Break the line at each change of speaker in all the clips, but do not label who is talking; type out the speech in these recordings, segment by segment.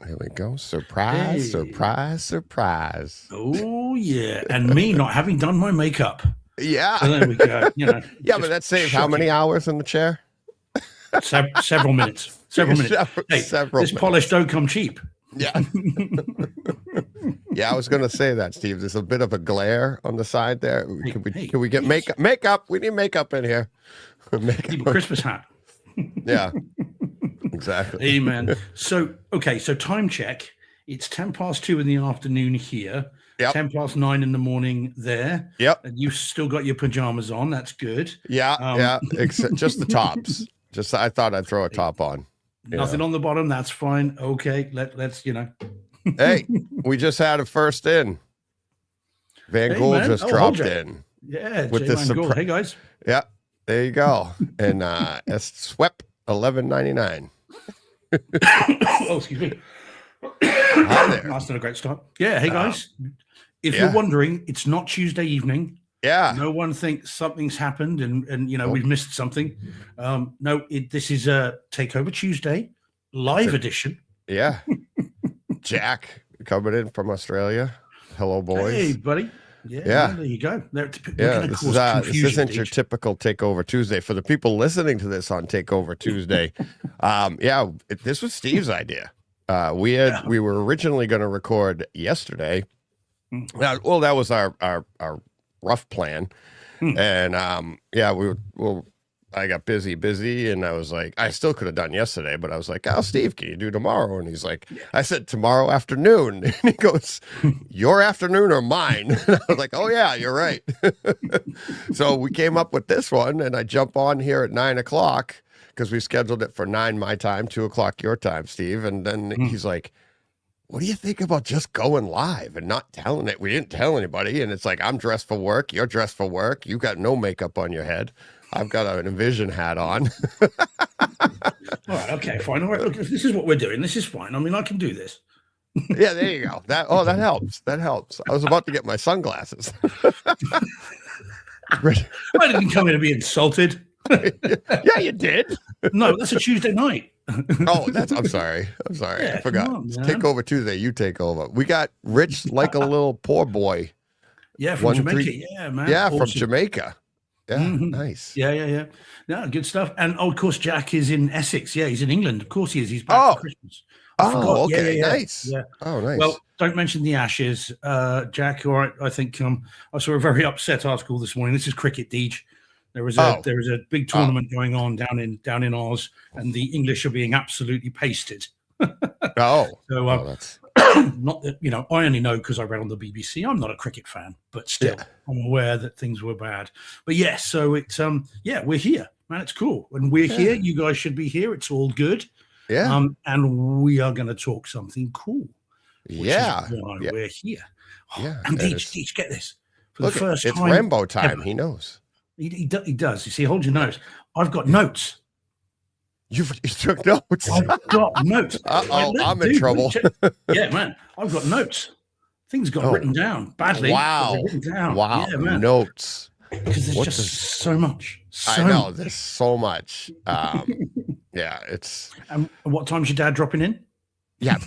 Here we go. Surprise,
Hey.
surprise, surprise.
Oh yeah, and me not having done my makeup.
Yeah.
So there we go. You know.
Yeah, but that saved how many hours in the chair?
Several minutes. Several minutes. Hey,
Several
this
minutes.
polish don't come cheap.
Yeah. Yeah, I was going to say that, Steve. There's a bit of a glare on the side there. Can we get makeup? Makeup. We need makeup in here.
Need a Christmas hat.
Yeah. Exactly.
Amen. So, okay, so time check. It's 2:10 in the afternoon here.
Yep.
9:10 in the morning there.
Yep.
And you've still got your pajamas on. That's good.
Yeah. Yeah. Except just the tops. Just I thought I'd throw a top on.
Nothing on the bottom. That's fine. Okay. Let's.
Hey, we just had a first in. Van Gool just dropped in.
Yeah.
With this
Hey guys.
Yeah. There you go. And it's swept $11.99.
Oh, excuse me.
Hi there.
That's not a great start. Yeah. Hey guys. If you're wondering, it's not Tuesday evening.
Yeah.
No one thinks something's happened and we've missed something. No, this is a Takeover Tuesday live edition.
Yeah. Jack coming in from Australia. Hello, boys.
Hey, buddy. Yeah. There you go.
This isn't your typical Takeover Tuesday. For the people listening to this on Takeover Tuesday, this was Steve's idea. We were originally going to record yesterday. Well, that was our rough plan. And I got busy, and I was like, I still could have done yesterday, but I was like, oh, Steve, can you do tomorrow? And he's like, I said tomorrow afternoon. And he goes, your afternoon or mine? And I was like, oh yeah, you're right. So we came up with this one, and I jump on here at 9 o'clock because we scheduled it for 9 my time, 2 o'clock your time, Steve. And then he's like, what do you think about just going live and not telling it? We didn't tell anybody. And it's like, I'm dressed for work. You're dressed for work. You got no makeup on your head. I've got an Envision hat on.
All right. Okay, fine. All right. Look, this is what we're doing. This is fine. I mean, I can do this.
Yeah, there you go. That helps. That helps. I was about to get my sunglasses.
I didn't come here to be insulted.
Yeah, you did.
No, that's a Tuesday night.
I'm sorry.
Yeah,
I forgot.
on,
Takeover Tuesday. You take over. We got Rich like a little poor boy.
Yeah, from Jamaica. Yeah, man.
Yeah, awesome. From Jamaica. Yeah, nice.
Yeah. Yeah, good stuff. And of course, Jack is in Essex. Yeah, he's in England. Of course he is. He's back for Christmas.
Okay,
yeah.
Nice.
Yeah.
Oh, nice.
Well, don't mention the Ashes, Jack. All right, I think I saw a very upset article this morning. This is cricket, Deej. There is a big tournament going on down in Oz, and the English are being absolutely pasted.
That's
not that I only know because I read on the BBC. I'm not a cricket fan, but still, I'm aware that things were bad. But yes, so it's we're here, man. It's cool, and we're here. You guys should be here. It's all good.
Yeah.
And we are going to talk something cool.
Yeah.
We're here.
Yeah.
And Deej, get this. For
the first time. It's Rambo time. Ever. He knows.
He does. You see, hold your nose. I've got notes.
You took notes.
I've got notes.
I'm in trouble.
Yeah, man. I've got notes. Things got written down badly.
Wow.
Written down.
Wow.
Yeah, man.
Notes.
Because there's just so much.
I know. There's so much. Yeah, it's.
And what time's your dad dropping in?
Yeah.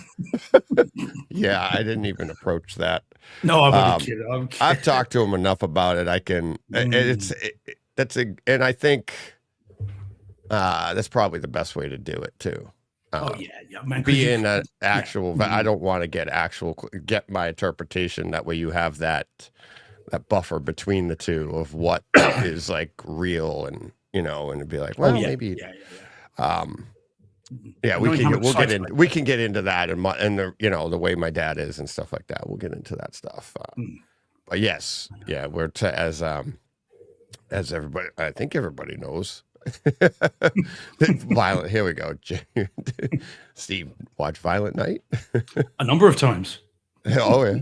Yeah, I didn't even approach that.
No, I'm kidding.
I've talked to him enough about it. I can. And I think that's probably the best way to do it too.
Man.
Being an actual, I don't want to get my interpretation. That way, you have that buffer between the two of what is like real, and and it'd be like, well, maybe. We can get into that and the the way my dad is and stuff like that. We'll get into that stuff. But yes, we're as everybody, I think everybody knows. Violent. Here we go. Steve, watch Violent Night
a number of times.
Oh yeah.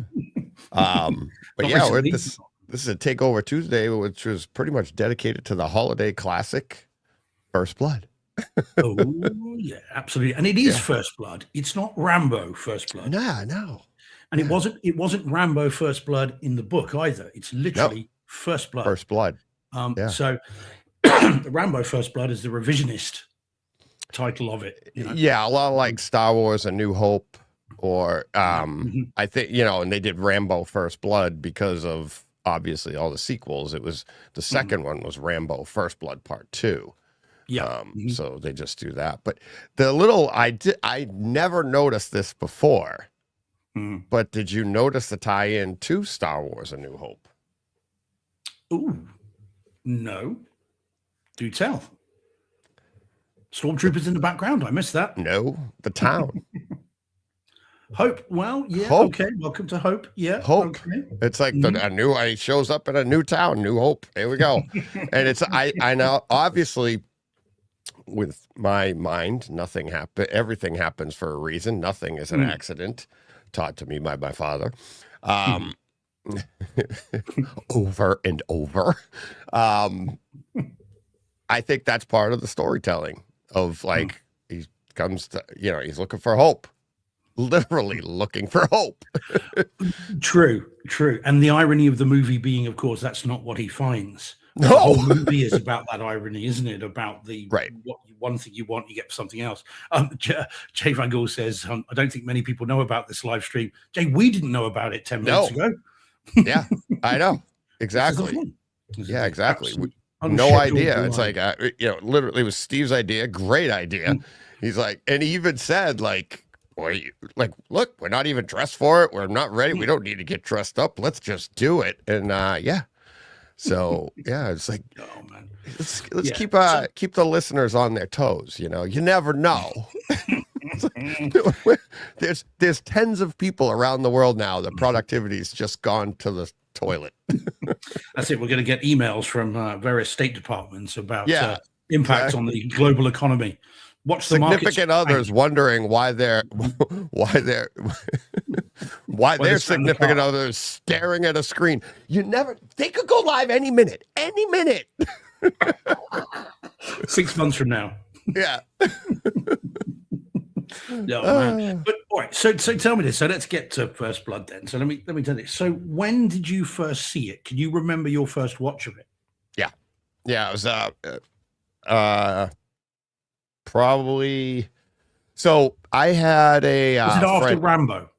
But this is a Takeover Tuesday, which was pretty much dedicated to the holiday classic, First Blood.
Oh yeah, absolutely. And it is First Blood. It's not Rambo First Blood.
No.
And it wasn't Rambo First Blood in the book either. It's literally First Blood.
First Blood.
So the Rambo First Blood is the revisionist title of it.
Yeah, a lot like Star Wars: A New Hope. or I think, and they did Rambo First Blood because of obviously all the sequels. It was the second one was Rambo First Blood Part 2.
Yeah.
So they just do that. But the little I never noticed this before. But did you notice the tie-in to Star Wars: A New Hope?
Ooh, no. Do tell. Stormtroopers in the background. I missed that.
No, the town.
Hope. Well, yeah.
Hope.
Okay. Welcome to Hope. Yeah.
Hope.
Okay.
It's like he shows up in a new town, New Hope. Here we go. And it's I know obviously with my mind, nothing happened. Everything happens for a reason. Nothing is an accident. Taught to me by my father. Over and over. I think that's part of the storytelling of like he comes to, he's looking for hope. Literally looking for hope.
True. And the irony of the movie being, of course, that's not what he finds.
No.
The whole movie is about that irony, isn't it? About the one thing you want, you get something else. Jay Van Gogh says, I don't think many people know about this live stream. Jay, we didn't know about it 10 minutes ago.
Yeah, I know. Exactly. Yeah, exactly. No idea. It's like, literally it was Steve's idea. Great idea. He's like, and he even said like, look, we're not even dressed for it. We're not ready. We don't need to get dressed up. Let's just do it. And yeah. So yeah, it's like,
oh man,
let's keep the listeners on their toes. You never know. There's tens of people around the world now that productivity's just gone to the toilet.
That's it. We're going to get emails from various state departments about impacts on the global economy. Watch the
significant others wondering why their significant others staring at a screen. They could go live any minute.
6 months from now.
Yeah.
No, man. But all right, so tell me this. So let's get to First Blood then. So let me tell you. So when did you first see it? Can you remember your first watch of it?
Yeah, it was probably. So I had a.
Was it after Rambo?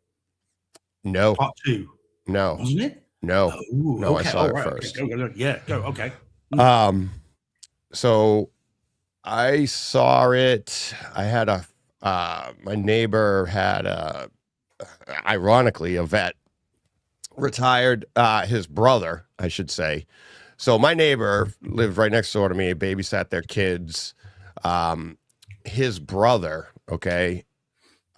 No.
Part 2.
No.
Wasn't it?
No.
Oh,
no,
okay.
I saw it first.
Okay. Go. Yeah, go. Okay.
So I saw it. I had my neighbor had ironically, a vet, retired, his brother, I should say. So my neighbor lived right next door to me, babysat their kids. His brother, okay.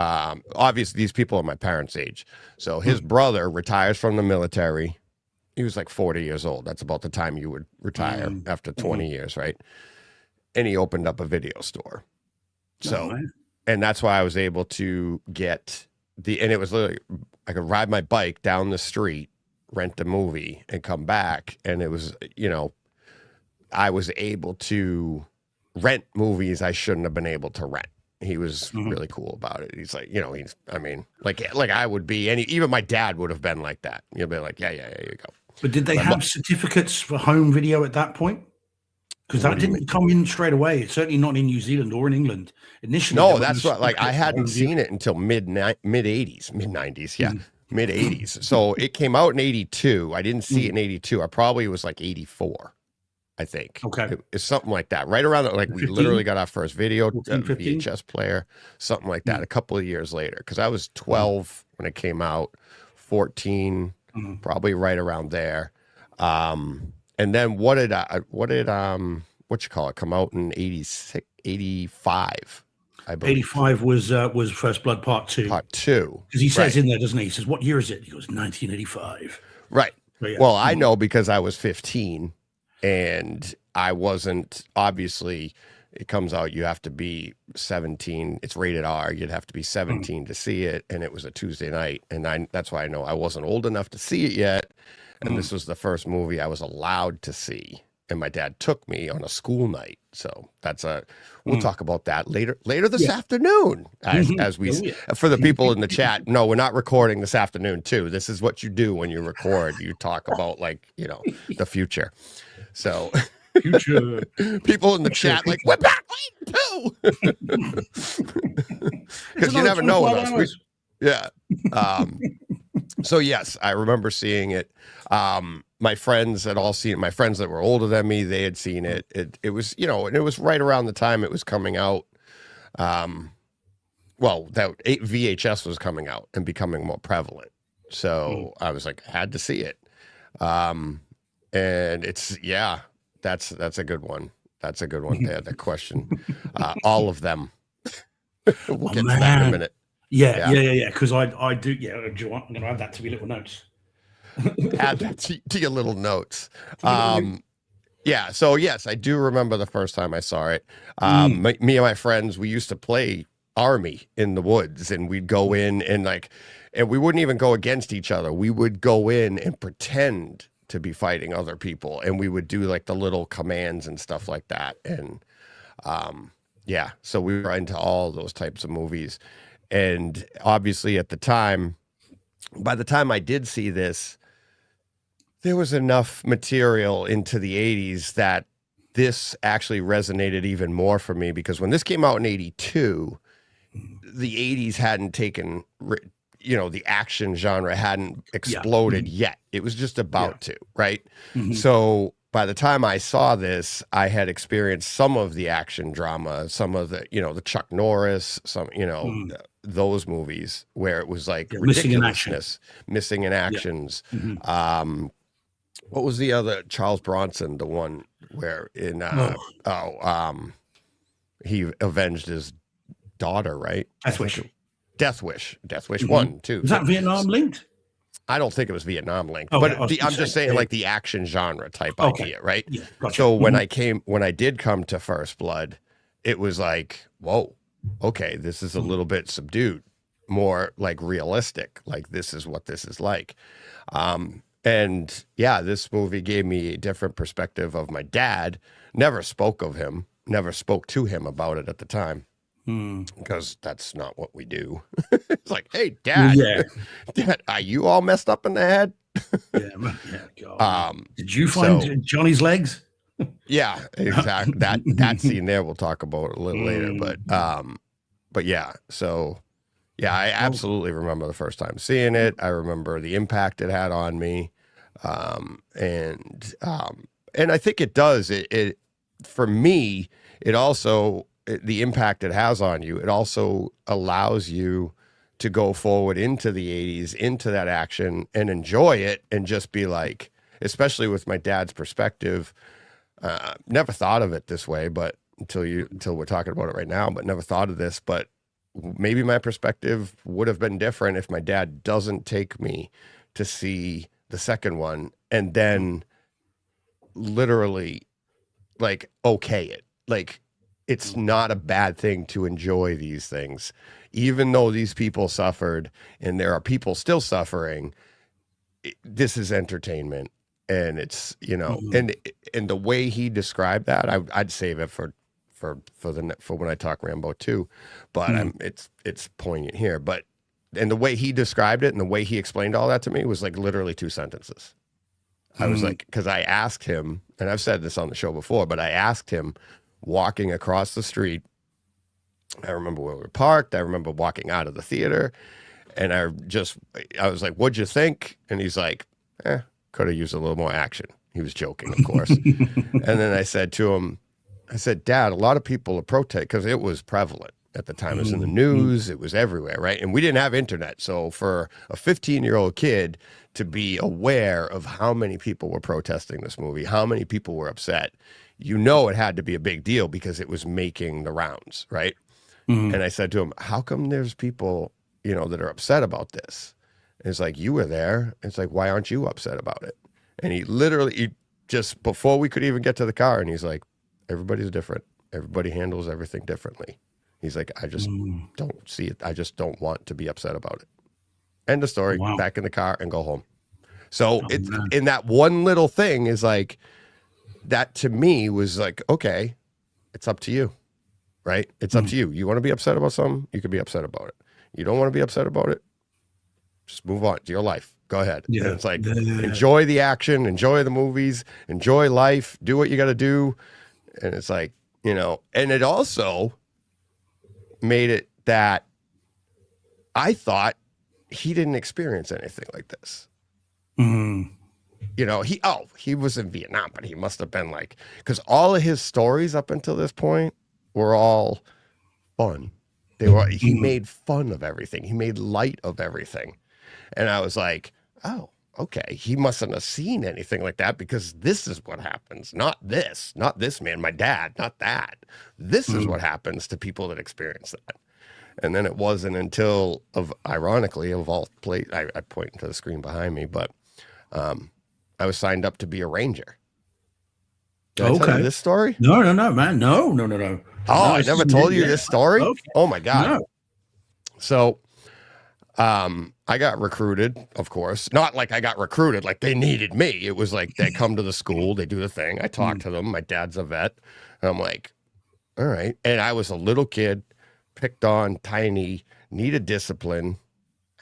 Obviously these people are my parents' age. So his brother retires from the military. He was like 40 years old. That's about the time you would retire after 20 years, right? And he opened up a video store. So, and that's why I was able to get and it was literally, I could ride my bike down the street, rent a movie, and come back. And it was, I was able to rent movies I shouldn't have been able to rent. He was really cool about it. He's like, like I would be, and even my dad would have been like that. You'll be like, yeah, here you go.
But did they have certificates for home video at that point? Because that didn't come in straight away. It's certainly not in New Zealand or in England initially.
No, that's what, like, I hadn't seen it until mid 80s, mid 90s. Yeah. Mid 80s. So it came out in 82. I didn't see it in 82. I probably was like 84, I think.
Okay.
It's something like that. Right around that, like 15? We literally got our first video, 14, VHS player, something like that, a couple of years later. Because I was 12 when it came out, 14, probably right around there. And then what you call it, come out in 86, 85, I believe.
85 was First Blood Part 2.
Part 2.
Because he says in there, doesn't he? He says, what year is it? He goes, 1985.
Right.
So, yeah.
Well, I know because I was 15 and I wasn't, obviously, it comes out, you have to be 17. It's rated R. You'd have to be 17 to see it. And it was a Tuesday night. And that's why I know I wasn't old enough to see it yet. And this was the first movie I was allowed to see. And my dad took me on a school night. So we'll talk about that later this afternoon. As we, for the people in the chat, no, we're not recording this afternoon too. This is what you do when you record. You talk about the future. So
future.
People in the chat like, we're back late too. Because you never know with us. Yeah. So yes, I remember seeing it. My friends had all seen it. My friends that were older than me, they had seen it. It was, you know, and it was right around the time it was coming out. Well, that VHS was coming out and becoming more prevalent. So I was like, I had to see it. And it's, yeah, that's a good one. That's a good one. There, that question. All of them. We'll get to that in a minute.
Yeah. Because I do. Yeah, I'm going to add that to my little notes.
Add that to your little notes. Yeah. So yes, I do remember the first time I saw it. Me and my friends, we used to play Army in the woods, and we'd go in and we wouldn't even go against each other. We would go in and pretend to be fighting other people, and we would do like the little commands and stuff like that. And yeah, so we were into all those types of movies. And obviously at the time, by the time I did see this, there was enough material into the 80s that this actually resonated even more for me, because when this came out in 82, the 80s hadn't taken, you know, the action genre hadn't exploded yet. It was just about to, right? So by the time I saw this, I had experienced some of the action drama, some of the, you know, the Chuck Norris, some, you know, those movies where it was like ridiculousness, missing in actions. What was the other, Charles Bronson, the one where in he avenged his daughter, right? Death Wish 1, 2.
Was that Vietnam linked?
I don't think it was Vietnam linked, but I'm just saying like the action genre type idea, right? Yeah, gotcha. So when I did come to First Blood, it was like, whoa, okay, this is a little bit subdued, more like realistic. Like this is what this is like. And yeah, this movie gave me a different perspective of my dad. Never spoke to him about it at the time. Because that's not what we do. It's like, hey, Dad, Dad, are you all messed up in the head?
God. Did you find Johnny's legs?
Yeah, exactly. That scene there we'll talk about a little later. But yeah, so yeah, I absolutely remember the first time seeing it. I remember the impact it had on me, and I think it does. It for me, it also. The impact it has on you, it also allows you to go forward into the 80s, into that action, and enjoy it, and just be like, especially with my dad's perspective, never thought of it this way, but until we're talking about it right now, but never thought of this, but maybe my perspective would have been different if my dad doesn't take me to see the second one and then literally like, okay it, like, it's not a bad thing to enjoy these things, even though these people suffered and there are people still suffering. This is entertainment, and it's, you know, and the way he described that, I'd save it for when I talk Rambo 2, but it's poignant here. But and the way he described it and the way he explained all that to me was like literally 2 sentences. I was like, because I asked him, and I've said this on the show before, but I asked him. Walking across the street, I remember where we were parked. I remember walking out of the theater, and I was like, "What'd you think?" And he's like, "Could have used a little more action." He was joking, of course. And then I said to him, "Dad, a lot of people are protesting," because it was prevalent at the time. It was in the news. It was everywhere, right? And we didn't have internet, so for a 15-year-old kid to be aware of how many people were protesting this movie, how many people were upset. You know, it had to be a big deal because it was making the rounds, right? And I said to him, how come there's people, you know, that are upset about this? And it's like, you were there. It's like, why aren't you upset about it? And he literally, just before we could even get to the car, and he's like, everybody's different. Everybody handles everything differently. He's like, I just don't see it. I just don't want to be upset about it. End of story. Wow. Back in the car and go home. So it's in that one little thing is like, that to me was like, okay, it's up to you, right? It's up to you. You want to be upset about something? You can be upset about it. You don't want to be upset about it? Just move on to your life. Go ahead. Yeah. And it's like, enjoy the action, enjoy the movies, enjoy life, do what you got to do. And it's like, you know, and it also made it that I thought he didn't experience anything like this.
Mm.
You know, he was in Vietnam, but he must have been like, because all of his stories up until this point were all fun. He made fun of everything. He made light of everything. And I was like, oh, okay. He mustn't have seen anything like that, because this is what happens. Not this man, my dad, not that. This is what happens to people that experience that. And then it wasn't until, ironically, of all places, I point to the screen behind me, but I was signed up to be a ranger. Did I tell you this story?
No, man. No.
Oh, I never told you this story?
Okay.
Oh, my God.
No.
So I got recruited, of course. Not like I got recruited, like they needed me. It was like they come to the school, they do the thing. I talk to them. My dad's a vet. And I'm like, all right. And I was a little kid, picked on, tiny, needed discipline.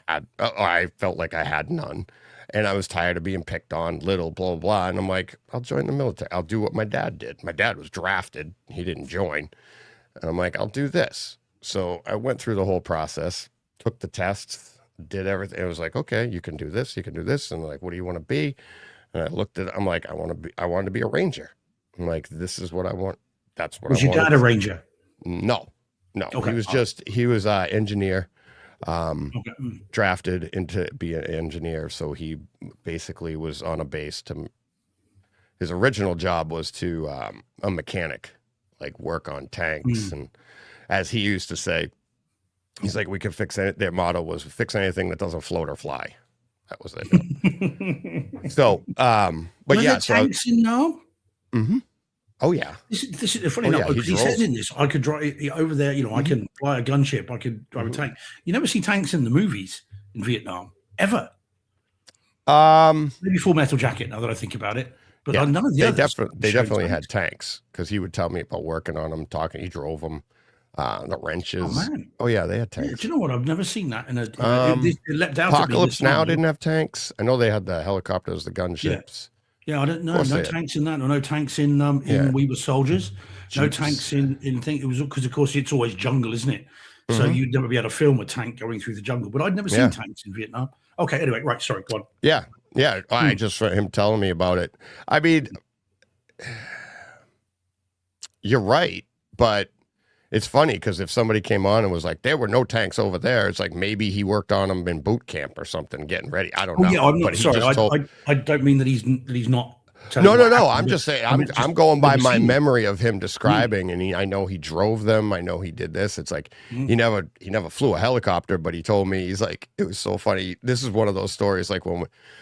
I felt like I had none. And I was tired of being picked on, little, blah, blah. And I'm like, I'll join the military. I'll do what my dad did. My dad was drafted. He didn't join. And I'm like, I'll do this. So I went through the whole process, took the tests, did everything. It was like, okay, you can do this, you can do this. And like, what do you want to be? And I looked at it. I'm like, I wanted to be a ranger. I'm like, this is what I want. That's what I want.
Was your dad a ranger?
No.
Okay.
He was an engineer. Drafted into be an engineer, so he basically was on a base his original job was to a mechanic, like work on tanks, and as he used to say, he's like, we can fix it. Their motto was fix anything that doesn't float or fly. That was it. So but yeah, so
tanks in now?
Oh yeah.
This is funny enough, because he says in this, I could drive over there, you know, I can fly a gunship, I could drive a tank. You never see tanks in the movies in Vietnam, ever. Maybe Full Metal Jacket, now that I think about it. But none of the others.
They definitely had tanks, because he would tell me about working on them, he drove them, the wrenches. Oh, man. Oh yeah, they had tanks.
Yeah, do you know what? I've never seen that. And it leapt out
Apocalypse Now didn't have tanks. I know they had the helicopters, the gunships.
Yeah, I don't know. No tanks in that. No tanks in We Were Soldiers. No tanks in thing. It was because, of course, it's always jungle, isn't it? So you'd never be able to film a tank going through the jungle. But I'd never seen tanks in Vietnam. Okay, anyway, right. Sorry, go on.
Yeah. I just for him telling me about it. I mean, you're right, but it's funny because if somebody came on and was like, there were no tanks over there, it's like maybe he worked on them in boot camp or something, getting ready. I don't know.
Yeah, I'm not sorry. I don't mean that he's not.
No. I'm just saying. I'm going by my memory of him describing, and I know he drove them. I know he did this. It's like he never flew a helicopter, but he told me, he's like, it was so funny. This is one of those stories like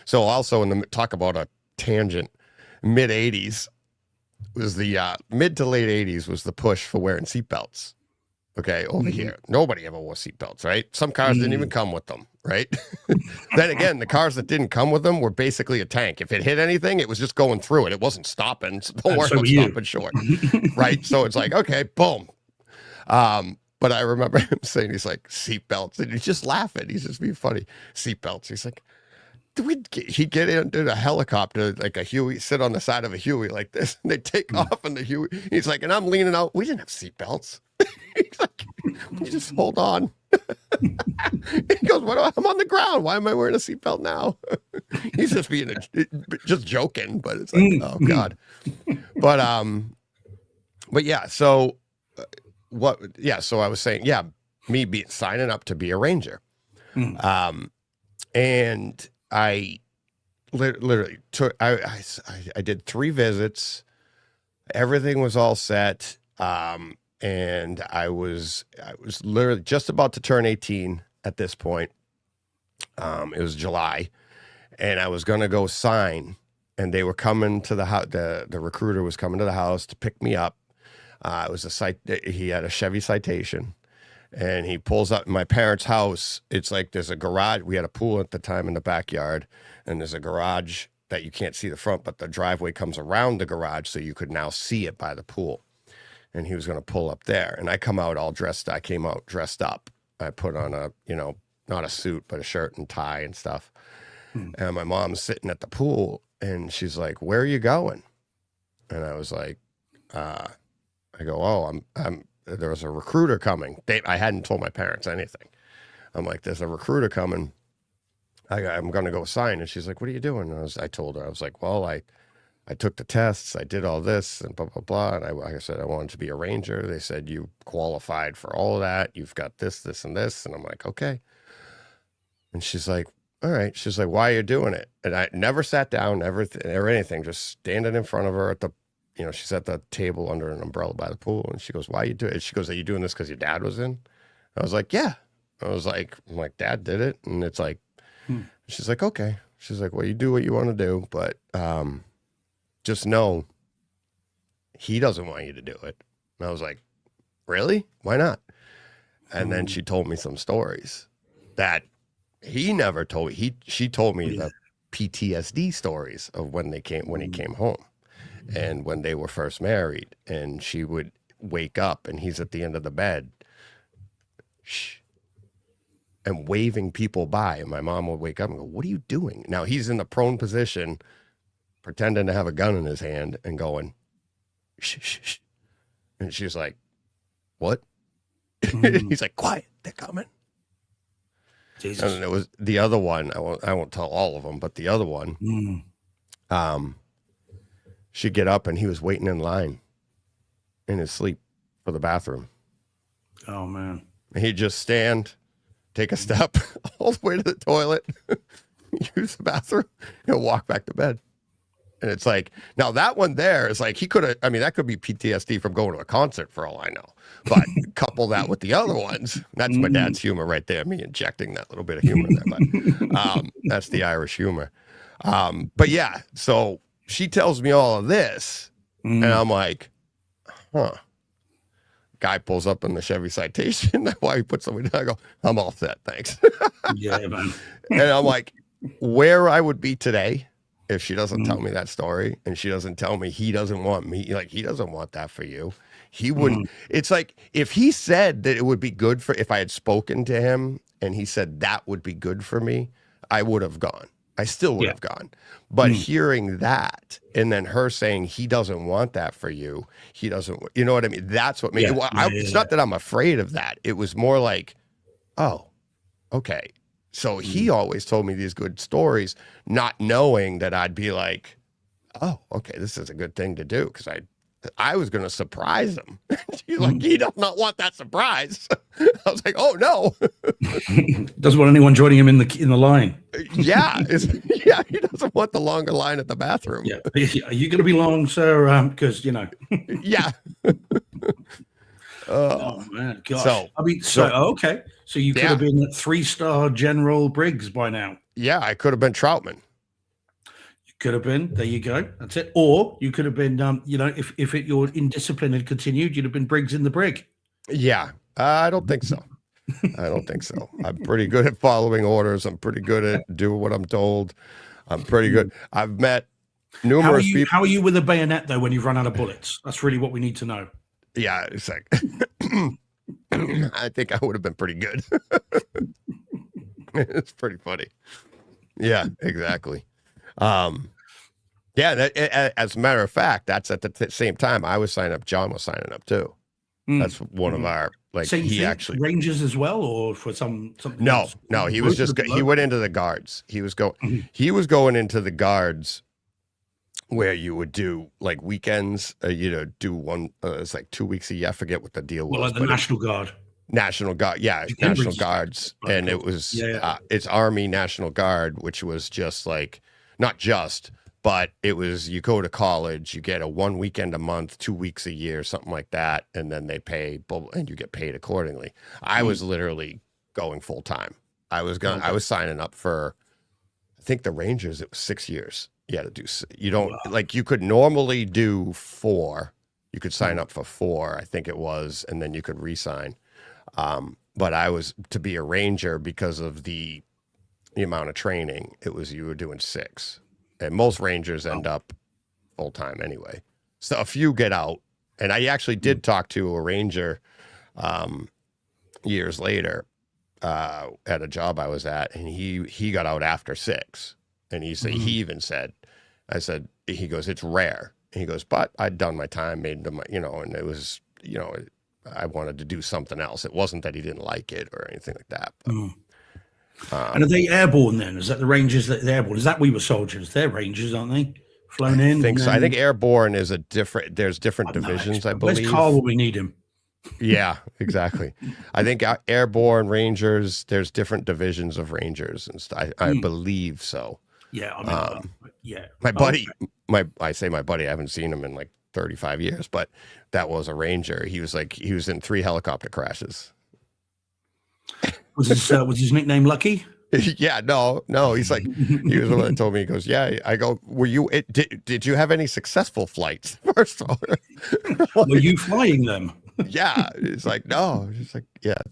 so also in the talk about a tangent, mid 80s. Was the mid to late 80s was the push for wearing seatbelts. Okay, over here. Nobody ever wore seatbelts, right? Some cars didn't even come with them, right? Then again, the cars that didn't come with them were basically a tank. If it hit anything, it was just going through it. It wasn't stopping. So don't worry about stopping short, right? So it's like, okay, boom. But I remember him saying, he's like, seatbelts. And he's just laughing. He's just being funny. Seatbelts. He's like, he'd get into a helicopter, like a Huey, sit on the side of a Huey like this, and they take off in the Huey. He's like, and I'm leaning out. We didn't have seatbelts. He's like, you just hold on. He goes, I'm on the ground. Why am I wearing a seatbelt now? He's just being just joking, but it's like, oh God. But yeah, so so I was saying, me signing up to be a ranger. And I literally took, I did 3 visits. Everything was all set. And I was literally just about to turn 18 at this point. It was July, and I was going to go sign, and they were coming to the house. The recruiter was coming to the house to pick me up. It was he had a Chevy Citation. And he pulls up in my parents' house. It's like there's a garage. We had a pool at the time in the backyard, and there's a garage that you can't see the front, but the driveway comes around the garage, so you could now see it by the pool. And he was going to pull up there. And I come out all dressed. I came out dressed up. I put on not a suit, but a shirt and tie and stuff. And my mom's sitting at the pool, and she's like, where are you going? And I was like, I go, oh, there was a recruiter coming. I hadn't told my parents anything. I'm like, there's a recruiter coming. I'm going to go sign. And she's like, what are you doing? And I told her, I was like, well, I took the tests, I did all this and blah, blah, blah. And like I said, I wanted to be a ranger. They said, you qualified for all of that. You've got this, this, and this. And I'm like, okay. And she's like, all right. She's like, why are you doing it? And I never sat down, never or anything, just standing in front of her at the, she's at the table under an umbrella by the pool. And she goes, why are you doing it? She goes, are you doing this because your dad was in? I was like, yeah. I'm like, Dad did it. And it's like, she's like, okay. She's like, well, you do what you want to do, but just know he doesn't want you to do it. And I was like, really? Why not? And then she told me some stories that he never told. She told me the PTSD stories of when he came home and when they were first married, and she would wake up and he's at the end of the bed and waving people by, and my mom would wake up and go, what are you doing? Now he's in the prone position, pretending to have a gun in his hand and going, shh, shh, shh. And she's like, what? He's like, quiet, they're coming. Jesus. And it was the other one. I won't tell all of them, but the other one, she'd get up and he was waiting in line in his sleep for the bathroom.
Oh man.
And he'd just stand, take a step all the way to the toilet, use the bathroom, and walk back to bed. And it's like, now that one there is like, he could have, that could be PTSD from going to a concert for all I know. But couple that with the other ones, that's my dad's humor right there, me injecting that little bit of humor there. But that's the Irish humor. But yeah, so she tells me all of this, and I'm like, huh. Guy pulls up in the Chevy Citation. Why he puts something down, I go, I'm all set, thanks.
Yeah, man.
And I'm like, where I would be today if she doesn't tell me that story, and she doesn't tell me he doesn't want me, like he doesn't want that for you. He wouldn't. It's like if he said that it would be good for, if I had spoken to him and he said that would be good for me, I would have gone. I still would have gone. But hearing that and then her saying he doesn't want that for you, he doesn't, you know what I mean? That's what made it. It's not that I'm afraid of that. It was more like, oh, okay. So he always told me these good stories, not knowing that I'd be like, oh, okay, this is a good thing to do, because I was going to surprise him. She's like, he does not want that surprise. I was like, oh no.
Doesn't want anyone joining him in the line.
Yeah, he doesn't want the longer line at the bathroom.
Yeah, are you going to be long, sir? Because
Yeah.
Oh man, gosh. Okay. So you could have been at 3-star General Briggs by now.
Yeah, I could have been Troutman.
You could have been. There you go. That's it. Or you could have been, if your indiscipline had continued, you'd have been Briggs in the brig.
Yeah, I don't think so. I don't think so. I'm pretty good at following orders. I'm pretty good at doing what I'm told. I'm pretty good. I've met numerous people.
How are you with a bayonet though when you've run out of bullets? That's really what we need to know.
Yeah, it's like I think I would have been pretty good. It's pretty funny. Yeah, exactly. Yeah, as a matter of fact, that's at the same time I was signing up. John was signing up too. That's one of our
same
he
thing?
actually
Rangers as well, or for something
No,
else?
no, he was just he went into the guards. He was going into the guards, where you would do like weekends, do one, it's like 2 weeks a year. I forget what the deal was.
Like the National Guard.
National Guard, yeah, National Guards. And it was, it's Army National Guard, which was just like, not just, but it was, you go to college, you get a 1 weekend a month, 2 weeks a year, something like that. And then they pay, and you get paid accordingly. I was literally going full time. I was signing up for, I think the Rangers, it was 6 years. You could normally do 4. You could sign up for 4, I think it was, and then you could re-sign. But I was to be a Ranger because of the amount of training. You were doing 6, and most Rangers end up full time anyway. So a few get out, and I actually did talk to a Ranger years later at a job I was at, and he got out after 6. And he even said, he goes, it's rare. And he goes, but I'd done my time, made them, and it was, I wanted to do something else. It wasn't that he didn't like it or anything like that. But.
And are they airborne then? Is that the Rangers that they're airborne? Is that we were soldiers? They're Rangers, aren't they? Flown in.
I think so. I think airborne is there's different divisions, I believe.
Where's Carl when we need him?
Yeah, exactly. I think airborne Rangers, there's different divisions of Rangers and stuff. I believe so.
Yeah, I mean, yeah.
My buddy, I say my buddy, I haven't seen him in like 35 years, but that was a Ranger. He was in 3 helicopter crashes.
Was his nickname Lucky?
Yeah, no. He's like, he was the one that told me. He goes, yeah. I go, did you have any successful flights? First of all,
were you flying them?
Yeah, it's like no, it's like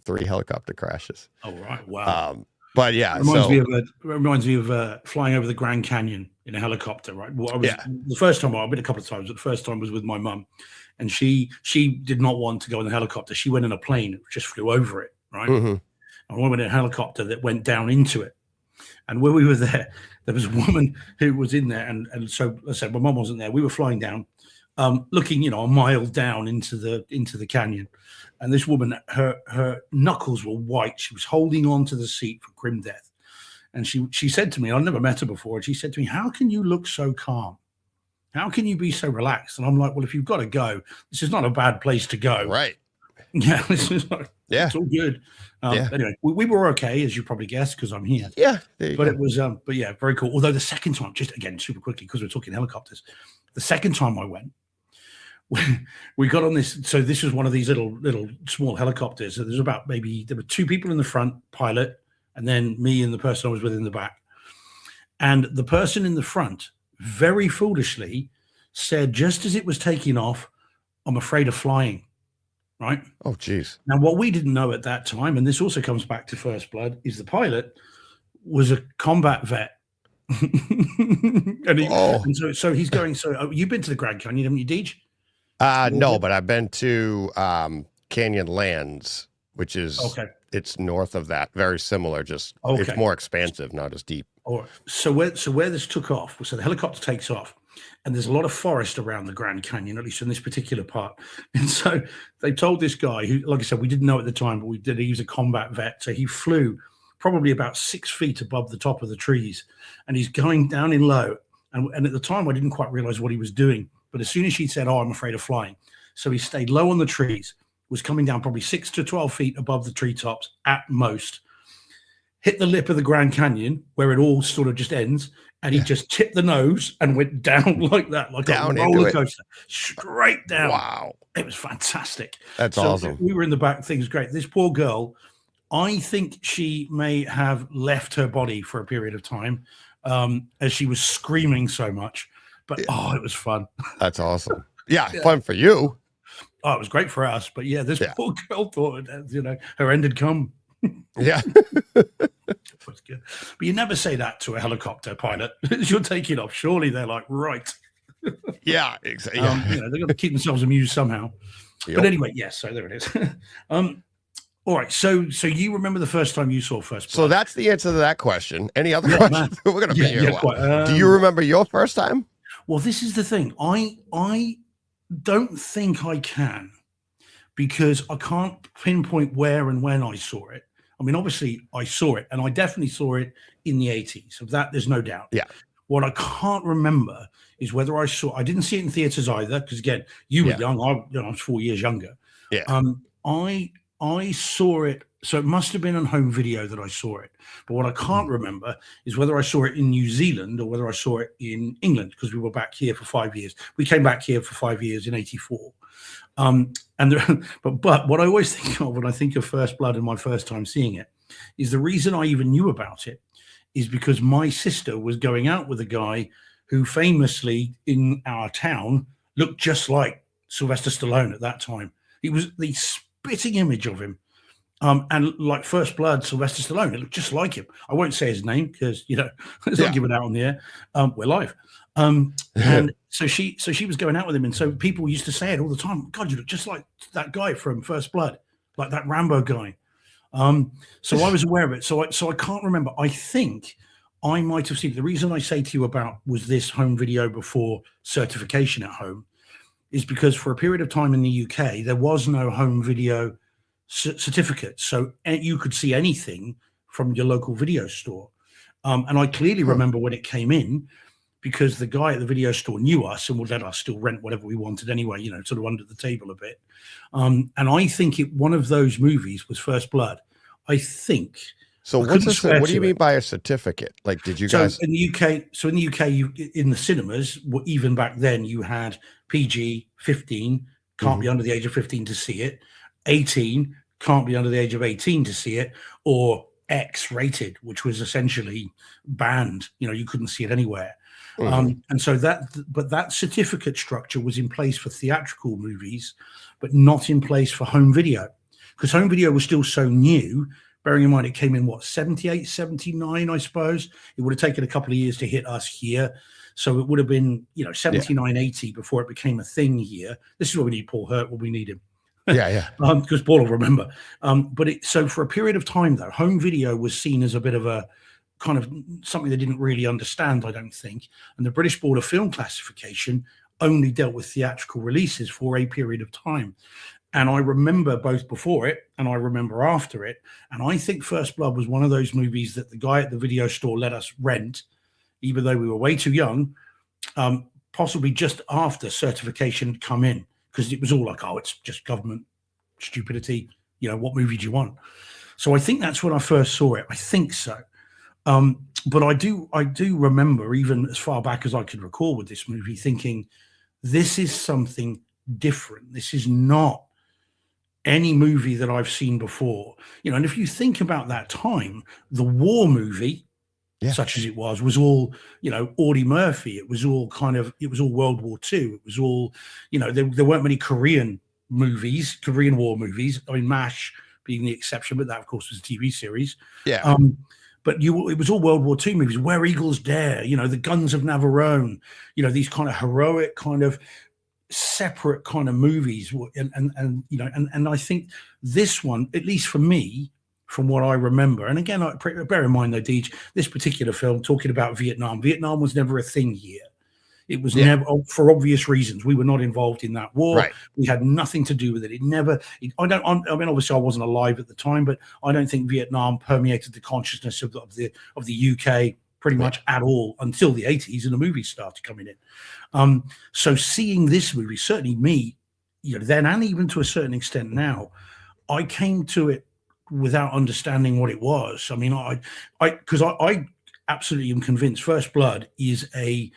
3 helicopter crashes.
Oh right, wow.
But yeah,
it reminds me of flying over the Grand Canyon in a helicopter. Right, the first time I've been a couple of times, but the first time was with my mum, and she did not want to go in the helicopter. She went in a plane, just flew over it. Right. Mm-hmm. And we went in a helicopter that went down into it. And when we were there was a woman who was in there. And so I said, my mum wasn't there. We were flying down, looking, a mile down into the canyon. And this woman, her knuckles were white. She was holding on to the seat for grim death. And she said to me, I've never met her before. And she said to me, how can you look so calm? How can you be so relaxed? And I'm like, well, if you've got to go, this is not a bad place to go.
Right.
Yeah, this is not, it's all good. Anyway, we were okay, as you probably guessed, because I'm here.
Yeah,
it was, but yeah, very cool. Although the second time, just again super quickly, because we're talking helicopters, the second time I went, we got on this. So this was one of these little small helicopters. So there were 2 people in the front, pilot, and then me and the person I was with in the back. And the person in the front, very foolishly, said just as it was taking off, "I'm afraid of flying." Right.
Oh, geez.
Now, what we didn't know at that time, and this also comes back to First Blood, is the pilot was a combat vet. and so he's going. So you've been to the Grand Canyon, haven't you, Deej?
No, but I've been to Canyon Lands, which is it's north of that. Very similar, just it's more expansive, not as deep.
All right. So where this took off, so the helicopter takes off. And there's a lot of forest around the Grand Canyon, at least in this particular part. And so they told this guy who, like I said, we didn't know at the time, but he was a combat vet. So he flew probably about 6 feet above the top of the trees. And he's going down in low. And at the time, I didn't quite realize what he was doing. But as soon as she said, "Oh, I'm afraid of flying." So he stayed low on the trees, was coming down probably 6 to 12 feet above the treetops at most, hit the lip of the Grand Canyon where it all sort of just ends. And he just tipped the nose and went down like that, like
down
a roller coaster, straight down.
Wow.
It was fantastic.
That's awesome.
We were in the back. Things great. This poor girl, I think she may have left her body for a period of time as she was screaming so much. But, it was fun.
That's awesome. Yeah, fun for you.
Oh, it was great for us. But, this poor girl thought, her end had come.
Yeah.
That's good. But you never say that to a helicopter pilot as you're taking off. Surely they're like, right.
Yeah, exactly.
They're going to keep themselves amused somehow. Yep. But anyway, so there it is. All right. So you remember the first time you saw First Blood?
So that's the answer to that question. Any other questions? We're going to be here a while. Do you remember your first time?
Well, this is the thing. I don't think I can, because I can't pinpoint where and when I saw it. I mean, obviously, I saw it, and I definitely saw it in the 80s. Of that, there's no doubt.
Yeah.
What I can't remember is whether I didn't see it in theaters either, because again, you were young. I was 4 years younger.
Yeah.
I saw it, so it must have been on home video that I saw it. But what I can't remember is whether I saw it in New Zealand or whether I saw it in England, because we were back here for 5 years. We came back here for 5 years in '84. But what I always think of when I think of First Blood and my first time seeing it is the reason I even knew about it is because my sister was going out with a guy who famously in our town looked just like Sylvester Stallone at that time. He was the spitting image of him. And like First Blood, Sylvester Stallone, it looked just like him. I won't say his name because, it's not given out on the air. We're live. And so she was going out with him. And so people used to say it all the time. God, you look just like that guy from First Blood, like that Rambo guy. So I was aware of it. So I can't remember. I think I might have seen it. The reason I say to you about was this home video before certification at home is because for a period of time in the UK, there was no home video certificate. So you could see anything from your local video store. And I clearly remember when it came in, because the guy at the video store knew us and would let us still rent whatever we wanted anyway, you know, sort of under the table a bit. And I think one of those movies was First Blood. I think.
So what do you mean by a certificate? Like, did you guys
in the UK? So in the UK, in the cinemas, even back then, you had PG 15, can't be under the age of 15 to see it. 18, can't be under the age of 18 to see it, or X rated, which was essentially banned. You know, you couldn't see it anywhere. And so that certificate structure was in place for theatrical movies, but not in place for home video, because home video was still so new. Bearing in mind, it came in 78, 79, I suppose. It would have taken a couple of years to hit us here. So it would have been, 79, 80 before it became a thing here. This is where we need Paul Hurt when we need him.
Yeah.
Because Paul will remember. So for a period of time, though, home video was seen as a bit of a kind of something they didn't really understand, I don't think. And the British Board of Film Classification only dealt with theatrical releases for a period of time. And I remember both before it and I remember after it. And I think First Blood was one of those movies that the guy at the video store let us rent, even though we were way too young, possibly just after certification had come in, because it was all like, oh, it's just government stupidity. You know, what movie do you want? So I think that's when I first saw it. I think so. But I do remember, even as far back as I could recall with this movie, thinking this is something different. This is not any movie that I've seen before. And if you think about that time, the war movie, such as it was all, Audie Murphy. It was all World War II. It was all, there weren't many Korean War movies. I mean, MASH being the exception, but that, of course, was a TV series.
Yeah.
But it was all World War II movies, Where Eagles Dare, the Guns of Navarone, these kind of heroic, kind of separate kind of movies. And I think this one, at least for me, from what I remember, and again, bear in mind though, Deej, this particular film talking about Vietnam was never a thing here. It was never, for obvious reasons. We were not involved in that war. Right. We had nothing to do with it. I mean, obviously I wasn't alive at the time, but I don't think Vietnam permeated the consciousness of the UK pretty much at all until the 80s and the movies started coming in. So seeing this movie, certainly me, then and even to a certain extent now, I came to it without understanding what it was. I mean, because I absolutely am convinced First Blood is a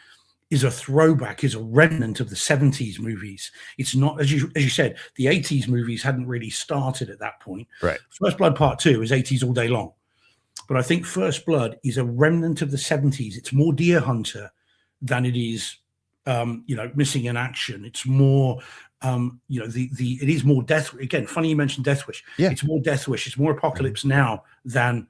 throwback, is a remnant of the 70s movies. It's not, as you said, the 80s movies hadn't really started at that point.
Right.
First Blood Part 2 is 80s all day long. But I think First Blood is a remnant of the 70s. It's more Deer Hunter than it is, Missing in Action. It's more, it is more Death. Again, funny you mentioned Death Wish. Yeah. It's more Death Wish. It's more Apocalypse Now than,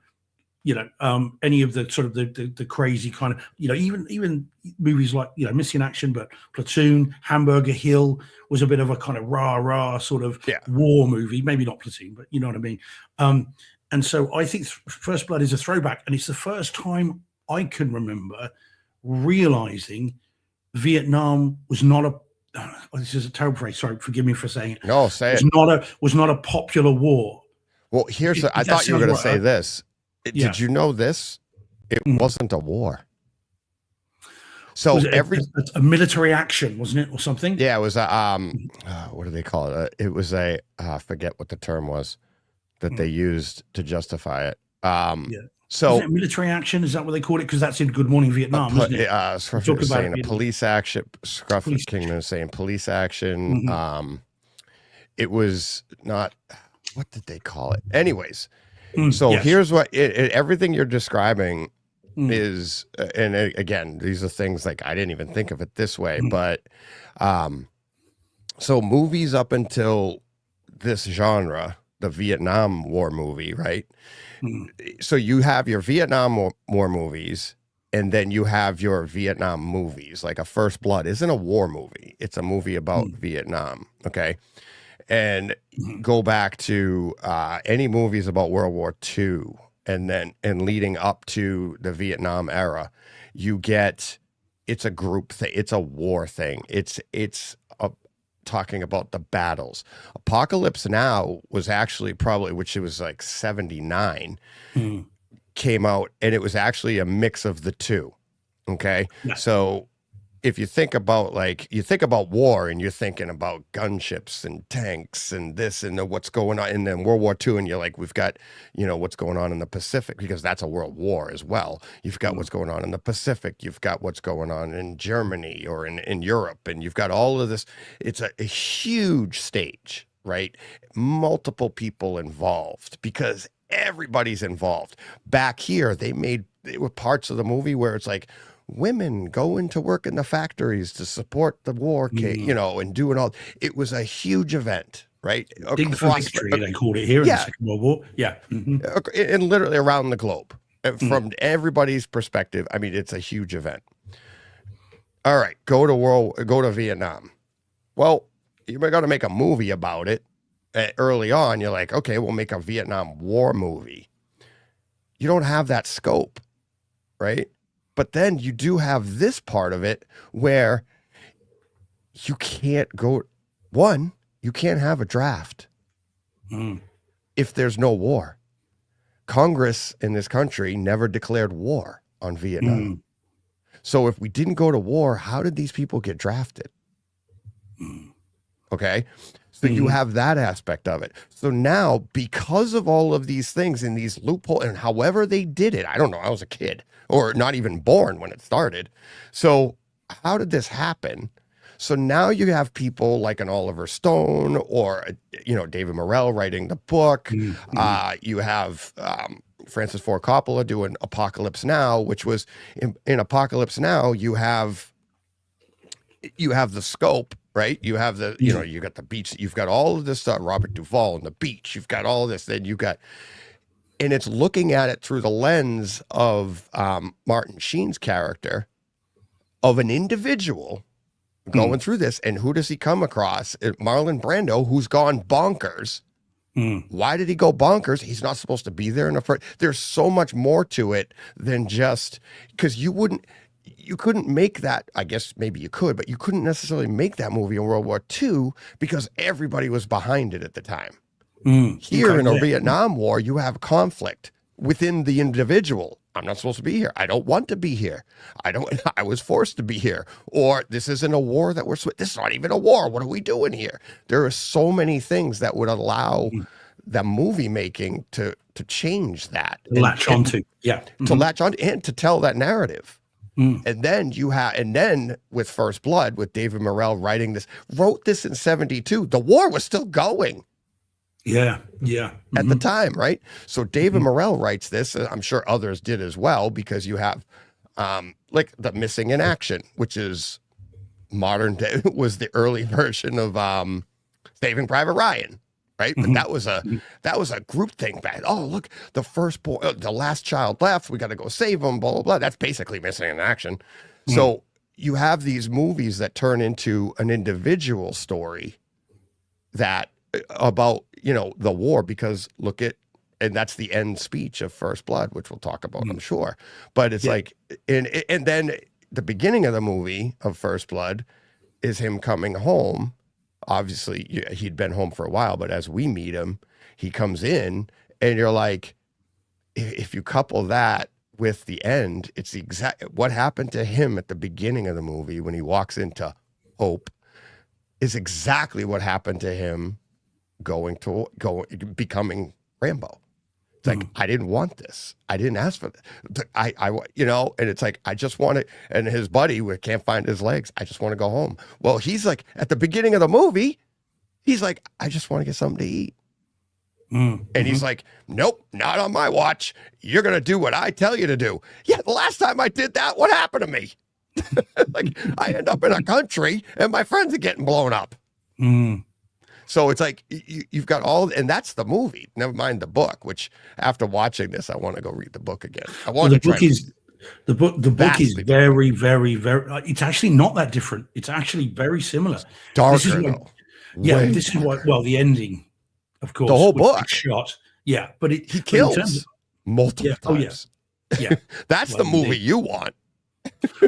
any of the sort of the crazy kind of, even movies like, Missing in Action, but Platoon, Hamburger Hill was a bit of a kind of rah sort of war movie. Maybe not Platoon, but you know what I mean. And so I think First Blood is a throwback, and it's the first time I can remember realizing Vietnam was not a. This is a terrible phrase. Sorry, forgive me for saying it.
No, say it.
Was not a popular war.
Well, I thought you were going to say this. Did you know this? It wasn't a war. So
was it a military action, wasn't it, or something?
Yeah, it was what do they call it? It was I forget what the term was that they used to justify it. So
is it military action? Is that what they call it? Because that's in Good Morning Vietnam, isn't it?
Scruffy was saying a police action. Scruffy Kingman was saying police action. It was not. What did they call it? Anyways, here's what everything you're describing is, and again, these are things like I didn't even think of it this way, but so movies up until this genre, the Vietnam War movie, right? So you have your Vietnam War movies, and then you have your Vietnam movies. Like a First Blood isn't a war movie; it's a movie about Vietnam. Okay, and go back to any movies about World War II, and leading up to the Vietnam era, you get it's a group thing, it's a war thing, it's talking about the battles. Apocalypse Now was actually probably, which it was like 79, came out, and it was actually a mix of the two. Okay.
Yeah.
So if you think about war, and you're thinking about gunships and tanks and this and what's going on, and then World War II, and you're like, we've got, what's going on in the Pacific, because that's a world war as well. You've got what's going on in the Pacific. You've got what's going on in Germany or in Europe, and you've got all of this. It's a huge stage, right? Multiple people involved, because everybody's involved. Back here, they were parts of the movie where it's like, women going to work in the factories to support the war, and doing all. It was a huge event, right?
Dig for victory, they called it here in the Second World War. Yeah.
And literally around the globe. From everybody's perspective, I mean, it's a huge event. All right, go to Vietnam. Well, you're going to make a movie about it. Early on, you're like, okay, we'll make a Vietnam War movie. You don't have that scope, right? But then you do have this part of it where you can't you can't have a draft if there's no war. Congress in this country never declared war on Vietnam. So if we didn't go to war, how did these people get drafted? Okay. So you have that aspect of it. So now, because of all of these things and these loopholes, and however they did it, I don't know, I was a kid or not even born when it started. So how did this happen? So now you have people like an Oliver Stone or, David Morrell writing the book. You have Francis Ford Coppola doing Apocalypse Now, which was in Apocalypse Now, you have the scope. Right. You have you got the beach. You've got all of this stuff, Robert Duvall and the beach. You've got all of this. Then and it's looking at it through the lens of Martin Sheen's character of an individual going through this. And who does he come across? Marlon Brando, who's gone bonkers. Why did he go bonkers? He's not supposed to be there in the first. There's so much more to it than just because you couldn't make that. I guess maybe you could, but you couldn't necessarily make that movie in World War II because everybody was behind it at the time. Here in a Vietnam War, you have conflict within the individual. I'm not supposed to be here. I don't want to be here. I was forced to be here. Or this isn't a war that this is not even a war. What are we doing here? There are so many things that would allow the movie making to change that.
Latch onto.
To latch on and to tell that narrative. And then with First Blood, with David Morrell wrote this in 1972. The war was still going.
Yeah.
At the time, right? So David Morrell writes this. I'm sure others did as well, because you have like The Missing in Action, which is modern day, was the early version of Saving Private Ryan. Right. But that was a group thing back. Oh, look, the first boy, the last child left. We got to go save him, blah, blah, blah. That's basically Missing in Action. So you have these movies that turn into an individual story that about, the war, because and that's the end speech of First Blood, which we'll talk about, I'm sure. But it's like, and then the beginning of the movie of First Blood is him coming home. Obviously, he'd been home for a while, but as we meet him, he comes in, and you're like, if you couple that with the end, it's the exact what happened to him at the beginning of the movie when he walks into hope is exactly what happened to him becoming Rambo. It's like, I didn't want this. I didn't ask for this. And it's like, I just want it. And his buddy can't find his legs. I just want to go home. Well, he's like, at the beginning of the movie, he's like, I just want to get something to eat. And he's like, nope, not on my watch. You're going to do what I tell you to do. Yeah, the last time I did that, what happened to me? Like, I end up in a country and my friends are getting blown up. So it's like you've got and that's the movie. Never mind the book. Which after watching this, I want to go read the book again. The book is
very, very, very. It's actually not that different. It's actually very similar.
Darker though.
This is what. Well, the ending, of course,
the whole book
shot. Yeah, but he
kills multiple times.
Yeah,
that's the movie you want.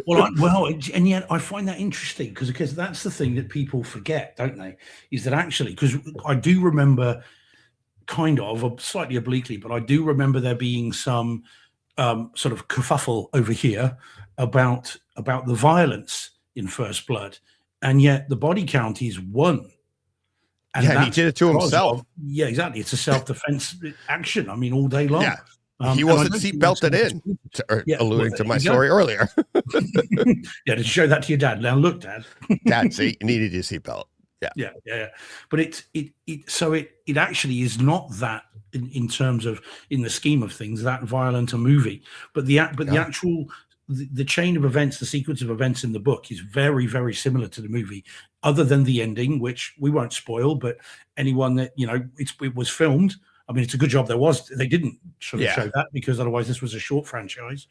And yet I find that interesting because that's the thing that people forget, don't they? Is that actually, because I do remember kind of slightly obliquely, but I do remember there being some sort of kerfuffle over here about the violence in First Blood, and yet the body count is 1.
And he did it to himself.
Yeah, exactly. It's a self-defense action. I mean, all day long.
Yeah. He wasn't seatbelted in, alluding to my story earlier.
Yeah, to show that to your dad. Now, look, Dad.
Dad, see, you needed your seatbelt.
Yeah. But it actually is not that in terms of, in the scheme of things, that violent a movie. But the actual the chain of events, the sequence of events in the book is very, very similar to the movie, other than the ending, which we won't spoil. But anyone that it was filmed. I mean, it's a good job they didn't show that, because otherwise this was a short franchise.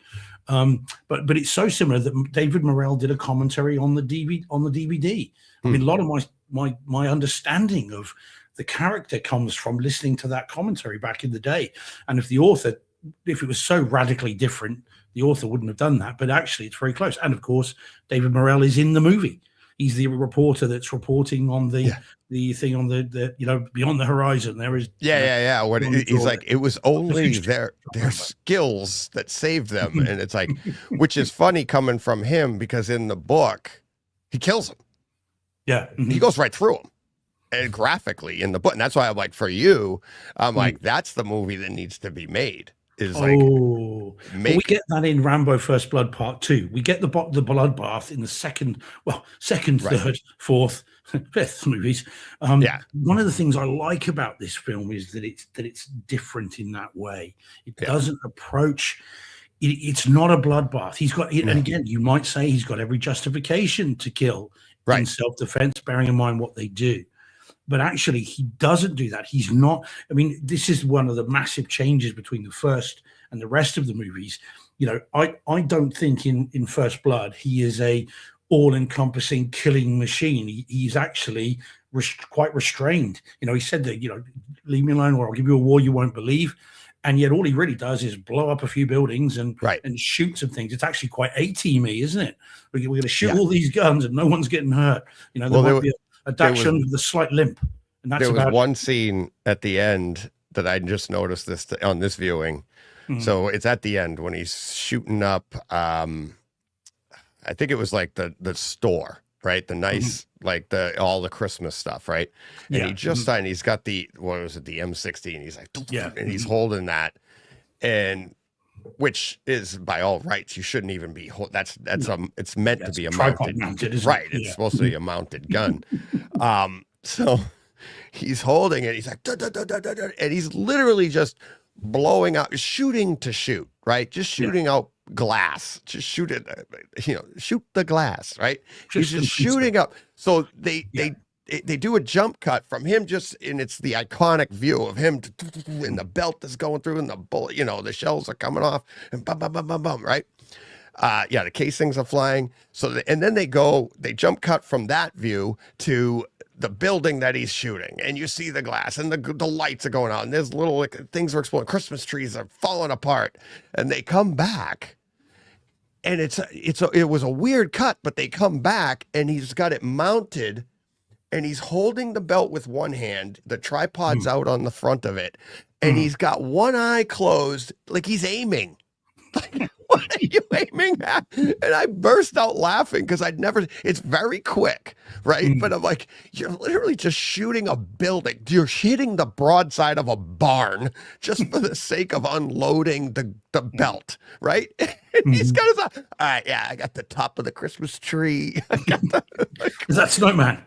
But it's so similar that David Morrell did a commentary on the DVD. I mean, a lot of my understanding of the character comes from listening to that commentary back in the day. And if it was so radically different, the author wouldn't have done that. But actually, it's very close. And of course, David Morrell is in the movie. He's the reporter that's reporting on the thing on the beyond the horizon. There is
What he's like, it was only their skills that saved them, and it's like, which is funny coming from him, because in the book he kills him.
Yeah,
he goes right through him, and graphically in the book, and that's why I'm like, for you, I'm like, that's the movie that needs to be made.
We get that in Rambo First Blood Part 2. We get the bloodbath in the second, third, fourth, fifth movies. One of the things I like about this film is that it's different in that way. It doesn't approach. It's not a bloodbath. He's got, and again, you might say he's got every justification to kill in self-defense, bearing in mind what they do. But actually, he doesn't do that. He's not. I mean, this is one of the massive changes between the first and the rest of the movies. I don't think in First Blood he is a all-encompassing killing machine. He's actually quite restrained. He said that, leave me alone or I'll give you a war you won't believe. And yet all he really does is blow up a few buildings and shoot some things. It's actually quite A-teamy, isn't it? We're going to shoot all these guns and no one's getting hurt. There might be a Daction with a slight limp. And that's
there was one scene at the end that I just noticed on this viewing. So it's at the end when he's shooting up, I think it was like the store, right? The nice, like all the Christmas stuff, right? And he just signed, he's got the M16. He's like, and he's holding that. And which is by all rights, you shouldn't even be, it's meant to be a mounted, right? It's supposed to be a mounted gun. So he's holding it. He's like, and he's literally just blowing out, shooting to shoot, right? Just shooting out glass. Just shoot it, shoot the glass, right? He's just shooting up. So they do a jump cut from him and it's the iconic view of him and the belt is going through and the bullet, the shells are coming off and bum, bum, bum, bum, bum, right? The casings are flying. And then they jump cut from that view to the building that he's shooting, and you see the glass and the lights are going on. And there's little things are exploding. Christmas trees are falling apart, and they come back, and it was a weird cut, but they come back, and he's got it mounted, and he's holding the belt with one hand. The tripod's out on the front of it, and he's got one eye closed, like he's aiming. Like, what are you aiming at? And I burst out laughing because it's very quick, right? But I'm like, you're literally just shooting a building. You're hitting the broadside of a barn just for the sake of unloading the belt, right? And he's got his eye. All right, I got the top of the Christmas tree.
Is that Snowman?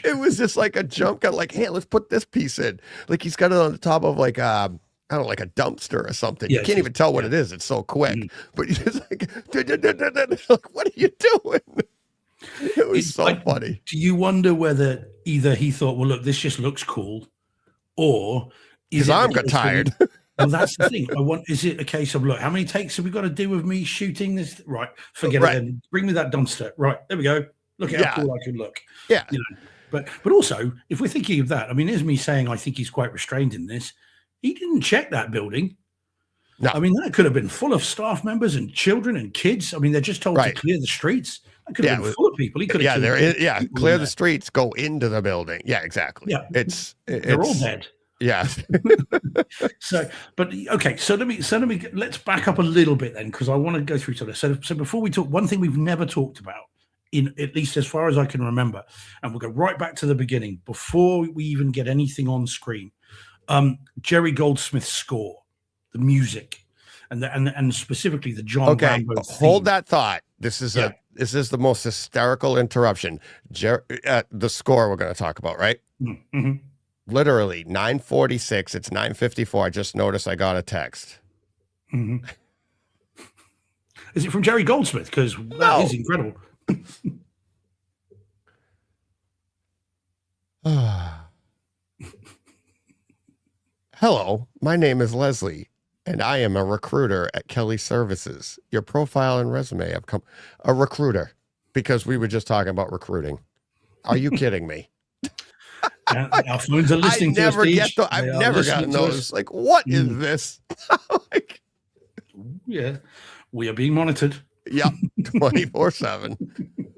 It was just like a jump cut, like, hey, let's put this piece in. Like he's got it on the top of like I don't know, like a dumpster or something. You can't even tell what it is. It's so quick. But he's just like, what are you doing? It was so funny.
Do you wonder whether either he thought, well, look, this just looks cool, or
his arm got tired?
Well, that's the thing. Is it a case of, look, how many takes have we got to do with me shooting this? Right, forget it then. Bring me that dumpster. Right, there we go. Look at how cool I can look.
Yeah.
But also, if we're thinking of that, I mean, here's me saying I think he's quite restrained in this. He didn't check that building. No. I mean, that could have been full of staff members and children and kids. I mean, they're just told to clear the streets. That could have been full of people. He could have
clear the streets, go into the building. Yeah, exactly.
Yeah, they're all dead.
Yeah.
So, but okay, so let's back up a little bit then, because I want to go through some of this. So before we talk, one thing we've never talked about, in at least as far as I can remember, and we'll go right back to the beginning before we even get anything on screen. Jerry Goldsmith's score, the music, and specifically the John Rambo theme.
Hold that thought. This is the most hysterical interruption. The score we're going to talk about, right?
Mm-hmm.
Literally 9:46. It's 9:54. I just noticed I got a text.
Mm-hmm. Is it from Jerry Goldsmith? Because that is incredible.
Hello, my name is Leslie, and I am a recruiter at Kelly Services. Your profile and resume have come. A recruiter, because we were just talking about recruiting. Are you kidding me?
Our phones are listening to us.
I've never gotten those. Like, what is this? Like,
yeah, we are being monitored.
Yeah, 24/7.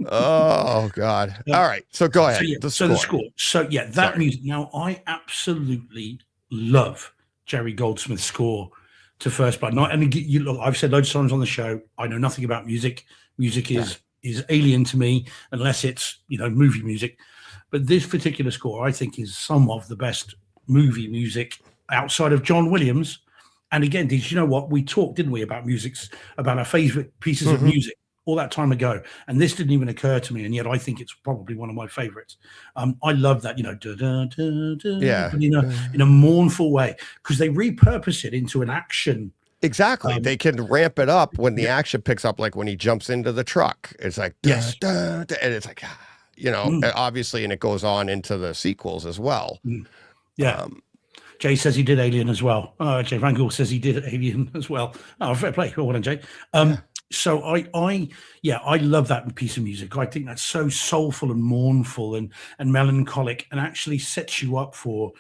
Oh God! All right, so go ahead.
The score. So yeah, that music. Now, I absolutely love Jerry Goldsmith's score to First Blood. And you look, I've said loads of times on the show, I know nothing about music. Music is alien to me unless it's movie music. But this particular score, I think, is some of the best movie music outside of John Williams. And again, did you know what? We talked, didn't we, about about our favorite pieces of music all that time ago. And this didn't even occur to me. And yet I think it's probably one of my favorites. I love that, in a mournful way, because they repurpose it into an action.
Exactly. They can ramp it up when the action picks up, like when he jumps into the truck. It's like, and it's like, obviously, and it goes on into the sequels as well.
Yeah. Jay says he did Alien as well. Jay Van Gogh says he did Alien as well. Oh, fair play. Well done, Jay. So I love that piece of music. I think that's so soulful and mournful and melancholic, and actually sets you up for,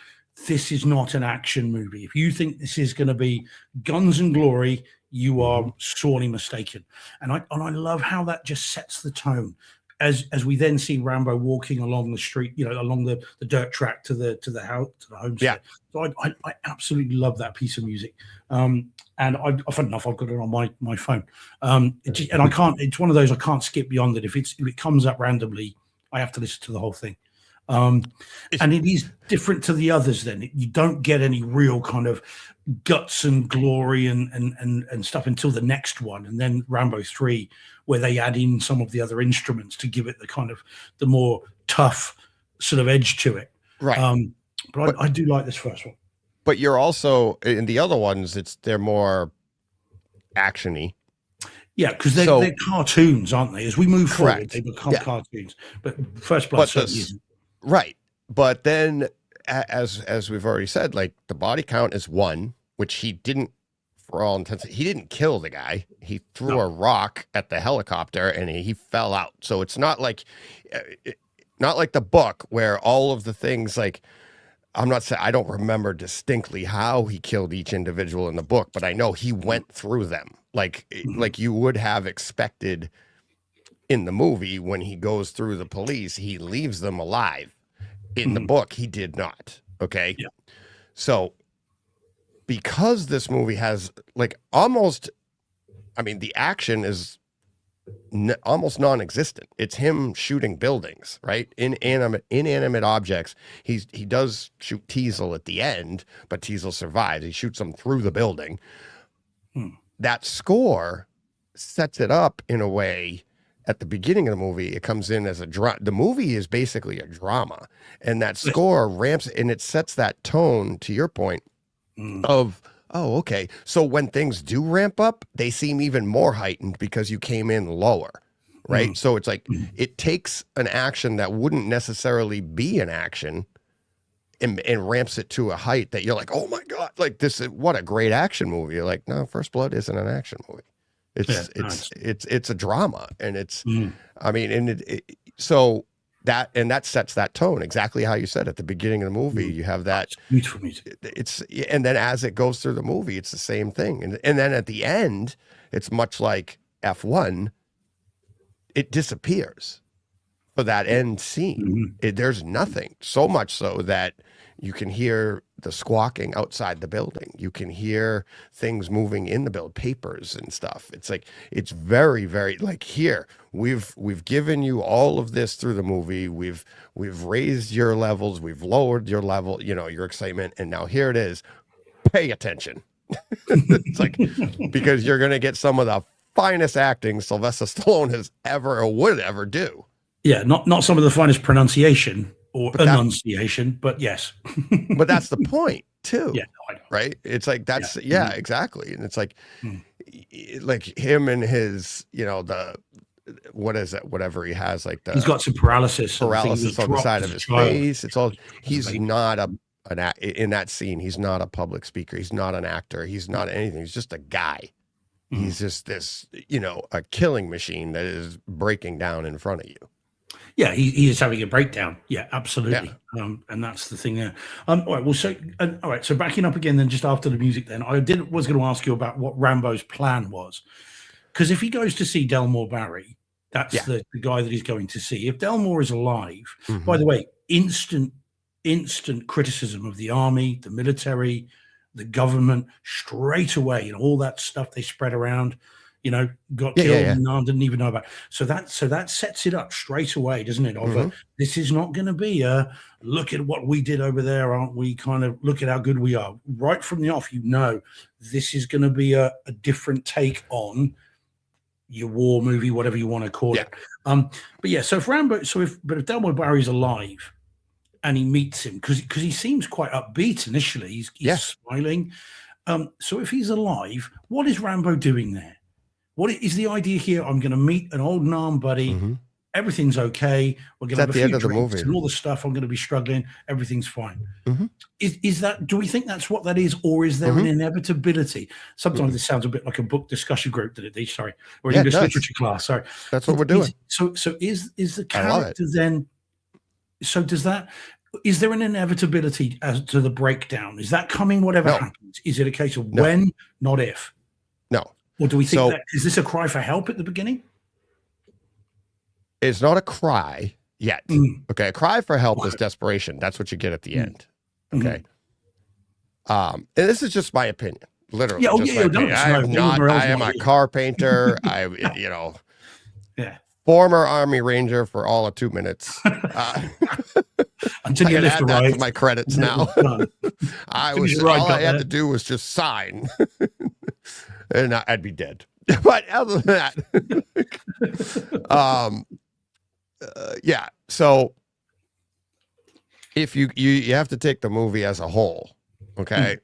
this is not an action movie. If you think this is going to be guns and glory, you are sorely mistaken. And I love how that just sets the tone. As we then see Rambo walking along the street, along the dirt track to the house, to the homestead. Yeah. So I absolutely love that piece of music. And fun enough, I've got it on my phone. And I can't. It's one of those I can't skip beyond it. If it comes up randomly, I have to listen to the whole thing. And it is different to the others. Then you don't get any real kind of guts and glory and stuff until the next one, and then Rambo 3, where they add in some of the other instruments to give it the kind of the more tough sort of edge to it.
Right.
But I do like this first one.
But you're also in the other ones. They're more actiony.
Yeah, because they're cartoons, aren't they? As we move forward, they become cartoons. But First Blood certainly isn't.
Right. But then, as we've already said, like, the body count is 1, which he didn't, for all intents, he didn't kill the guy. He threw a rock at the helicopter and he fell out. So it's not like the book where all of the things, like, I'm not saying, I don't remember distinctly how he killed each individual in the book, but I know he went through them like you would have expected in the movie. When he goes through the police, he leaves them alive. In the book, he did not. Okay. Yeah. So because this movie has, like, almost, I mean, the action is almost non-existent. It's him shooting buildings, right? Inanimate objects. He does shoot Teasel at the end, but Teasel survives. He shoots him through the building. That score sets it up in a way. At the beginning of the movie, it comes in as the movie is basically a drama, and that score ramps, and it sets that tone, to your point, of, oh, okay. So when things do ramp up, they seem even more heightened because you came in lower, right? So it's like, it takes an action that wouldn't necessarily be an action and ramps it to a height that you're like, oh my God, like, this is, what a great action movie. You're like, no, First Blood isn't an action movie. It's a drama, and it's, I mean, and so that sets that tone exactly how you said at the beginning of the movie. You have that
beautiful music.
And then as it goes through the movie, it's the same thing. And then at the end, it's much like F1. It disappears for that end scene. There's nothing, so much so that you can hear the squawking outside the building. You can hear things moving in the building, papers and stuff. It's like, it's very, very like, here, we've given you all of this through the movie. We've raised your levels. We've lowered your level, your excitement. And now here it is. Pay attention. It's like, because you're going to get some of the finest acting Sylvester Stallone has ever or would ever do.
Yeah, not some of the finest pronunciation or enunciation, but yes.
But that's the point too.
Yeah, no, I know.
Right? It's like, that's exactly. And it's like like him and his, the what is it? Whatever he has, like
he's got some paralysis
on the side of his face. It's all, he's not in that scene, he's not a public speaker. He's not an actor. He's not anything. He's just a guy. He's just this, a killing machine that is breaking down in front of you.
Yeah, he is having a breakdown. Yeah, absolutely. Yeah. And that's the thing there. All right. Well, all right. So backing up again, then just after the music, then I was going to ask you about what Rambo's plan was, because if he goes to see Delmore Barry, that's the guy that he's going to see. If Delmore is alive, by the way, instant criticism of the army, the military, the government straight away, and all that stuff they spread around. Got killed and didn't even know about. So that sets it up straight away, doesn't it? Of this is not going to be a look at what we did over there, aren't we? Kind of look at how good we are. Right from the off, this is going to be a different take on your war movie, whatever you want to call it. But yeah, so if Delmore Barry's alive and he meets him, because he seems quite upbeat initially, he's smiling. So if he's alive, what is Rambo doing there? What is the idea here? I'm going to meet an old Nam buddy. Everything's okay. We're going to have a few drinks and all the stuff. I'm going to be struggling. Everything's fine. Is that? Do we think that's what that is, or is there an inevitability? Sometimes this sounds a bit like a book discussion group or an English literature class. Sorry,
that's what we're doing.
So is the character then? So does that? Is there an inevitability as to the breakdown? Is that coming? Whatever happens, is it a case of when, not if?
No.
Or do we think that is this a cry for help at the beginning?
It's not a cry yet. Okay, a cry for help is desperation. That's what you get at the end. Okay. And this is just my opinion, literally. I am a car painter. Former Army Ranger for all of 2 minutes.
Until you lift the right.
To my credits now. All I had to do was just sign. And I'd be dead. But other than that, so if you have to take the movie as a whole, okay?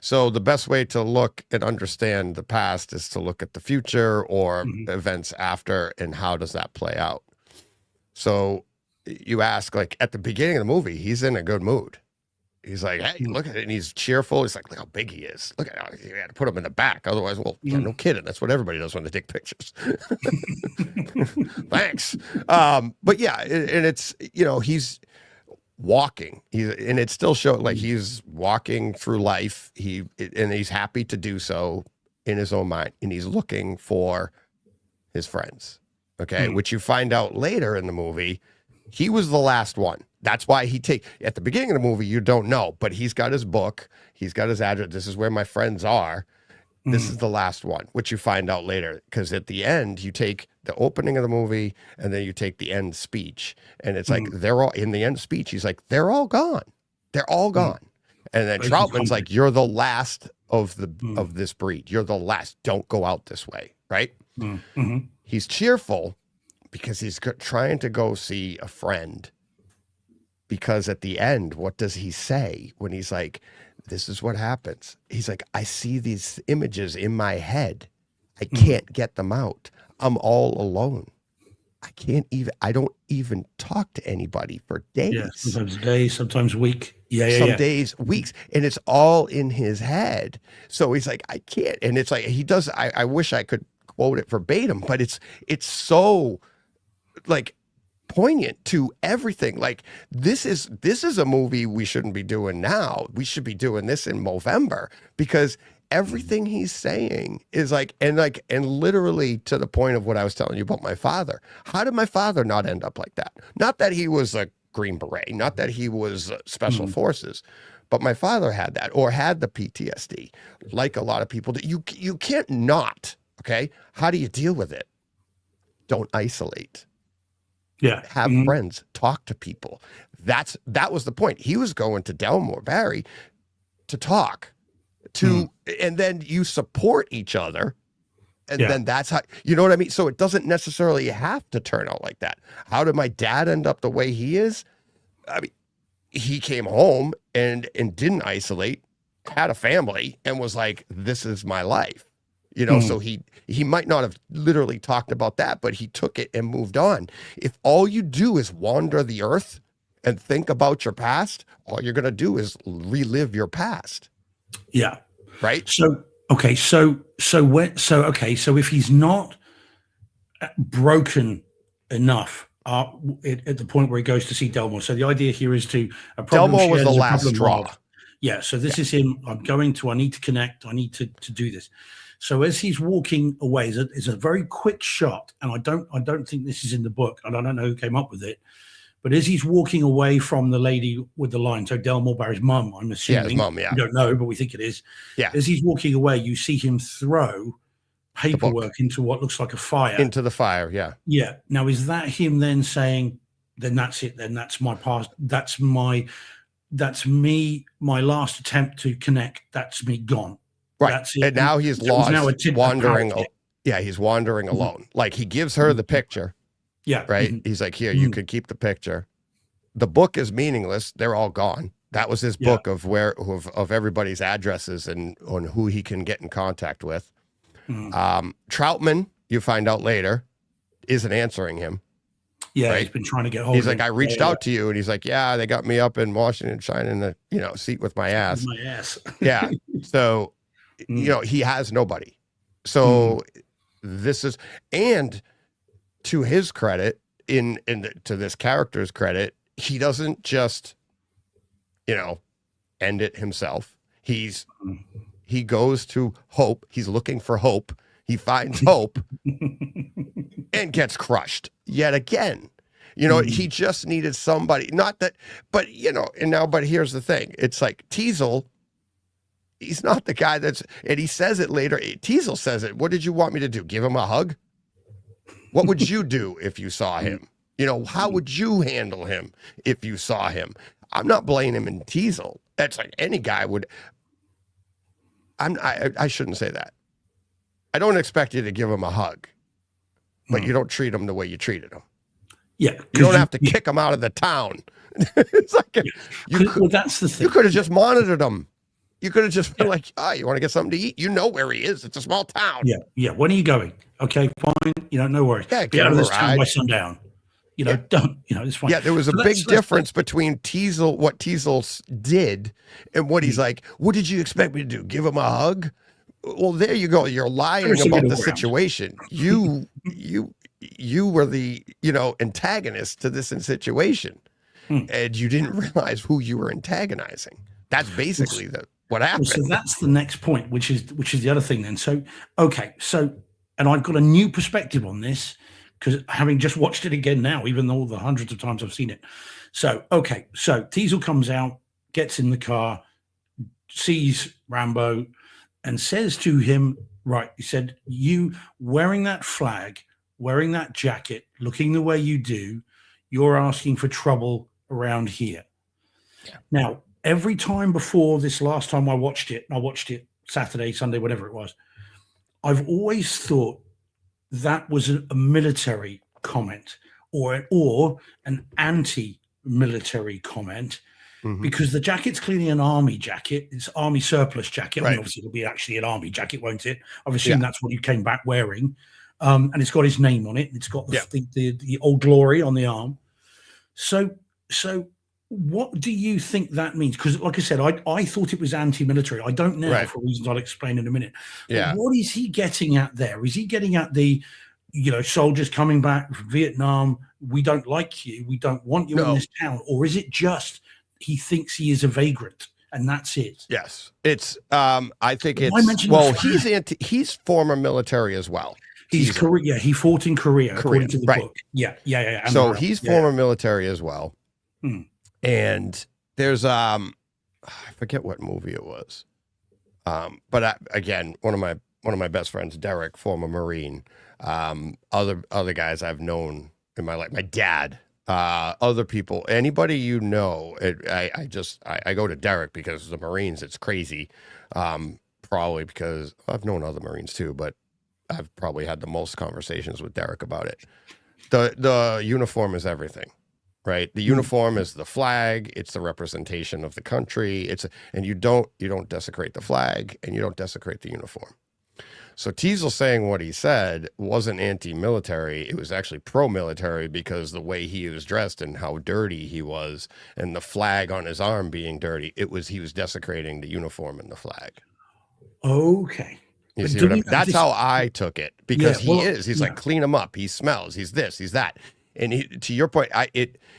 So the best way to look and understand the past is to look at the future or events after, and how does that play out? So you ask, like, at the beginning of the movie, he's in a good mood. He's like, hey, look at it. And he's cheerful. He's like, look how big he is. Look at how you had to put him in the back. Otherwise, no kidding. That's what everybody does when they take pictures. Thanks. But yeah, and it's, he's walking. And it still shows like he's walking through life. And he's happy to do so in his own mind. And he's looking for his friends. Okay. Which you find out later in the movie, he was the last one. That's why at the beginning of the movie, you don't know, but he's got his book. He's got his address. This is where my friends are. This is the last one, which you find out later. Because at the end, you take the opening of the movie and then you take the end speech. And it's like, they're all in the end speech. He's like, they're all gone. They're all gone. And then Troutman's like, you're the last of this breed. You're the last. Don't go out this way. Right. He's cheerful because he's trying to go see a friend. Because at the end, what does he say when he's like, this is what happens? He's like, I see these images in my head. I can't get them out. I'm all alone. I don't even talk to anybody for days.
Yeah, sometimes days, sometimes week.
Some days, weeks. And it's all in his head. So he's like, I can't. And it's like, he does, I wish I could quote it verbatim, but it's so like, poignant to everything. Like this is a movie we shouldn't be doing now. We should be doing this in November, because everything he's saying is like, and literally to the point of what I was telling you about my father. How did my father not end up like that? Not that he was a Green Beret, not that he was special forces, but my father had that, or had the PTSD, like a lot of people. That you can't not, okay? How do you deal with it? Don't isolate.
Yeah.
Have friends, talk to people. That was the point. He was going to Delmore Barry to talk to, and then you support each other. And then that's how, you know what I mean? So it doesn't necessarily have to turn out like that. How did my dad end up the way he is? I mean, he came home and didn't isolate, had a family, and was like, this is my life. You know, so he might not have literally talked about that, but he took it and moved on. If all you do is wander the earth and think about your past, all you're going to do is relive your past.
Yeah.
Right.
So, okay. So if he's not broken enough at the point where he goes to see Delmore. So the idea here is to
Delmore was the last straw.
Yeah. So this is him. I need to connect. I need to do this. So as he's walking away, it's a very quick shot, and I don't think this is in the book, and I don't know who came up with it. But as he's walking away from the lady with the line, so Delmore Barry's mum, I'm assuming.
Yeah, his mum, yeah.
We don't know, but we think it is.
Yeah.
As he's walking away, you see him throw paperwork into what looks like a fire.
Into the fire, yeah.
Yeah. Now, is that him then saying, then that's it, then that's my past, that's me, my last attempt to connect, that's me gone.
Right.
That's it.
And now he's lost, wandering. Yeah, he's wandering
Mm-hmm.
alone. Like, he gives her the picture.
Yeah.
Right.
Mm-hmm.
He's like, here, you could keep the picture. The book is meaningless. They're all gone. That was his book of of everybody's addresses and on who he can get in contact with. Troutman, you find out later, isn't answering him.
Yeah,
right?
he's been trying to get hold
He's
of
like, I reached out to you, and he's like, yeah, they got me up in Washington, shining the seat with my ass.
My ass.
Yeah. So, he has nobody. So this is, and to his credit, to this character's credit, he doesn't just, end it himself. He goes to hope. He's looking for hope. He finds hope and gets crushed yet again. He just needed somebody, not that, but, but here's the thing. It's like Teasel, he's not the guy and he says it later. Teasel says it. What did you want me to do? Give him a hug? What would you do if you saw him? How would you handle him if you saw him? I'm not blaming him in Teasel. That's like any guy would. I shouldn't say that. I don't expect you to give him a hug, but you don't treat him the way you treated him.
Yeah.
You don't have to kick him out of the town. It's like,
that's the thing.
You could have just monitored him. You could have just been like, you want to get something to eat? You know where he is. It's a small town.
Yeah. Yeah. When are you going? Okay, fine. No worries.
Yeah,
get out of this town by sundown. It's fine.
Yeah, there was a big difference between Teasel, what Teasel did, and what he's like, what did you expect me to do? Give him a hug? Well, there you go. You're lying about the situation. You were the, antagonist to this situation, and you didn't realize who you were antagonizing. That's basically what happened.
So that's the next point, which is the other thing then. So, okay. So, and I've got a new perspective on this because having just watched it again now, even though the hundreds of times I've seen it. So, okay. So Teasel comes out, gets in the car, sees Rambo and says to him, right, he said, you wearing that flag, wearing that jacket, looking the way you do, you're asking for trouble around here. Yeah. Now, every time before this last time I watched it Saturday, Sunday, whatever it was, I've always thought that was a military comment or an anti-military comment because the jacket's clearly an army jacket. It's army surplus jacket. Right. I mean, obviously, it'll be actually an army jacket, won't it? I've assumed that's what you came back wearing. And it's got his name on it. It's got the Old Glory on the arm. So what do you think that means? Because, like I said, I thought it was anti-military. I don't know for reasons I'll explain in a minute. Yeah. But what is he getting at there? Is he getting at the, soldiers coming back from Vietnam? We don't like you. We don't want you in this town. Or is it just he thinks he is a vagrant and that's it.
Yes, it's. I think
But why
it's.
mention
Well,
the flag?
he's former military as well.
He's Korea. Yeah, he fought in Korea, according
Korean,
to the
right?
book. Yeah. And
So he's former military as well.
Hmm.
And there's I forget what movie it was. But again, one of my best friends, Derek, former Marine. Other guys I've known in my life, my dad, other people, anybody you know. I go to Derek because the Marines, it's crazy. Probably because I've known other Marines too, but I've probably had the most conversations with Derek about it. The uniform is everything, right? The uniform is the flag. It's the representation of the country. And you don't desecrate the flag, and you don't desecrate the uniform. So Teasel saying what he said wasn't anti-military. It was actually pro-military, because the way he was dressed and how dirty he was, and the flag on his arm being dirty, he was desecrating the uniform and the flag.
Okay.
You see what I mean? That's how I took it, because he's like, clean him up. He smells. He's this, he's that. And to your point,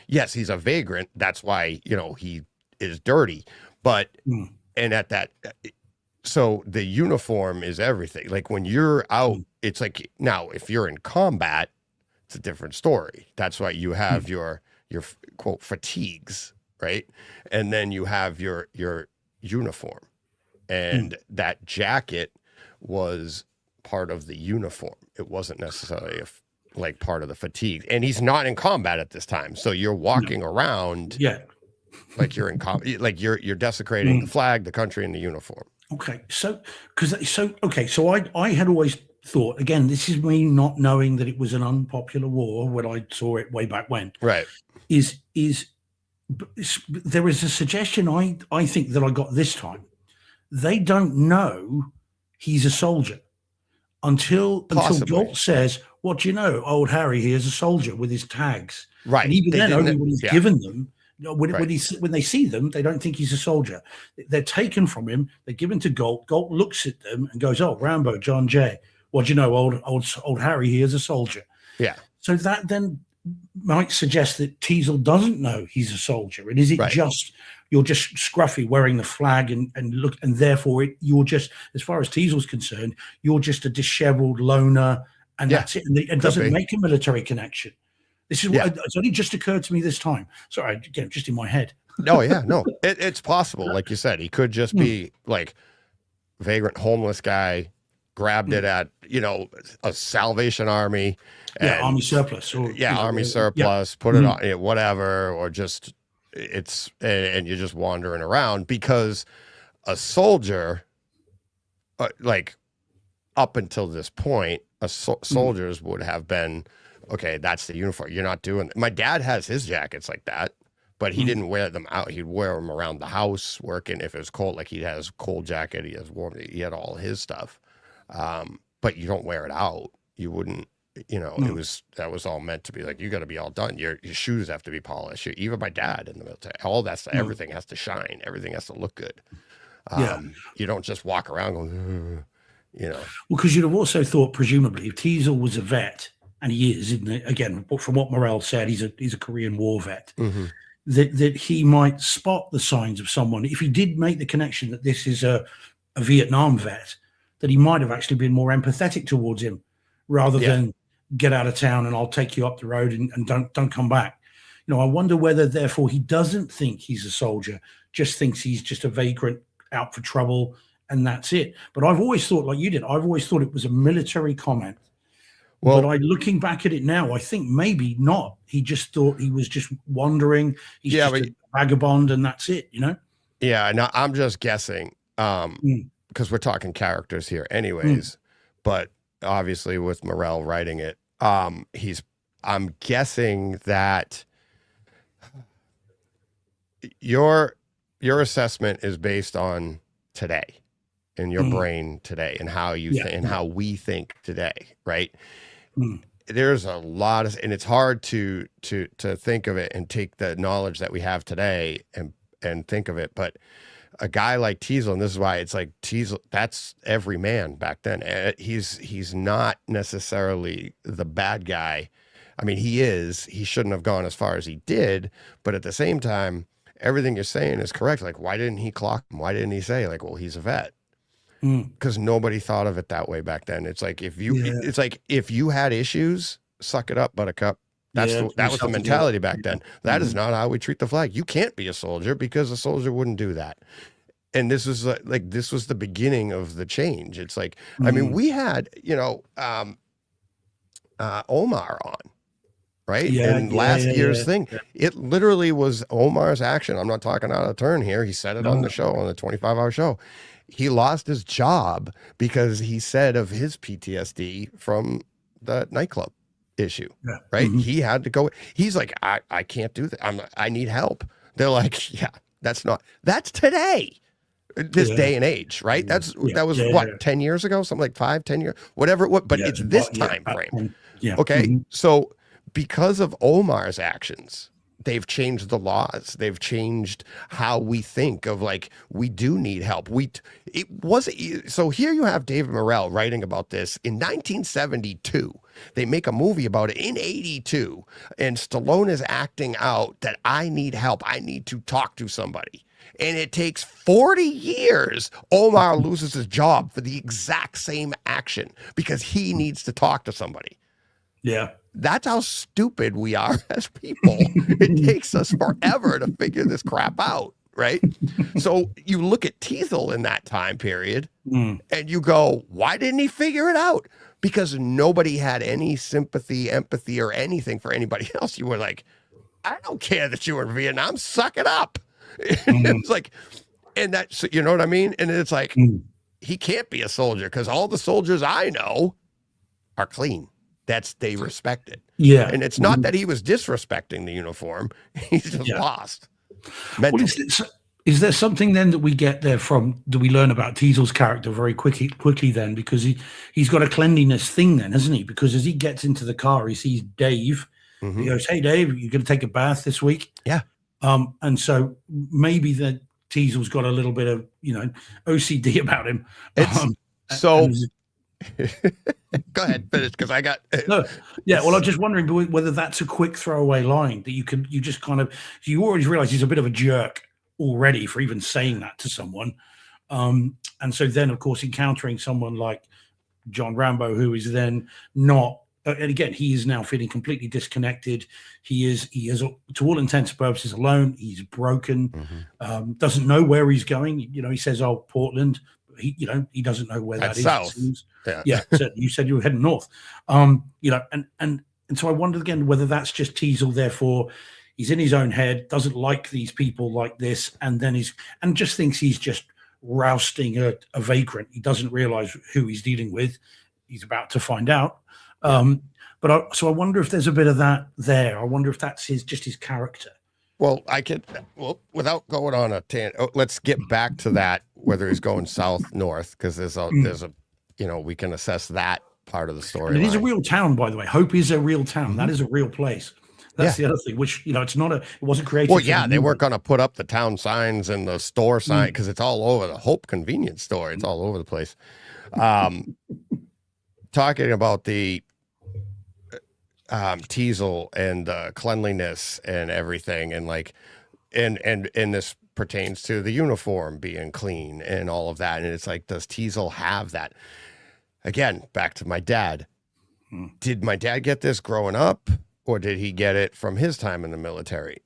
yes, he's a vagrant. That's why, he is dirty. But, and at that, so the uniform is everything. Like when you're out, it's like, now if you're in combat, it's a different story. That's why you have your quote fatigues, right? And then you have your uniform, and that jacket was part of the uniform. It wasn't necessarily like part of the fatigue. And he's not in combat at this time, so you're walking around, like you're in combat, like you're desecrating the flag, the country, and the uniform.
Okay, so I had always thought, again, this is me not knowing that it was an unpopular war when I saw it way back when.
Right.
Is there is a suggestion I think that I got this time. They don't know he's a soldier until Galt says, "What do you know? Old Harry here is a soldier with his tags."
Right.
And even then, only when he's given them. When they see them, they don't think he's a soldier. They're taken from him. They're given to Galt. Galt looks at them and goes, "Oh, Rambo, John Jay. What do you know? Old Harry here is a soldier."
Yeah.
So that then might suggest that Teasel doesn't know he's a soldier, and is it just you're just scruffy wearing the flag and look, and therefore you're just, as far as Teasel's concerned, you're just a disheveled loner, and that's it. And it doesn't make a military connection. This is what it's only just occurred to me this time. Sorry, again, just in my head.
No, it's possible. Like you said, he could just be like vagrant, homeless guy, grabbed it at a Salvation Army,
army surplus, or
army surplus, put it on whatever, or just and you're just wandering around, because a soldier, like up until this point, soldiers would have been. Okay, that's the uniform. You're not doing it. My dad has his jackets like that, but he didn't wear them out. He'd wear them around the house working. If it was cold, like he has a cold jacket, he has warm. He had all his stuff, but you don't wear it out. You wouldn't. That was all meant to be like, you got to be all done. Your shoes have to be polished. Even my dad in the military, all that's everything has to shine. Everything has to look good. You don't just walk around going, Well,
because you'd have also thought, presumably, if Teasel was a vet. And he is, isn't it? Again, from what Morrell said, he's a Korean War vet. That he might spot the signs of someone, if he did make the connection that this is a Vietnam vet, that he might have actually been more empathetic towards him, rather than get out of town and I'll take you up the road and don't come back. I wonder whether therefore he doesn't think he's a soldier, just thinks he's just a vagrant out for trouble, and that's it. But I've always thought, like you did, I've always thought it was a military comment. Well, but looking back at it now, I think maybe not. He just thought he was just wandering. He's just a vagabond, and that's it,
Yeah, no, I'm just guessing, because we're talking characters here anyways. But obviously with Morrell writing it, I'm guessing that your assessment is based on today, in your brain today, and how you and how we think today, right? There's a lot of, and it's hard to think of it and take the knowledge that we have today and think of it. But a guy like Teasel, and this is why it's like Teasel, that's every man back then. He's not necessarily the bad guy. I mean, he shouldn't have gone as far as he did, but at the same time, everything you're saying is correct. Like, why didn't he clock him? Why didn't he say like, well, he's a vet?
Mm.
Because nobody thought of it that way back then. It's like
Yeah.
it's like if you had issues, suck it up, buttercup. That was the mentality back then. That is not how we treat the flag. You can't be a soldier because a soldier wouldn't do that. And this was this was the beginning of the change. It's like, I mean, we had, Omar on, right? And last year's thing, it literally was Omar's action. I'm not talking out of turn here. He said it on the show, on the 25-hour show. He lost his job because he said of his PTSD from the nightclub issue, right? He had to go. He's like, I can't do that. I need help. They're like, yeah, that's today, this day and age, right? That was what, 10 years ago, something like 5-10 years, whatever it was, but it's this time frame. Okay. So because of Omar's actions, they've changed the laws. They've changed how we think of, like, we do need help. So here you have David Morrell writing about this in 1972. They make a movie about it in 82, and Stallone is acting out that I need help. I need to talk to somebody. And it takes 40 years. Omar loses his job for the exact same action because he needs to talk to somebody.
Yeah.
That's how stupid we are as people. It takes us forever to figure this crap out, right? So you look at Teasel in that time period and you go, why didn't he figure it out? Because nobody had any sympathy, empathy, or anything for anybody else. You were like, I don't care that you were in Vietnam, suck it up. It's like, and that's, you know what I mean? And it's like, he can't be a soldier because all the soldiers I know are clean. They respect it. Yeah. And it's not that he was disrespecting the uniform. He's just lost.
Well, is there something then that we get there from, do we learn about Teasel's character very quickly then? Because he's got a cleanliness thing then, hasn't he? Because as he gets into the car, he sees Dave. He goes, hey, Dave, you going to take a bath this week?
Yeah.
And so maybe the Teasel's got a little bit of, OCD about him.
Go ahead, finish, because I got
no. Yeah, well, I'm just wondering whether that's a quick throwaway line that you already realize he's a bit of a jerk already for even saying that to someone. And so then, of course, encountering someone like John Rambo, who is then not, and again, he is now feeling completely disconnected. He is, to all intents and purposes, alone. He's broken, doesn't know where he's going. He says, "Oh, Portland." He doesn't know where that is.
South.
Yeah. So you said you were heading north. And so I wondered again whether that's just Teasel. Therefore, he's in his own head, doesn't like these people like this, and just thinks he's just rousting a vagrant. He doesn't realize who he's dealing with. He's about to find out. So I wonder if there's a bit of that there. I wonder if that's just his character.
Well, without going on a tangent, let's get back to that, whether he's going south, north, because there's a, we can assess that part of the story.
It is a real town, by the way. Hope is a real town. That is a real place. That's the other thing, which, it wasn't created.
Well, yeah, they weren't going to put up the town signs and the store sign because it's all over the Hope convenience store. It's all over the place. Talking about the Teasel and cleanliness and everything, and and this pertains to the uniform being clean and all of that. And it's like, does Teasel have that? Again, back to my dad. Did my dad get this growing up, or did he get it from his time in the military?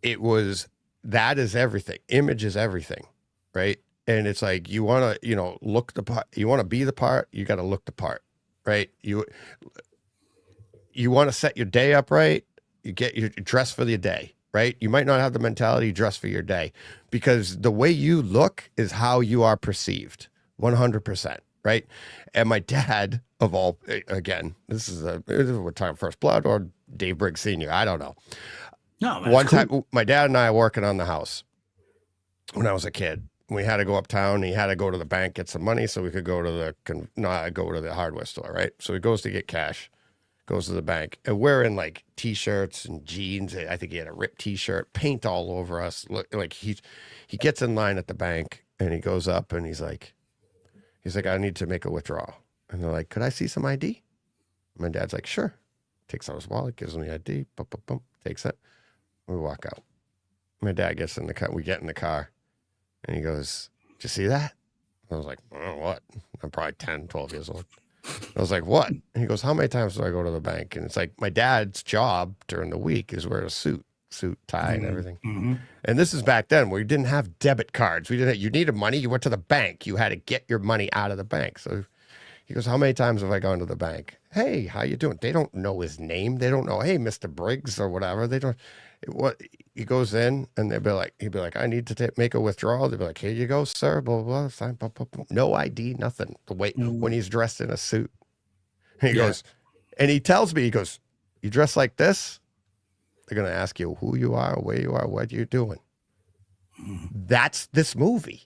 That is everything. Image is everything, right? And it's like, you want to, look the part. You want to be the part. You got to look the part, right? You want to set your day up right. You get your dress for the day, right? You might not have the mentality dress for your day, because the way you look is how you are perceived, 100%, right? And my dad, again, we're talking First Blood or Dave Briggs Sr., I don't know.
No,
one time, my dad and I were working on the house when I was a kid. We had to go uptown. He had to go to the bank, get some money so we could go to the hardware store, right? So he goes to get cash. Goes to the bank, and we're in like t-shirts and jeans. I think he had a ripped t-shirt, paint all over us. Look, like he gets in line at the bank, and he goes up and he's like, I need to make a withdrawal. And they're like, could I see some ID? My dad's like, sure. Takes out his wallet, gives him the ID, boom, boom, boom, takes it. We walk out. My dad gets in the car. We get in the car, and he goes, "Did you see that?" I was like, "Oh, what?" I'm probably 10, 12 years old. I was like, "What?" And he goes, "How many times do I go to the bank?" And it's like my dad's job during the week is wear a suit, tie, and everything.
Mm-hmm.
And this is back then where we didn't have debit cards. We didn't. You needed money. You went to the bank. You had to get your money out of the bank. So he goes, "How many times have I gone to the bank? Hey, how you doing?" They don't know his name. They don't know, "Hey, Mr. Briggs," or whatever. They don't. What he goes in and he'd be like, "I need to make a withdrawal." They'd be like, "Here you go, sir." Blah blah blah. Sign. Blah, blah, blah. No ID, nothing. The way when he's dressed in a suit, he goes, and he tells me, he goes, "You dress like this, they're gonna ask you who you are, where you are, what you're doing." That's this movie,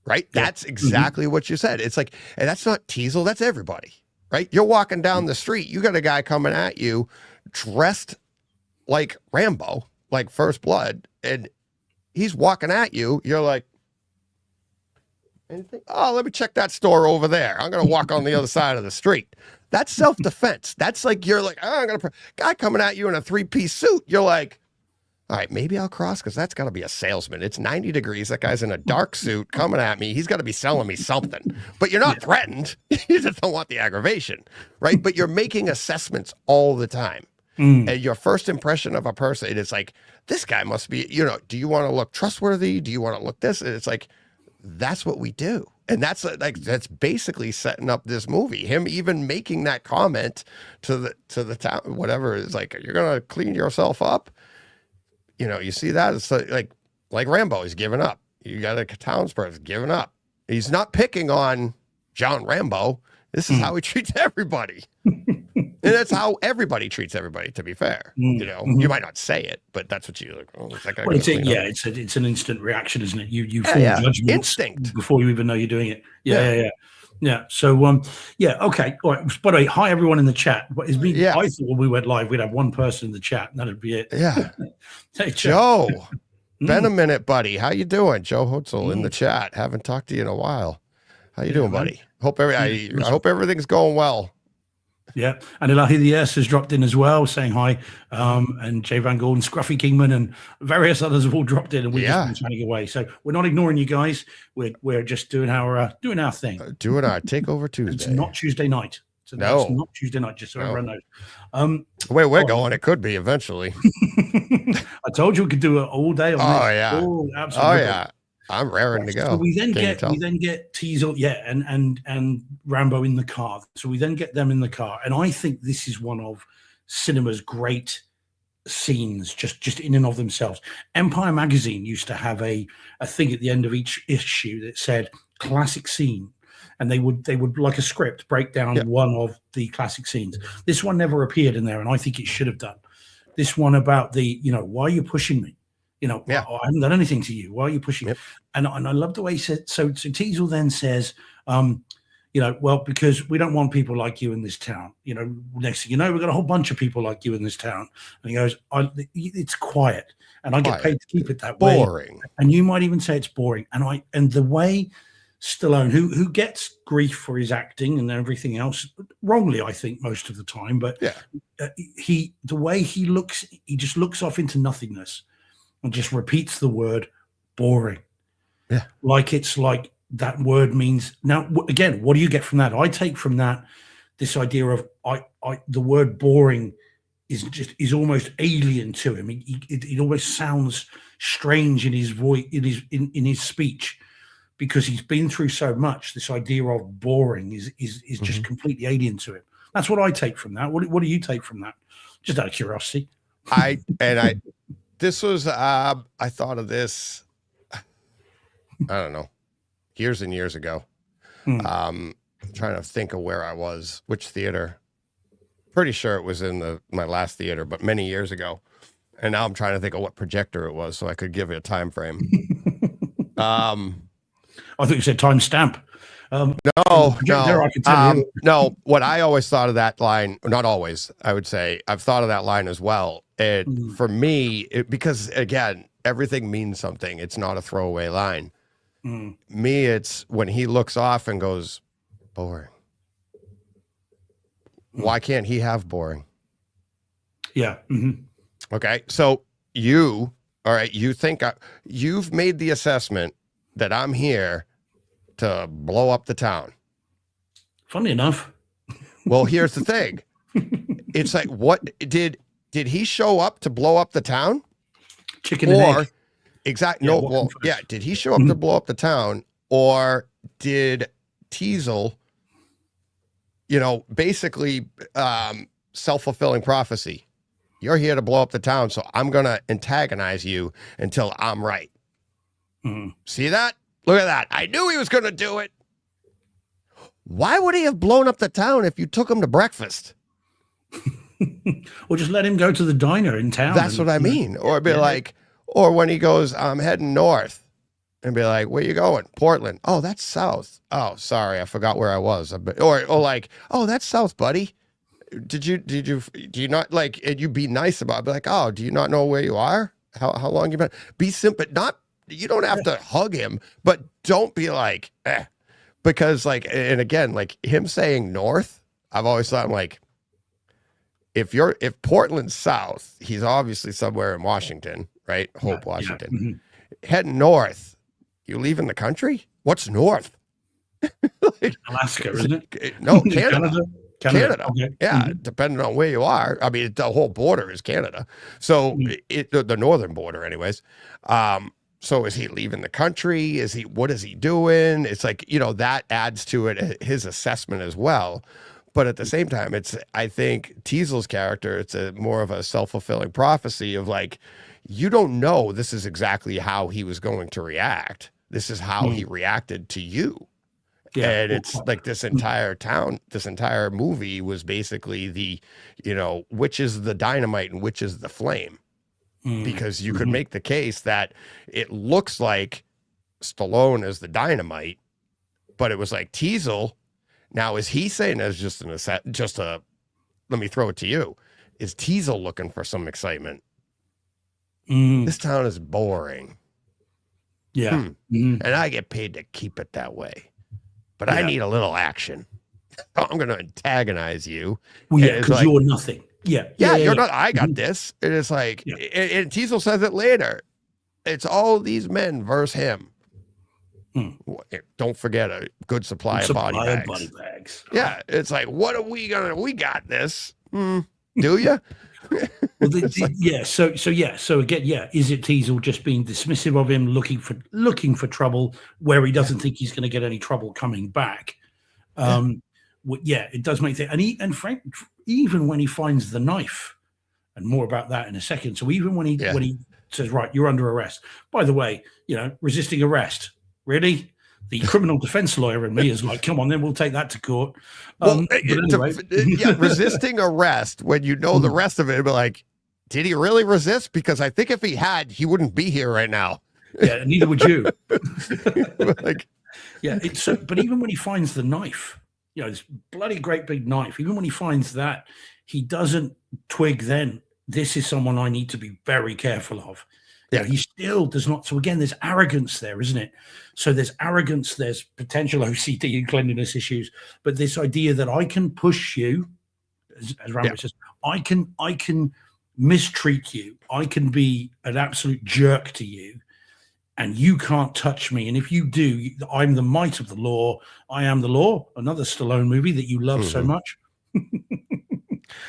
right? Yeah. That's exactly what you said. It's like, and that's not Teasel. That's everybody, right? You're walking down the street. You got a guy coming at you, dressed like Rambo, like First Blood, and he's walking at you. You're like, anything? Oh, let me check that store over there. I'm going to walk on the other side of the street. That's self-defense. That's like, you're like, oh, I'm going to, guy coming at you in a 3-piece suit. You're like, all right, maybe I'll cross because that's got to be a salesman. It's 90 degrees. That guy's in a dark suit coming at me. He's got to be selling me something. But you're not threatened. You just don't want the aggravation, right? But you're making assessments all the time. And your first impression of a person, it is like, this guy must be, do you want to look trustworthy? Do you want to look this? And it's like, that's what we do. And that's basically setting up this movie. Him even making that comment to the town, whatever, is like, you're going to clean yourself up. You see that? It's like Rambo, he's giving up. You got a townsperson giving up. He's not picking on John Rambo. This is how he treats everybody. And that's how everybody treats everybody, to be fair. You might not say it, but that's what you like. Oh,
it's an instant reaction, isn't it? You form judgment
instinct
before you even know you're doing it. Yeah. So, okay. All right. By the way, hi everyone in the chat. I thought when we went live, we'd have one person in the chat, and that'd be it.
Yeah. Hey, Joe, been a minute, buddy. How you doing, Joe Hutzel in the chat? Haven't talked to you in a while. How you doing, buddy? I hope everything's going well.
Yeah, and Elahi the S has dropped in as well, saying hi. And Jay Van Gordon, Scruffy Kingman, and various others have all dropped in, and we've just been chatting away. So we're not ignoring you guys. We're just doing our thing.
Doing our Takeover Tuesday.
It's not Tuesday night. So
no,
it's not Tuesday night. Just so everyone knows.
Where we're going, it could be eventually.
I told you we could do it all day. Absolutely.
Oh yeah. I'm raring to go.
So we then get Teasel, and Rambo in the car. So we then get them in the car, and I think this is one of cinema's great scenes, just in and of themselves. Empire magazine used to have a thing at the end of each issue that said classic scene, and they would like a script break down one of the classic scenes. This one never appeared in there, and I think it should have done. This one about the why are you pushing me? I haven't done anything to you. Why are you pushing? Yep. And I love the way he said. So Teasel then says, well, because we don't want people like you in this town. Next thing you know, we've got a whole bunch of people like you in this town. And he goes, it's quiet, and I get paid to keep it that way.
Boring.
And you might even say it's boring. And the way Stallone, who gets grief for his acting and everything else, wrongly, I think, most of the time, but the way he looks, he just looks off into nothingness. And just repeats the word boring.
Yeah.
Like it's like that word means. Now, again, what do you get from that? I take from that this idea of the word boring is almost alien to him. It almost sounds strange in his voice, in his speech, because he's been through so much. This idea of boring is just completely alien to him. That's what I take from that. What do you take from that? Just out of curiosity.
This was, I thought of this, I don't know, years and years ago. Trying to think of where I was, which theater. Pretty sure it was in my last theater, but many years ago. And now I'm trying to think of what projector it was so I could give it a time frame.
I thought you said timestamp.
No, what I always thought of that line, not always, I would say, I've thought of that line as well. For me, because again, everything means something. It's not a throwaway line. Me, it's when he looks off and goes, boring. Why can't he have boring?
Yeah.
Okay. So you All right. You think you've made the assessment that I'm here to blow up the town.
Funny enough.
Well, here's the thing. It's like, what did he show up to blow up the town?
Chicken and egg.
Exactly. No, well, yeah. Did he show up to blow up the town, or did Teasel, basically self-fulfilling prophecy? You're here to blow up the town, so I'm going to antagonize you until I'm right. See that? Look at that. I knew he was going to do it. Why would he have blown up the town if you took him to breakfast?
Or just let him go to the diner in town.
That's what I mean. Or be like, or when he goes, I'm heading north, and be like, where you going? Portland. Oh, that's south. Oh, sorry, I forgot where I was. Or like, oh, that's south, buddy. Do you not like, and you be nice about it, be like, oh, do you not know where you are? How long you been? Be simple, you don't have to hug him, but don't be like, because like, and again, like him saying north, I've always thought like, if Portland's south, he's obviously somewhere in Washington, right? Hope, Washington.
Yeah. Mm-hmm.
Heading north, you leaving the country? What's north?
Like, Alaska, isn't it?
No, Canada. Canada.
Okay.
Yeah, depending on where you are. I mean, the whole border is Canada. So the northern border anyways. So is he leaving the country? What is he doing? It's like, that adds to it, his assessment as well. But at the same time, I think Teasel's character, it's more of a self-fulfilling prophecy of like, you don't know this is exactly how he was going to react. This is how he reacted to you. Yeah. And it's like this entire movie was basically the, which is the dynamite and which is the flame. Because you could make the case that it looks like Stallone is the dynamite, but it was like Teasel. Now, is he saying as just let me throw it to you. Is Teasel looking for some excitement? This town is boring.
Yeah.
And I get paid to keep it that way. But I need a little action. I'm going to antagonize you.
Well, yeah, because you're nothing. Yeah,
you're not. I got this. And it's like, and Teasel says it later. It's all these men versus him. Don't forget a good supply of body bags. Yeah, it's like, what are we gonna? We got this. Do you?
Well, So again, is it Teasel just being dismissive of him, looking for trouble where he doesn't think he's going to get any trouble coming back? It does make it. And Frank, even when he finds the knife, and more about that in a second. So even when he says, right, you're under arrest. By the way, resisting arrest. Really? The criminal defense lawyer in me is like, come on, then we'll take that to court.
Resisting arrest, when you know the rest of it, it'd be like, did he really resist? Because I think if he had, he wouldn't be here right now.
Yeah, neither would you.
Like,
but even when he finds the knife, this bloody great big knife, even when he finds that, he doesn't twig then, this is someone I need to be very careful of. Yeah, he still does not. So again, there's arrogance there, isn't it? So there's arrogance, there's potential OCD and cleanliness issues, but this idea that I can push you, as Rambo says, I can mistreat you, I can be an absolute jerk to you, and you can't touch me. And if you do, I'm the might of the law. I am the law. Another Stallone movie that you love so much.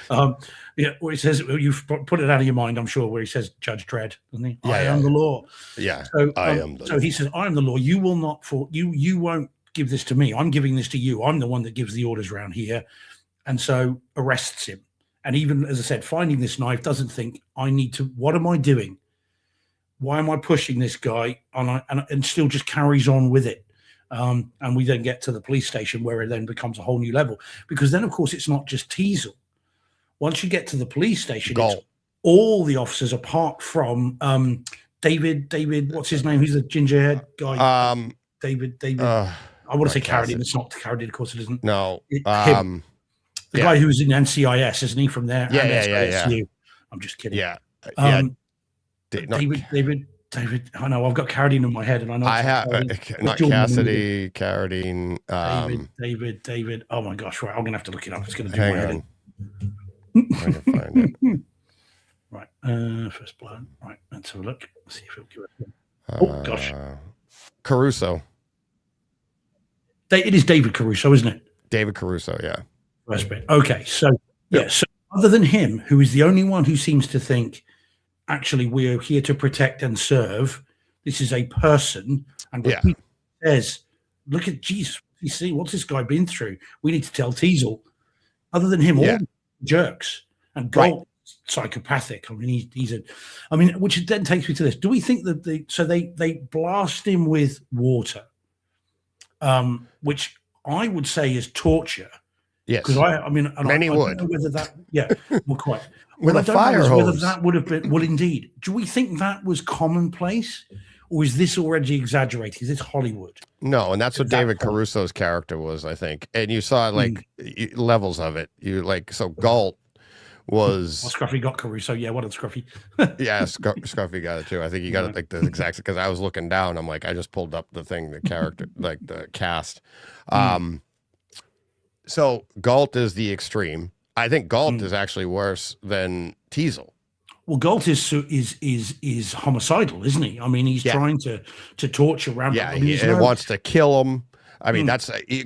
Where he says, you've put it out of your mind, I'm sure, where he says Judge Dredd, doesn't he? I am the law.
Yeah.
So I am the law. He says, I am the law. You will not you won't give this to me. I'm giving this to you. I'm the one that gives the orders around here. And so arrests him. And even, as I said, finding this knife, doesn't think, what am I doing? Why am I pushing this guy? And still just carries on with it. And we then get to the police station where it then becomes a whole new level. Because then, of course, it's not just Teasel. Once you get to the police station, it's all the officers apart from David, what's his name? He's the gingerhead guy. David. I want to say Carradine. It's not Carradine, of course it isn't.
No.
Him. The guy who's in NCIS, isn't he, from there?
Yeah.
I'm just kidding.
Yeah.
David. I know I've got Carradine in my head, and I know
I have not Cassidy, Carradine.
David. Oh my gosh! Right, I'm gonna have to look it up. It's gonna do
hang
my
on.
head.
I can find it.
Right. First blood. Right. Let's have a look. Let's see if it'll give us. Oh gosh.
Caruso.
It is David Caruso, isn't it?
David Caruso, yeah.
First bit. Okay. So yeah. So other than him, who is the only one who seems to think, actually, we're here to protect and serve. This is a person, and what he says, look at Jesus. You see, what's this guy been through? We need to tell Teasel. Other than him, all jerks and Gold psychopathic. I mean, he's a. I mean, which then takes me to this. Do we think that they blast him with water, which I would say is torture.
Yes,
because I mean,
many
I
would.
don't know whether that, well, quite.
With a fire hose.
Whether that would have been, well, indeed. Do we think that was commonplace, or is this already exaggerated? Is this Hollywood?
No, and that's what David Caruso's character was, I think. And you saw like levels of it. You like so Galt was
Scruffy got Caruso. Yeah, what a Scruffy.
Yeah, Scruffy got it too. I think he got it like the exact because I was looking down. I'm like, I just pulled up the thing, the character, like the cast. So Galt is the extreme. I think Galt is actually worse than Teasel.
Well, Galt is homicidal, isn't he? I mean, he's trying to torture Rambo.
Yeah, he wants to kill him. I mean,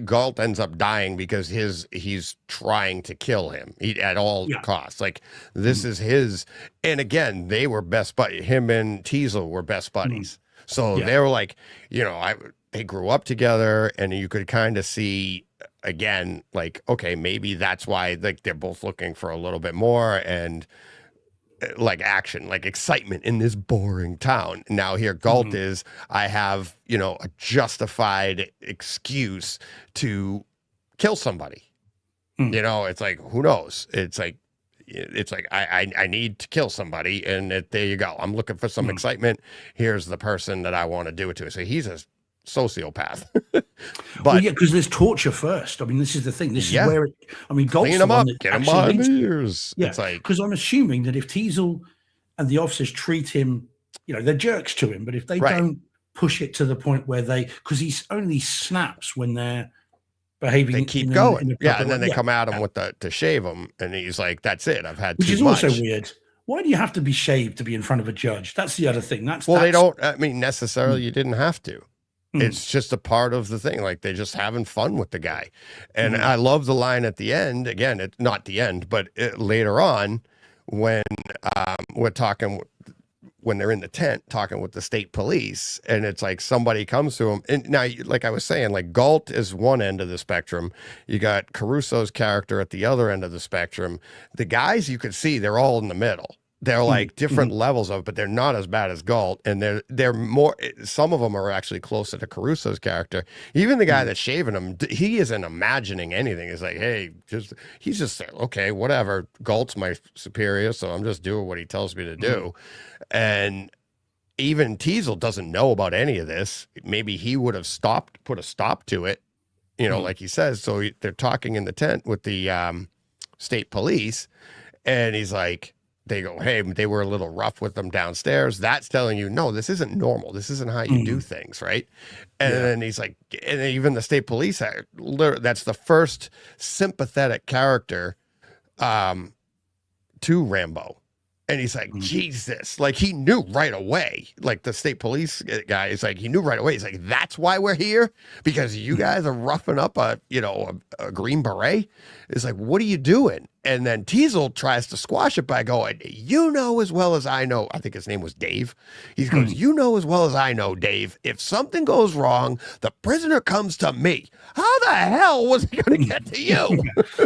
Galt ends up dying because he's trying to kill him at all costs. Like this is his. And again, they were best buddies. Him and Teasel were best buddies. So they were like, they grew up together, and you could kind of see. Again, like, okay, maybe that's why like they're both looking for a little bit more and like action, like excitement in this boring town. Now here Galt is, I have, a justified excuse to kill somebody. It's like, who knows? It's like I need to kill somebody, and there you go. I'm looking for some excitement. Here's the person that I want to do it to. So he's a sociopath. But
because there's torture first. I mean, this is the thing. This is where Galt's
clean them up, get them behind the ears.
Yeah, because I'm assuming that if Teasel and the officers treat him, they're jerks to him. But if they don't push it to the point where because he only snaps when they're behaving,
they keep going. And then they come at him with to shave him, and he's like, "That's it. I've had too much." Which is
also weird. Why do you have to be shaved to be in front of a judge? That's the other thing.
They don't. I mean, necessarily, you didn't have to. It's just a part of the thing. Like they're just having fun with the guy. And I love the line at the end. Again, it's not the end, but later on when we're talking, when they're in the tent talking with the state police, and it's like somebody comes to him. And now, like I was saying, like Galt is one end of the spectrum. You got Caruso's character at the other end of the spectrum. The guys you could see, they're all in the middle. They're like different levels of, but they're not as bad as Galt, and they're more. Some of them are actually closer to Caruso's character. Even the guy that's shaving him, he isn't imagining anything. He's like, hey, he's just okay, whatever. Galt's my superior, so I'm just doing what he tells me to do. And even Teasel doesn't know about any of this. Maybe he would have put a stop to it, like he says. So they're talking in the tent with the state police, and he's like. They go, hey, they were a little rough with them downstairs. That's telling you, no, this isn't normal. This isn't how you do things, right? And then he's like, and even the state police, that's the first sympathetic character to Rambo. And he's like, Jesus, like he knew right away, like the state police guy is like, he knew right away. He's like, that's why we're here, because you guys are roughing up a Green Beret. It's like, what are you doing? And then Teasel tries to squash it by going, as well as I know, I think his name was Dave. He goes, as well as I know, Dave, if something goes wrong, the prisoner comes to me. How the hell was he going to get to you?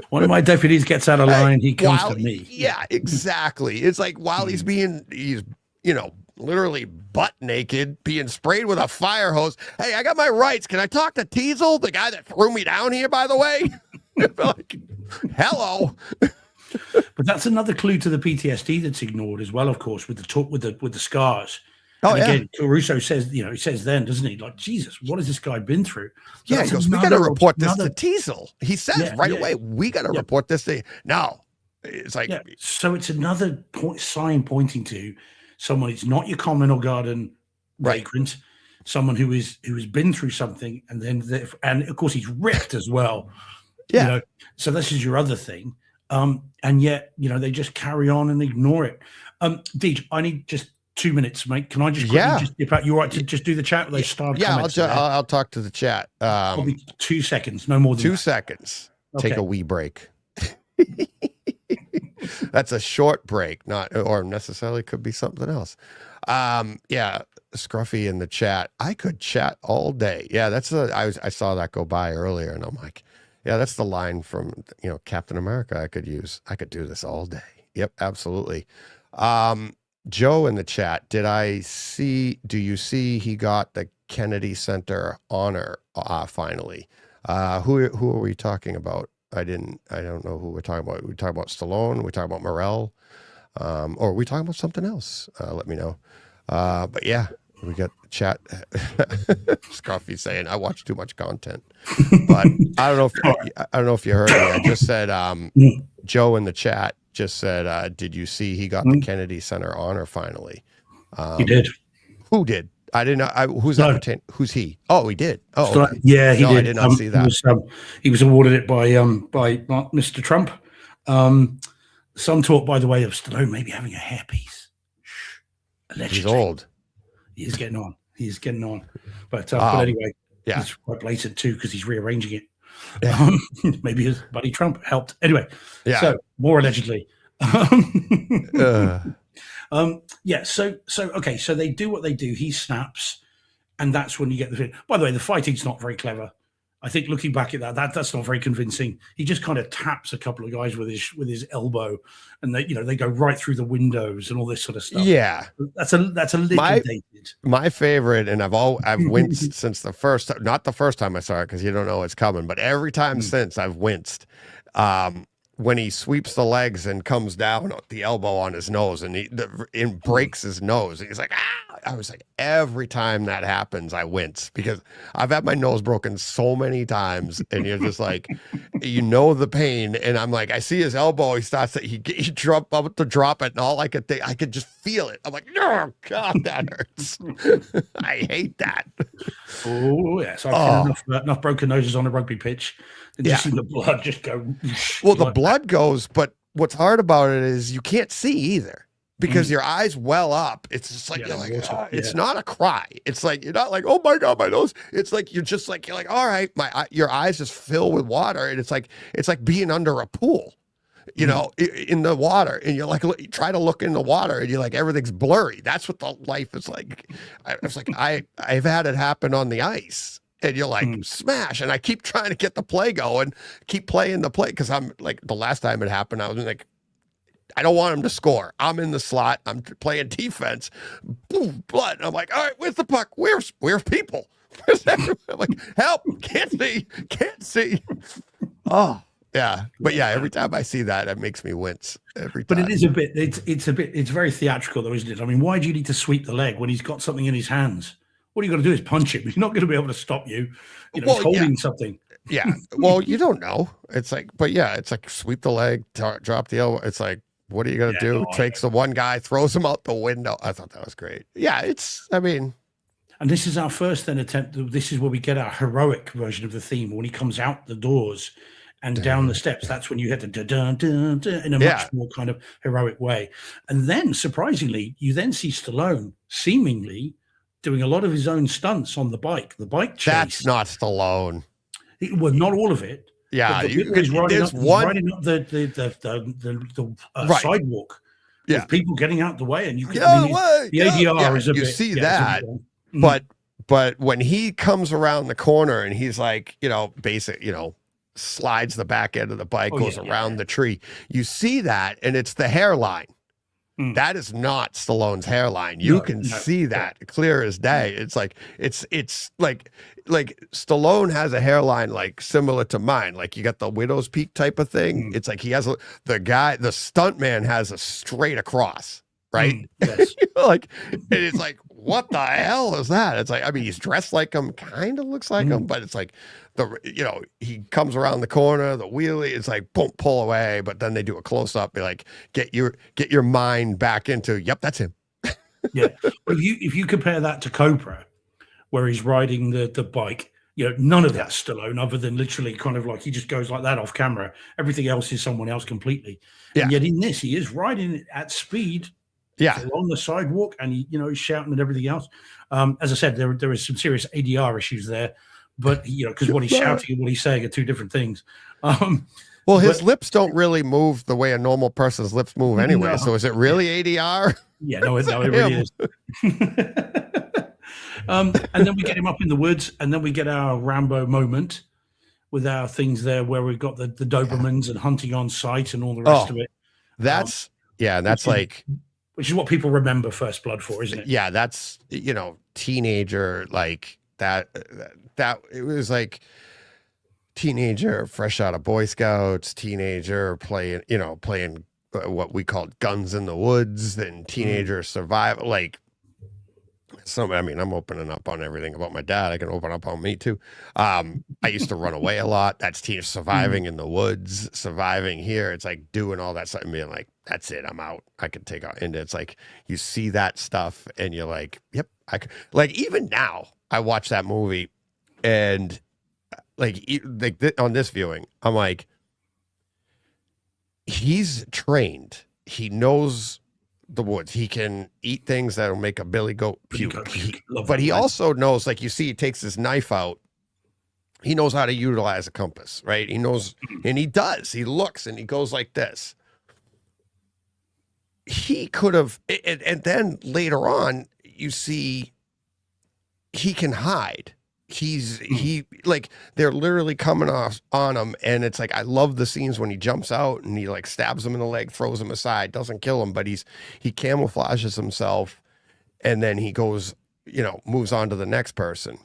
One of my deputies gets out of line, he comes to me.
Yeah, exactly. It's like while he's literally butt naked, being sprayed with a fire hose. Hey, I got my rights. Can I talk to Teasel, the guy that threw me down here, by the way? Like, hello.
But that's another clue to the PTSD that's ignored as well, of course, with the scars.
Oh,
and again, Caruso says, he says then, doesn't he? Like, Jesus, what has this guy been through?
So he goes, we got to report this to Teasel. He says away, we got to report this to. No, it's like.
Yeah. So it's another sign pointing to someone. It's not your common or garden vagrant. Someone who has been through something, and then and of course he's ripped as well. Yeah. So this is your other thing. And yet, they just carry on and ignore it. Deej, I need just 2 minutes, mate. Can I just quickly just dip out? You all right to just do the chat with those starred comments?
I'll talk to the chat.
Probably 2 seconds, no more than
2 seconds. Okay. Take a wee break. That's a short break, or necessarily could be something else. Scruffy in the chat. I could chat all day. Yeah, I saw that go by earlier, and I'm like, yeah, that's the line from Captain America I could use. I could do this all day. Yep, absolutely. Joe in the chat. Do you see he got the Kennedy Center honor finally? Who are we talking about? I don't know who we're talking about. We talking about Stallone? We talking about Morrell? Or are we talking about something else? Let me know. But yeah, we got chat. Scruffy saying I watch too much content, but I don't know if you heard me. I just said Joe in the chat just said, did you see he got the Kennedy Center honor finally?
He did.
Who did? I didn't know. Who's that? Who's he? Oh, he did. Oh, okay.
Yeah, he did.
I did not see that.
He was awarded it by Mr. Trump. Some talk, by the way, of Stallone maybe having a hairpiece. Allegedly.
He's old.
He is getting on. But anyway,
he's
quite blatant too because he's rearranging it. Yeah. Maybe his buddy Trump helped. Anyway, so more allegedly. So they do what they do. He snaps, and that's when you get the film. By the way, the fighting's not very clever. I think looking back at that's not very convincing. He just kind of taps a couple of guys with his elbow, and they go right through the windows and all this sort of stuff.
Yeah,
that's a little dated.
My favorite, and I've winced since not the first time I saw it because you don't know what's coming, but every time since I've winced. When he sweeps the legs and comes down the elbow on his nose and breaks his nose. He's like, ah! I was like, every time that happens, I wince because I've had my nose broken so many times, and you're just like, the pain. And I'm like, I see his elbow. He starts to, he drop up to drop it, and all I could just feel it. I'm like, oh God, that hurts. I hate that.
Oh yeah, so I've seen enough broken noses on a rugby pitch. And just see the blood just go.
Well, the blood goes, but what's hard about it is you can't see either because your eyes well up. It's just like, it's not a cry. It's like, you're not like, oh my God, my nose. It's like, you're like, all right, your eyes just fill with water. And it's like being under a pool, in the water. And you're like, try to look in the water and you're like, everything's blurry. That's what the life is like. I've had it happen on the ice. And you're like, smash. And I keep trying to get the play going, keep playing the play. Because I'm like, the last time it happened, I was like, I don't want him to score. I'm in the slot. I'm playing defense. Boom, blood. And I'm like, all right, where's the puck? Where's people? Where's everyone? I'm like, help. Can't see. Oh, yeah. But yeah, every time I see that, it makes me wince. Every time.
But it is a bit, it's very theatrical though, isn't it? I mean, why do you need to sweep the leg when he's got something in his hands? What you got to do is punch him. He's not going to be able to stop you. He's holding something.
Yeah. Well, you don't know. It's like, but yeah, it's like sweep the leg, drop the elbow. It's like, what are you going to do? Takes the one guy, throws him out the window. I thought that was great. Yeah. And
this is our first attempt. This is where we get our heroic version of the theme. When he comes out the doors and down the steps, that's when you hit the da-dun, in a much more kind of heroic way. And then surprisingly, you then see Stallone seemingly doing a lot of his own stunts on the bike chase.
That's not Stallone.
Well, not all of it.
Yeah,
he's riding up the sidewalk. With people getting out the way, and you can the ADR is a bit.
You see that, but when he comes around the corner and he's like, slides the back end of the bike, goes around the tree. You see that, and it's the hairline. That is not Stallone's hairline. You can see that clear as day. It's like it's like Stallone has a hairline like similar to mine. Like you got the widow's peak type of thing. It's like he has the stuntman has a straight across, right?
Yes.
Like, and it's like, what the hell is that? It's like, I mean, he's dressed like him, kind of looks like him, but it's like he comes around the corner, the wheelie, it's like, boom, pull away. But then they do a close up, be like, get your mind back into, yep, that's him.
Yeah. If you compare that to Cobra, where he's riding the bike none of that's Stallone, other than literally kind of like he just goes like that off camera. Everything else is someone else completely. Yeah. And yet in this, he is riding at speed along the sidewalk, and he's shouting and everything else. As I said, there is some serious ADR issues there, but because what he's shouting and what he's saying are two different things.
Well, his lips don't really move the way a normal person's lips move anyway. No. So is it really ADR?
Yeah, no, it really is. And then we get him up in the woods, and then we get our Rambo moment with our things there where we've got the Dobermans and hunting on sight and all the rest of it.
That's
which is what people remember First Blood for, isn't it?
Yeah, that's teenager like that it was like teenager fresh out of Boy Scouts, teenager playing what we called guns in the woods, then teenager survival, like I'm opening up on everything about my dad. I can open up on me too. I used to run away a lot. That's teenage surviving in the woods, surviving here. It's like doing all that stuff and being like, that's it, I'm out. I can take out. And it's like, you see that stuff and you're like, yep. Like even now I watch that movie and on this viewing, I'm like, he's trained. He knows the woods. He can eat things that'll make a billy goat puke. But he also knows, like you see, he takes his knife out. He knows how to utilize a compass, right? He knows, and he does. He looks and he goes like this. He could have, and then later on, you see, he can hide. They're literally coming off on him, and it's like, I love the scenes when he jumps out and he like stabs him in the leg, throws him aside, doesn't kill him, but he camouflages himself, and then he goes, moves on to the next person.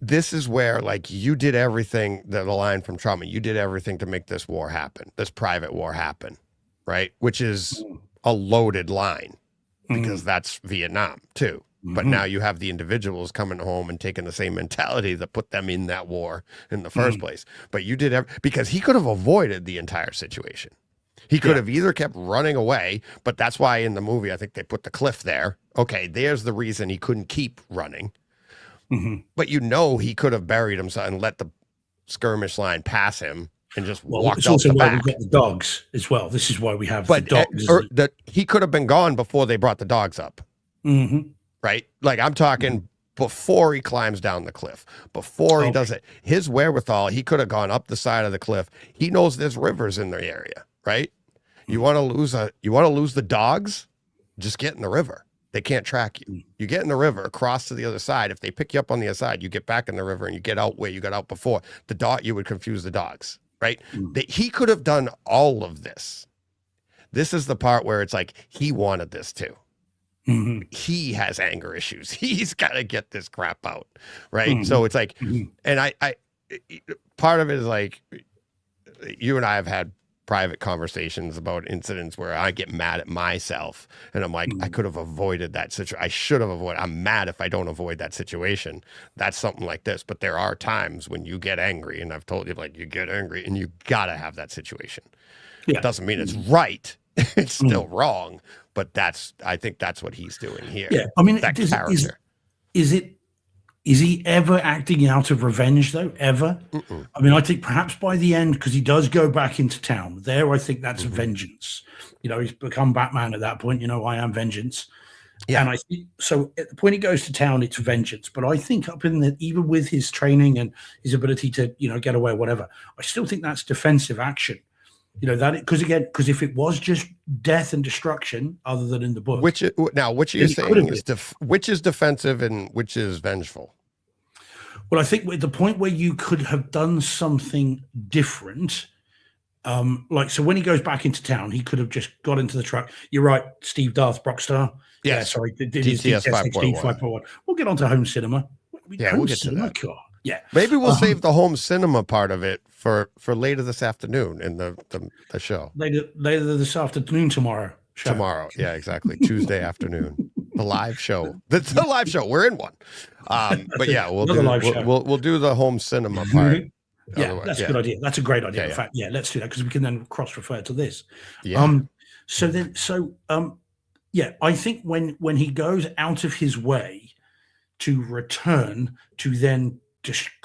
This is where, like, you did everything, the line from Troutman, you did everything to make this war happen, this private war happen, right? Which is a loaded line because that's Vietnam too. But now you have the individuals coming home and taking the same mentality that put them in that war in the first place. But you did because he could have avoided the entire situation. He could have either kept running away, but that's why in the movie, I think they put the cliff there. Okay, there's the reason he couldn't keep running. But he could have buried himself and let the skirmish line pass him and just walked out the back.
We've got the dogs as well. This is why we have the dogs.
He could have been gone before they brought the dogs up. Right? Like I'm talking before he climbs down the cliff, before he does it, his wherewithal, he could have gone up the side of the cliff. He knows there's rivers in the area, right? You want to lose the dogs? Just get in the river. They can't track you. You get in the river, cross to the other side. If they pick you up on the other side, you get back in the river and you get out where you got out before. You would confuse the dogs, right? He could have done all of this. This is the part where it's like, he wanted this too. He has anger issues. He's got to get this crap out, right? So it's like, and I part of it is like, you and I have had private conversations about incidents where I get mad at myself, and I'm like, I could have avoided that situation. I should have avoided. I'm mad if I don't avoid that situation. That's something like this. But there are times when you get angry, and I've told you, like, you get angry, and you gotta have that situation. It doesn't mean it's right. It's still wrong, but I think that's what he's doing here.
Yeah, I mean, that character. Is he ever acting out of revenge though? Ever? I mean, I think perhaps by the end, because he does go back into town. There, I think that's vengeance. He's become Batman at that point. I am vengeance. Yeah, and I think so. At the point he goes to town, it's vengeance. But I think up in the, even with his training and his ability to get away, or whatever, I still think that's defensive action. Because if it was just death and destruction, other than in the book,
which you're saying is which is defensive and which is vengeful?
Well, I think at the point where you could have done something different, so when he goes back into town, he could have just got into the truck. You're right, Steve Darth Brockstar.
Yes.
Yeah, sorry,
DTS
5.1. We'll get onto home cinema.
We'll get to that.
Car. Yeah,
maybe we'll save the home cinema part of it for later this afternoon in the show.
Later this afternoon, tomorrow.
Tomorrow, yeah, exactly. Tuesday afternoon, the live show. That's the live show. We're in one. But yeah, we'll do the home cinema part.
Yeah, that's a good idea. That's a great idea. In fact, let's do that because we can then cross refer to this.
Yeah.
I think when he goes out of his way to return to then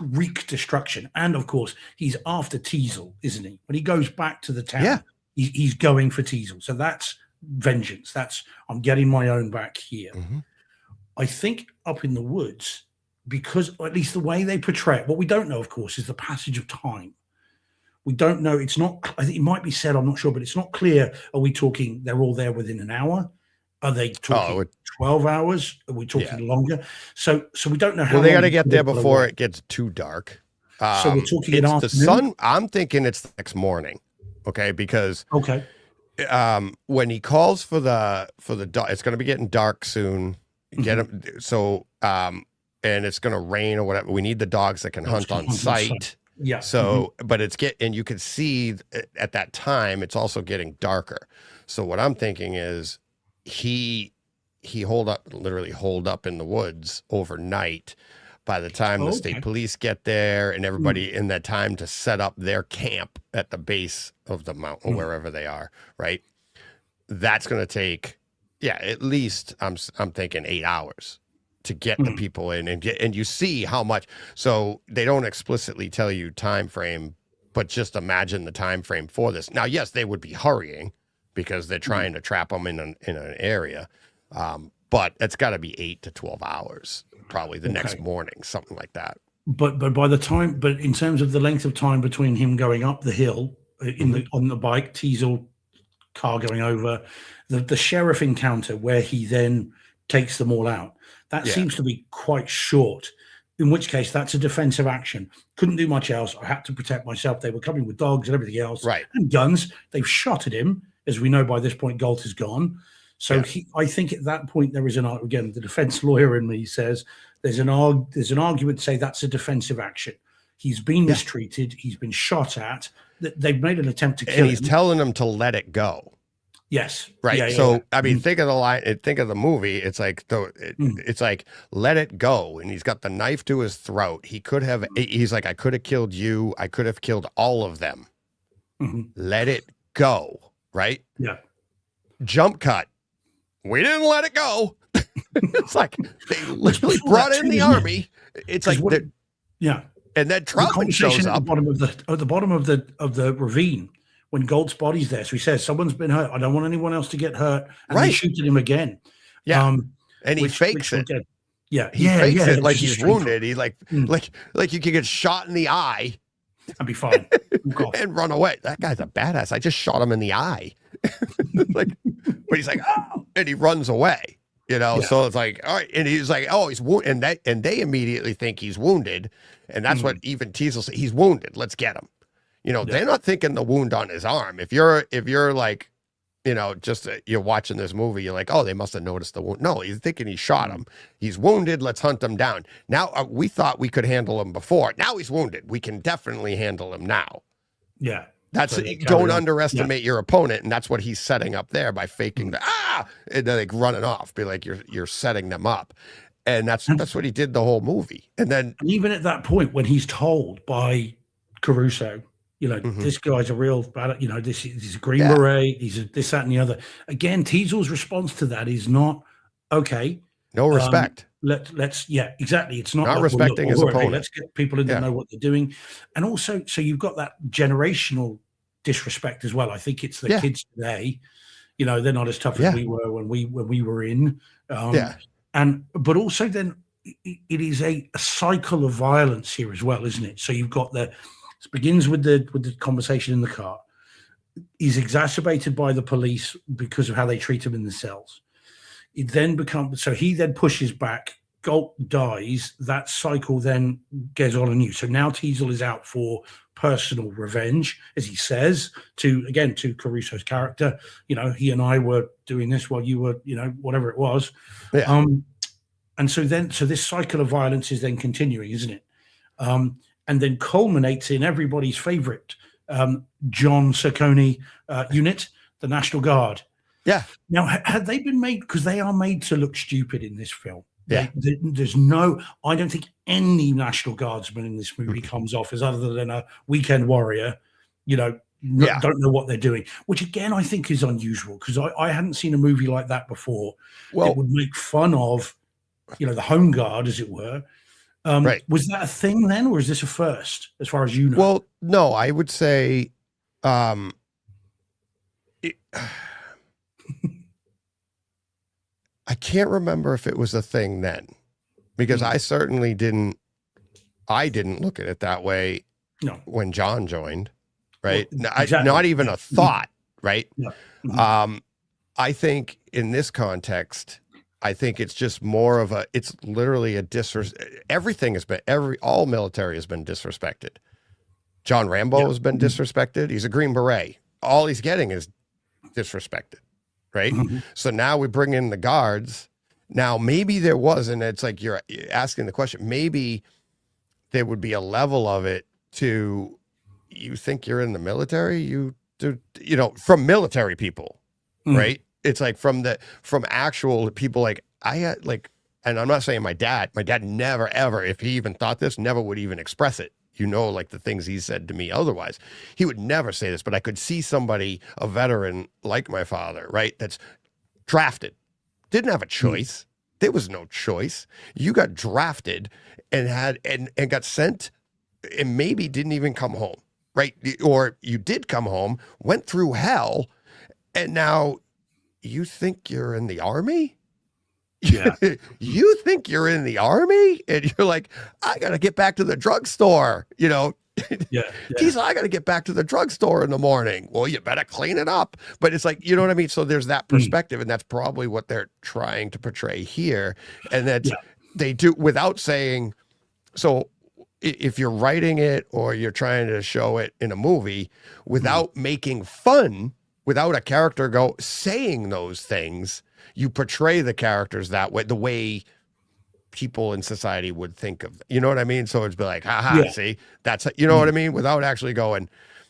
wreak destruction. And of course, he's after Teasel, isn't he? When he goes back to the town, he's going for Teasel. So that's vengeance. That's, I'm getting my own back here. I think up in the woods, because at least the way they portray it, what we don't know, of course, is the passage of time. We don't know. It's not, I think it might be said, I'm not sure, but it's not clear. Are we talking they're all there within an hour? Are they talking 12 hours? Are we talking longer? So we don't know how.
Well, they got to get there before it gets too dark.
So we're talking
it's the sun. I'm thinking it's the next morning. Okay, because when he calls for the dog, it's going to be getting dark soon. Get him. So and it's going to rain or whatever. We need the dogs that can hunt on sight.
Yeah.
So, but and you could see at that time it's also getting darker. So what I'm thinking is he literally holed up in the woods overnight. By the time the state police get there and everybody in that time to set up their camp at the base of the mountain, wherever they are, right? That's going to take, at least I'm thinking 8 hours to get the people in and you see how much. So they don't explicitly tell you time frame, but just imagine the time frame for this. Now, yes, they would be hurrying because they're trying to trap them in an area. But it's got to be 8 to 12 hours, probably the next morning, something like that.
But by the time, but in terms of the length of time between him going up the hill on the bike, Teasel car going over, the sheriff encounter where he then takes them all out, that seems to be quite short. In which case, that's a defensive action. Couldn't do much else. I had to protect myself. They were coming with dogs and everything else, and guns. They've shot at him, as we know by this point. Galt is gone. So I think at that point there is again, the defense lawyer in me says there's an argument to say that's a defensive action. He's been mistreated. He's been shot at. They've made an attempt to kill him.
And he's telling them to let it go.
Yes.
Right. I mean, think of the line. Think of the movie. It's like it's like let it go, and he's got the knife to his throat. He could have. He's like, I could have killed you. I could have killed all of them. Let it go. Right.
Yeah.
Jump cut. We didn't let it go. It's like they literally brought in the army. It's like and then Troutman shows up
at the bottom of the ravine when Galt's body's there. So he says, "Someone's been hurt. I don't want anyone else to get hurt." And they shoot at him again.
Yeah, and he fakes it.
Yeah,
he fakes it like he's wounded. He like you could get shot in the eye.
I'd be fine
and run away. That guy's a badass. I just shot him in the eye. But he's like, oh, and he runs away, So it's like, all right, and he's like, oh, he's wounded, and they immediately think he's wounded, and that's what even Teasel said. He's wounded. Let's get him. They're not thinking the wound on his arm. If you're like, just you're watching this movie, you're like, oh, they must have noticed the wound. No, he's thinking he shot him. He's wounded. Let's hunt him down. Now we thought we could handle him before. Now he's wounded. We can definitely handle him now.
Yeah.
That's don't underestimate your opponent, and that's what he's setting up there by faking and then like running off. Be like you're setting them up, and that's what he did the whole movie. And
even at that point when he's told by Caruso, this guy's a real bad, he's a Green Beret, he's a this, that, and the other. Again, Teasel's response to that is not okay.
No respect.
Let's exactly. It's not
like, respecting his opponent.
Let's get people in to know what they're doing, and also so you've got that generational disrespect as well. I think it's the kids today, they're not as tough as we were when we were in. But also then it is a cycle of violence here as well, isn't it? So you've got it begins with the conversation in the car. He's exacerbated by the police because of how they treat him in the cells. It then he then pushes back. Galt dies. That cycle then goes on anew. So now Teasel is out for personal revenge, as he says to Caruso's character. He and I were doing this while you were, whatever it was. Yeah. And so this cycle of violence is then continuing, isn't it? And then culminates in everybody's favorite John Saccone unit, the National Guard.
Yeah.
Now, had they been made, because they are made to look stupid in this film.
Yeah.
I don't think any National Guardsman in this movie comes off as other than a weekend warrior, don't know what they're doing, which again, I think is unusual because I hadn't seen a movie like that before.
Well,
it would make fun of the home guard, as it were.
Right.
Was that a thing then, or is this a first, as far as you know?
Well, no, I would say, I can't remember if it was a thing then, because I certainly didn't look at it that way.
No.
When John joined, right?
Well, exactly.
Not even a thought, right?
Yeah.
I think in this context, I think it's just more of it's literally a everything has been, all military has been disrespected. John Rambo has been disrespected. He's a Green Beret. All he's getting is disrespected, right? So now we bring in the guards. Now, maybe there was, and it's like you're asking the question, maybe there would be a level of it to, you think you're in the military, from military people, right? It's like from actual people, like I had and I'm not saying my dad never, ever, if he even thought this, never would even express it. Like the things he said to me otherwise, he would never say this, but I could see somebody, a veteran like my father, right? That's drafted, didn't have a choice. There was no choice. You got drafted and and got sent and maybe didn't even come home, right? Or you did come home, went through hell, and now you think you're in the army?
Yeah.
You think you're in the army? And you're like, I got to get back to the drugstore,
Yeah.
Geez, I got to get back to the drugstore in the morning. Well, you better clean it up. But it's like, you know what I mean? So there's that perspective, and that's probably what they're trying to portray here. And that they do without saying, so if you're writing it or you're trying to show it in a movie without making fun, without a character saying those things, you portray the characters that way, the way people in society would think of them. You know what I mean? So it's be like, haha, see, that's, you know what I mean? Without actually going,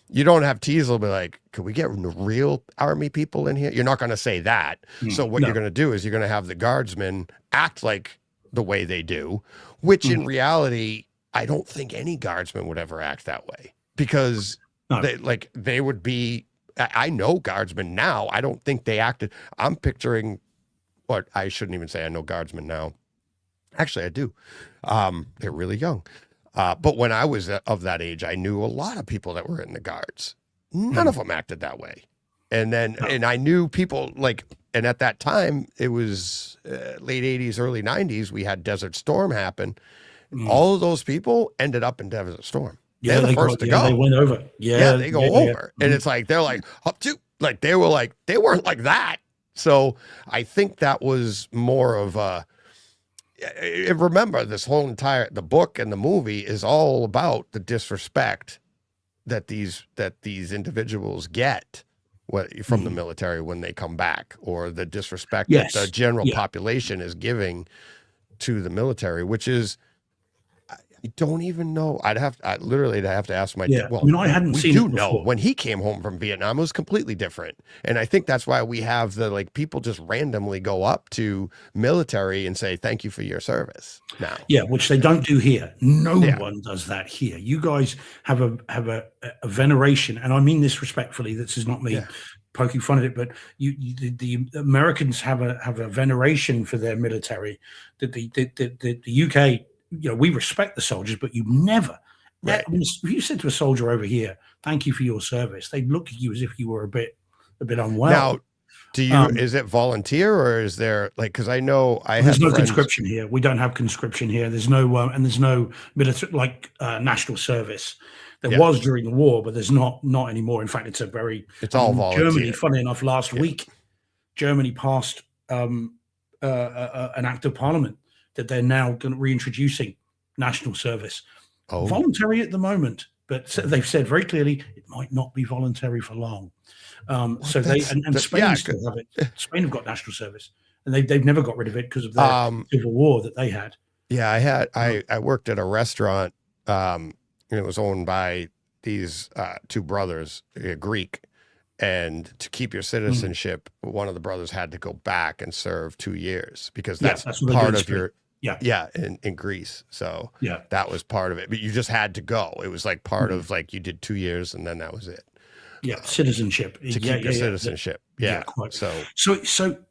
you don't have Teasel be like, could we get real army people in here? You're not going to say that. So what you're going to do is you're going to have the guardsmen act like the way they do, which in reality, I don't think any guardsman would ever act that way, because they would be, I know guardsmen now. I don't think they acted. I'm picturing, or I shouldn't even say I know guardsmen now. Actually, I do. They're really young. But when I was of that age, I knew a lot of people that were in the guards. None of them acted that way. And then, and I knew people and at that time, it was late 80s, early 90s, we had Desert Storm happen. All of those people ended up in Desert Storm.
Yeah,
they're the first to go.
They went over.
Yeah, they go over. And it's like, they're like, up to, they weren't like that. So I think that was more of remember, this whole the book and the movie is all about the disrespect that these individuals get from the military when they come back, or the disrespect that the general population is giving to the military, which is, I don't even know. I'd have to ask my dad. Well,
I hadn't seen it before.
When he came home from Vietnam, it was completely different. And I think that's why we have the people just randomly go up to military and say, thank you for your service now.
Yeah, which they don't do here. No one does that here. You guys have a veneration, and I mean this respectfully. This is not me poking fun at it, but the Americans have a veneration for their military that the UK, we respect the soldiers, but you never. Right. If you said to a soldier over here, "Thank you for your service," they'd look at you as if you were a bit unwell.
Now, do you? Is it volunteer, or is there because I know
there's no conscription here. We don't have conscription here. There's no and there's no military national service. There was during the war, but there's not anymore. In fact, it's
all volunteer.
Germany, funny enough, last week, Germany passed an act of parliament that they're now reintroducing national service. Voluntary at the moment, but they've said very clearly it might not be voluntary for long. So Spain still have it. Spain have got national service, and they've never got rid of it because of the civil war that they had.
Yeah, I worked at a restaurant. It was owned by these two brothers, Greek, and to keep your citizenship, one of the brothers had to go back and serve 2 years because that's part of your. In Greece. So that was part of it. But you just had to go. It was part of you did 2 years and then that was it.
Yeah, citizenship.
To keep your citizenship. Yeah.
So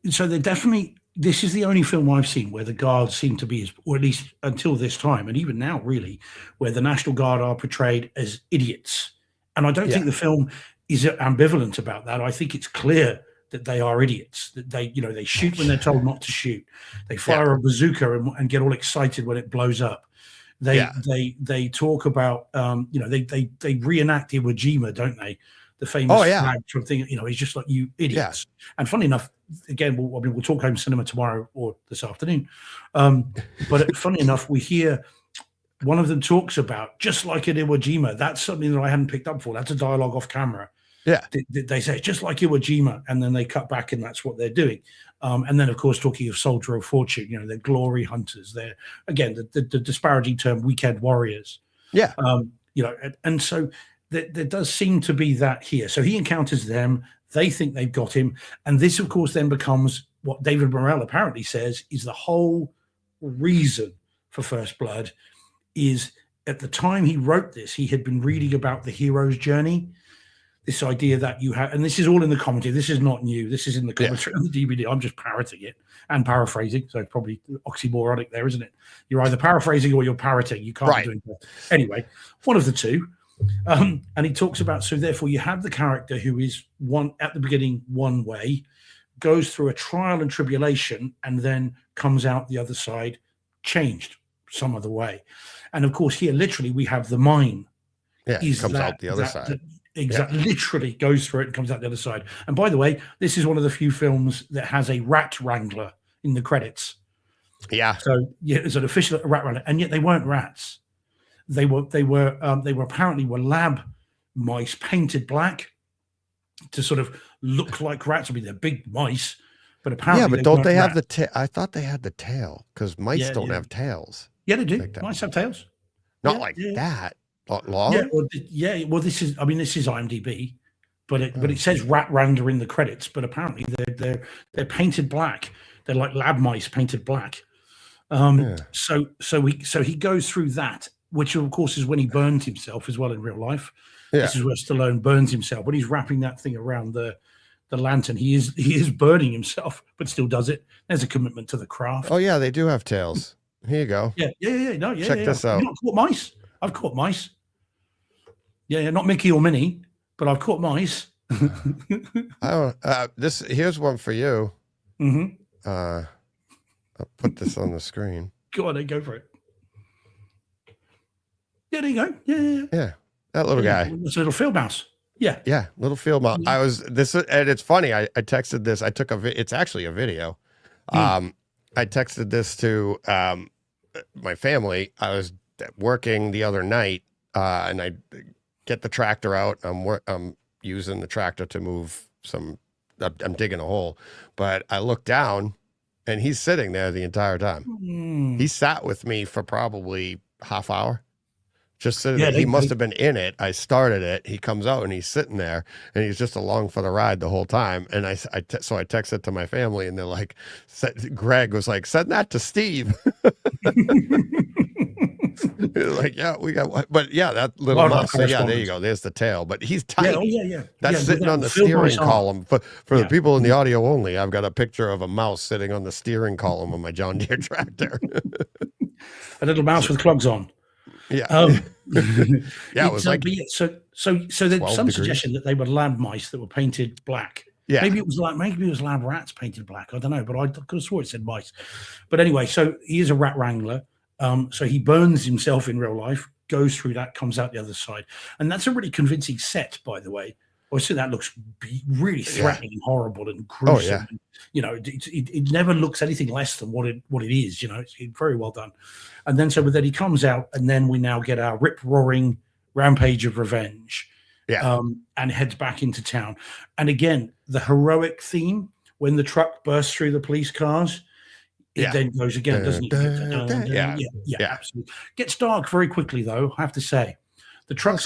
they're definitely this is the only film I've seen where the guards seem to be, or at least until this time, and even now, really, where the National Guard are portrayed as idiots. And I don't think the film is ambivalent about that. I think it's clear that they are idiots. That they shoot when they're told not to shoot. They fire a bazooka and get all excited when it blows up. They talk about they reenact Iwo Jima, don't they? The famous flag from thing. He's just like, you idiots. And funny enough, again, we'll talk home cinema tomorrow or this afternoon. But funny enough, we hear one of them talks about, just like at Iwo Jima. That's something that I hadn't picked up for. That's a dialogue off camera.
Yeah.
They say it's just like Iwo Jima, and then they cut back, and that's what they're doing. And then, of course, talking of Soldier of Fortune, they're glory hunters. They're, again, the disparaging term, weekend warriors.
Yeah.
And so there does seem to be that here. So he encounters them. They think they've got him. And this, of course, then becomes what David Morrell apparently says is the whole reason for First Blood. Is at the time he wrote this, he had been reading about the hero's journey. This idea that you have, and this is all in the commentary. This is not new. This is in the commentary on the DVD. I'm just parroting it and paraphrasing. So probably oxymoronic there, isn't it? You're either paraphrasing or you're parroting. You can't be doing both. Anyway, one of the two. And he talks about, so therefore you have the character who is one at the beginning one way, goes through a trial and tribulation, and then comes out the other side changed some other way. And of course, here literally we have the mine.
Yeah, it comes out the other side.
Exactly, literally goes through it and comes out the other side. And by the way, this is one of the few films that has a rat wrangler in the credits.
Yeah.
So it's an official rat wrangler, and yet they weren't rats. They were apparently lab mice painted black to sort of look like rats. I mean, they're big mice, but apparently
but don't they have the I thought they had the tail, because mice don't have tails.
Yeah, they do.
Like
Mice have tails.
Not like that. Not long.
Well, this is IMDb, but it says rat wrangler in the credits. But apparently they're painted black. They're like lab mice painted black. So he goes through that, which of course is when he burned himself as well in real life. This is where Stallone burns himself when he's wrapping that thing around the lantern. He is burning himself, but still does it. There's a commitment to the craft.
Oh yeah, they do have tails. Here you go.
Check
this out.
I've caught mice. I've caught mice. Yeah, not Mickey or Minnie, but I've caught mice.
I don't. Here's one for you.
Mm-hmm.
I'll put this on the screen.
Go on, then go for it. Yeah, there you go. Yeah.
That little guy.
It's a little field mouse. Yeah,
little field mouse. And it's funny. I texted this. It's actually a video. I texted this to my family. I was working the other night, and I get the tractor out. I'm using the tractor to move I'm digging a hole, but I look down, and he's sitting there the entire time. He sat with me for probably half hour. Just sitting there. He must have been in it. I started it. He comes out and he's sitting there, and he's just along for the ride the whole time. And so I texted to my family, and they're like, Greg was like, send that to Steve. Like, yeah, we got one. But yeah, that little mouse. So yeah, there you go. There's the tail. But he's tiny. That's sitting on the steering column. For the people in the audio only, I've got a picture of a mouse sitting on the steering column of my John Deere tractor.
A little mouse with clogs on.
Yeah. It was like
so there's some suggestion that they were lab mice that were painted black.
Yeah.
Maybe it was lab rats painted black. I don't know, but I could have swore it said mice. But anyway, so he is a rat wrangler. So he burns himself in real life, goes through that, comes out the other side. And that's a really convincing set, by the way. Obviously, that looks really threatening and horrible and gruesome.
Oh,
yeah. It never looks anything less than what it is. It's very well done. And then then he comes out, and then we now get our rip-roaring rampage of revenge.
Yeah.
And heads back into town. And again, the heroic theme, when the truck bursts through the police cars, it then goes again, doesn't it? Yeah, absolutely. Gets dark very quickly, though, I have to say. The truck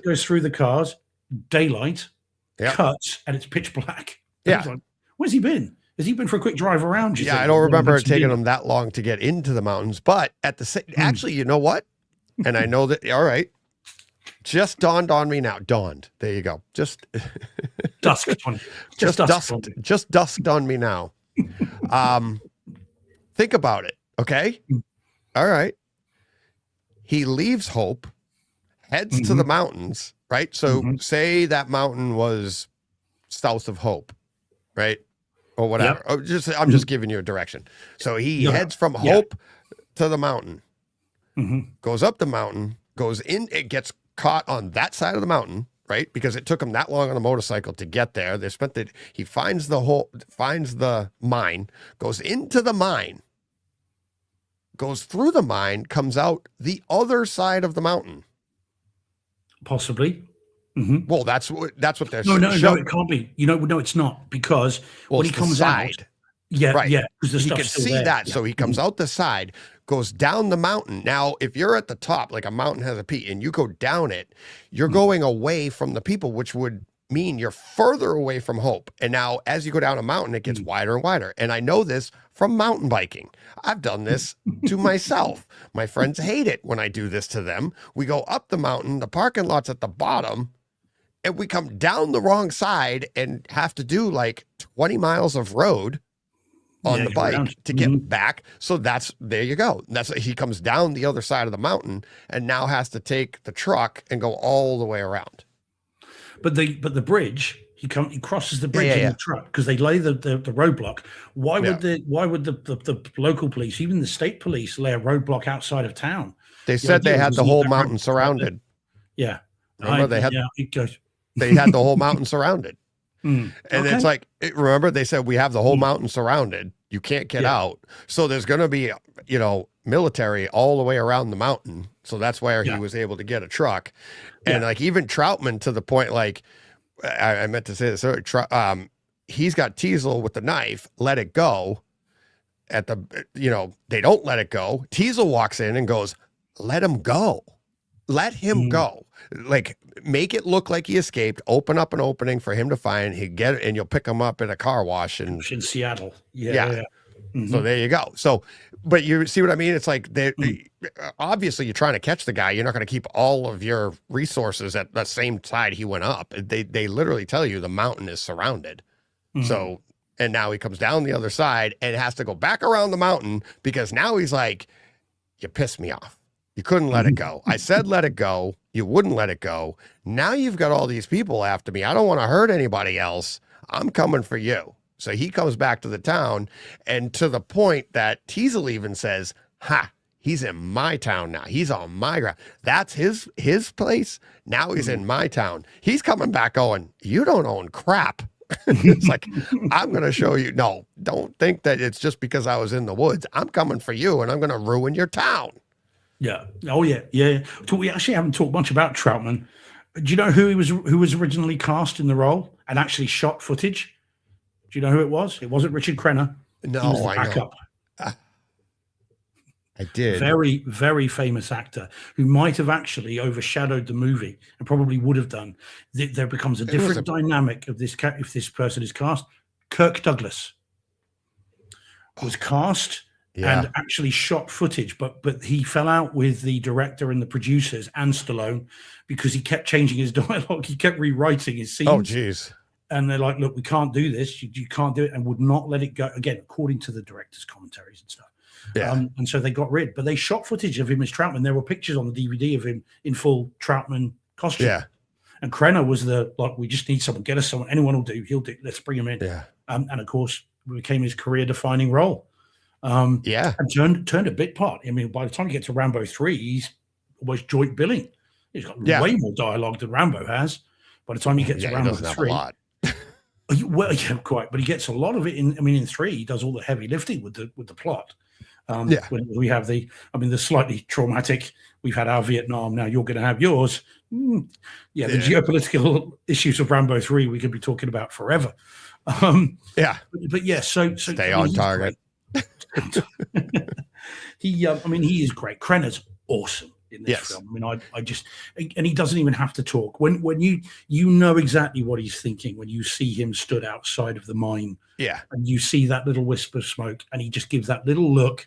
goes through the cars, daylight, cuts, and it's pitch black.
Yeah.
Like, where's he been? Has he been for a quick drive around?
Yeah, I don't remember it taking him that long to get into the mountains. But at the actually, you know what? And I know that, all right, just dawned on me now. Dawned. There you go. Just
dusked on
dusked on me now. Think about it. Okay. All right. He leaves Hope, heads to the mountains, right? So say that mountain was south of Hope, right? Or whatever.
Yep.
I'm just giving you a direction. So he heads from Hope to the mountain, goes up the mountain, goes in, it gets caught on that side of the mountain, right? Because it took him that long on a motorcycle to get there. He finds the mine, goes into the mine, goes through the mine, comes out the other side of the mountain.
Possibly.
Well, that's what they're
no, it can't be. No, it's not, because when he comes out, because
he can see
there.
that. So he comes out the side, goes down the mountain. Now, if you're at the top, like a mountain has a peak, and you go down it, you're going away from the people, which would mean you're further away from Hope. And now, as you go down a mountain, it gets wider and wider. And I know this from mountain biking. I've done this to myself. My friends hate it when I do this to them. We go up the mountain, the parking lot's at the bottom, and we come down the wrong side and have to do like 20 miles of road on the bike to get back. So there you go. He comes down the other side of the mountain and now has to take the truck and go all the way around.
But the bridge, he crosses the bridge in the truck, because they lay the roadblock. Why would the local police, even the state police, lay a roadblock outside of town?
They said they had the whole mountain surrounded.
Yeah.
Remember, they had the whole mountain surrounded. And it's like, remember, they said, we have the whole mountain surrounded. You can't get out. So there's going to be, military all the way around the mountain. So that's where he was able to get a truck. And like, even Troutman, to the point, like, I meant to say this earlier, he's got Teasel with the knife, let it go at the, they don't let it go. Teasel walks in and goes, let him go. Let him go. Like, make it look like he escaped, open up an opening for him to find, he'd get it, and you'll pick him up in a car wash. And
in Seattle.
So there you go. So, but you see what I mean? It's like, obviously you're trying to catch the guy. You're not going to keep all of your resources at the same side he went up. They literally tell you the mountain is surrounded. So, and now he comes down the other side and has to go back around the mountain, because now he's like, you pissed me off. You couldn't let it go. I said, let it go. You wouldn't let it go. Now you've got all these people after me. I don't want to hurt anybody else. I'm coming for you. So he comes back to the town, and to the point that Teasel even says, he's in my town now. He's on my ground. That's his place. Now he's in my town. He's coming back going, you don't own crap. It's like, I'm going to show you. No, don't think that it's just because I was in the woods. I'm coming for you, and I'm going to ruin your town.
Yeah. Oh, yeah. We actually haven't talked much about Troutman. Do you know who was originally cast in the role and actually shot footage? Do you know who it was? It wasn't Richard Crenna.
No,
he was the backup.
I did.
Very, very famous actor who might have actually overshadowed the movie, and probably would have done. There becomes a different dynamic of this if this person is cast. Kirk Douglas was cast and actually shot footage, but he fell out with the director and the producers and Stallone, because he kept changing his dialogue. He kept rewriting his scenes.
Oh, geez.
And they're like, look, we can't do this. You can't do it, and would not let it go. Again, according to the director's commentaries and stuff.
Yeah.
And so they got rid. But they shot footage of him as Troutman. There were pictures on the DVD of him in full Troutman costume.
Yeah.
And Crenna was we just need someone. Get us someone. Anyone will do. He'll do. Let's bring him in.
Yeah.
And of course, it became his career-defining role. And turned a bit part. I mean, by the time you get to Rambo 3, he's almost joint billing. He's got way more dialogue than Rambo has. By the time you get to Rambo 3, well, yeah, quite. But he gets a lot of it in. I mean, in 3, he does all the heavy lifting with the plot. When we have the slightly traumatic. We've had our Vietnam. Now you're going to have yours. The geopolitical issues of Rambo 3 we could be talking about forever. But yeah. So
stay on target.
He is great. Crenna's awesome in this film. I mean, I just, and he doesn't even have to talk. When you know exactly what he's thinking when you see him stood outside of the mine. Yeah. And you see that little wisp of smoke, and he just gives that little look,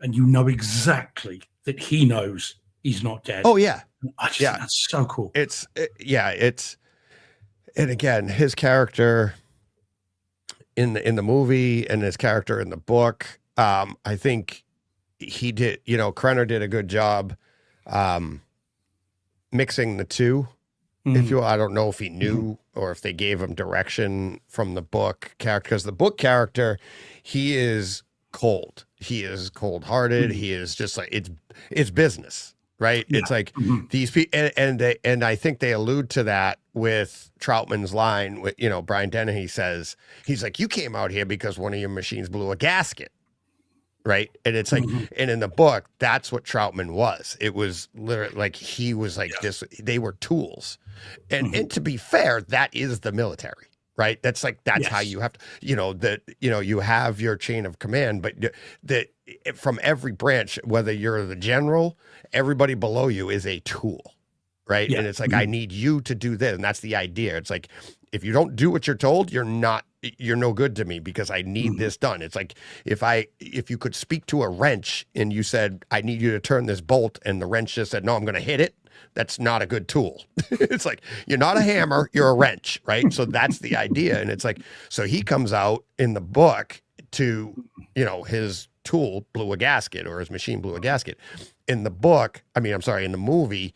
and you know exactly that he knows he's not dead.
Oh yeah.
I just think that's so cool.
And again, his character, in the movie and his character in the book. I think he did, Krenner did a good job mixing the two. If you, I don't know if he knew or if they gave him direction from the book character, because the book character, he is cold. He is cold-hearted. He is just like, it's business, right? Yeah. It's like these people, and I think they allude to that with Troutman's line with, Brian Dennehy says, he's like, you came out here because one of your machines blew a gasket. Right. And it's like, and in the book, that's what Troutman was. It was literally like, he was like this, they were tools. And to be fair, that is the military, right? That's like, that's how you have to, you have your chain of command, but from every branch, whether you're the general, everybody below you is a tool. Right. Yeah. And it's like, I need you to do this. And that's the idea. It's like, if you don't do what you're told, you're no good to me because I need this done. It's like, if you could speak to a wrench and you said, I need you to turn this bolt, and the wrench just said, no, I'm going to hit it. That's not a good tool. It's like, you're not a hammer, you're a wrench. Right. So that's the idea. And it's like, so he comes out in the book to, his tool blew a gasket, or his machine blew a gasket. In the book, in the movie,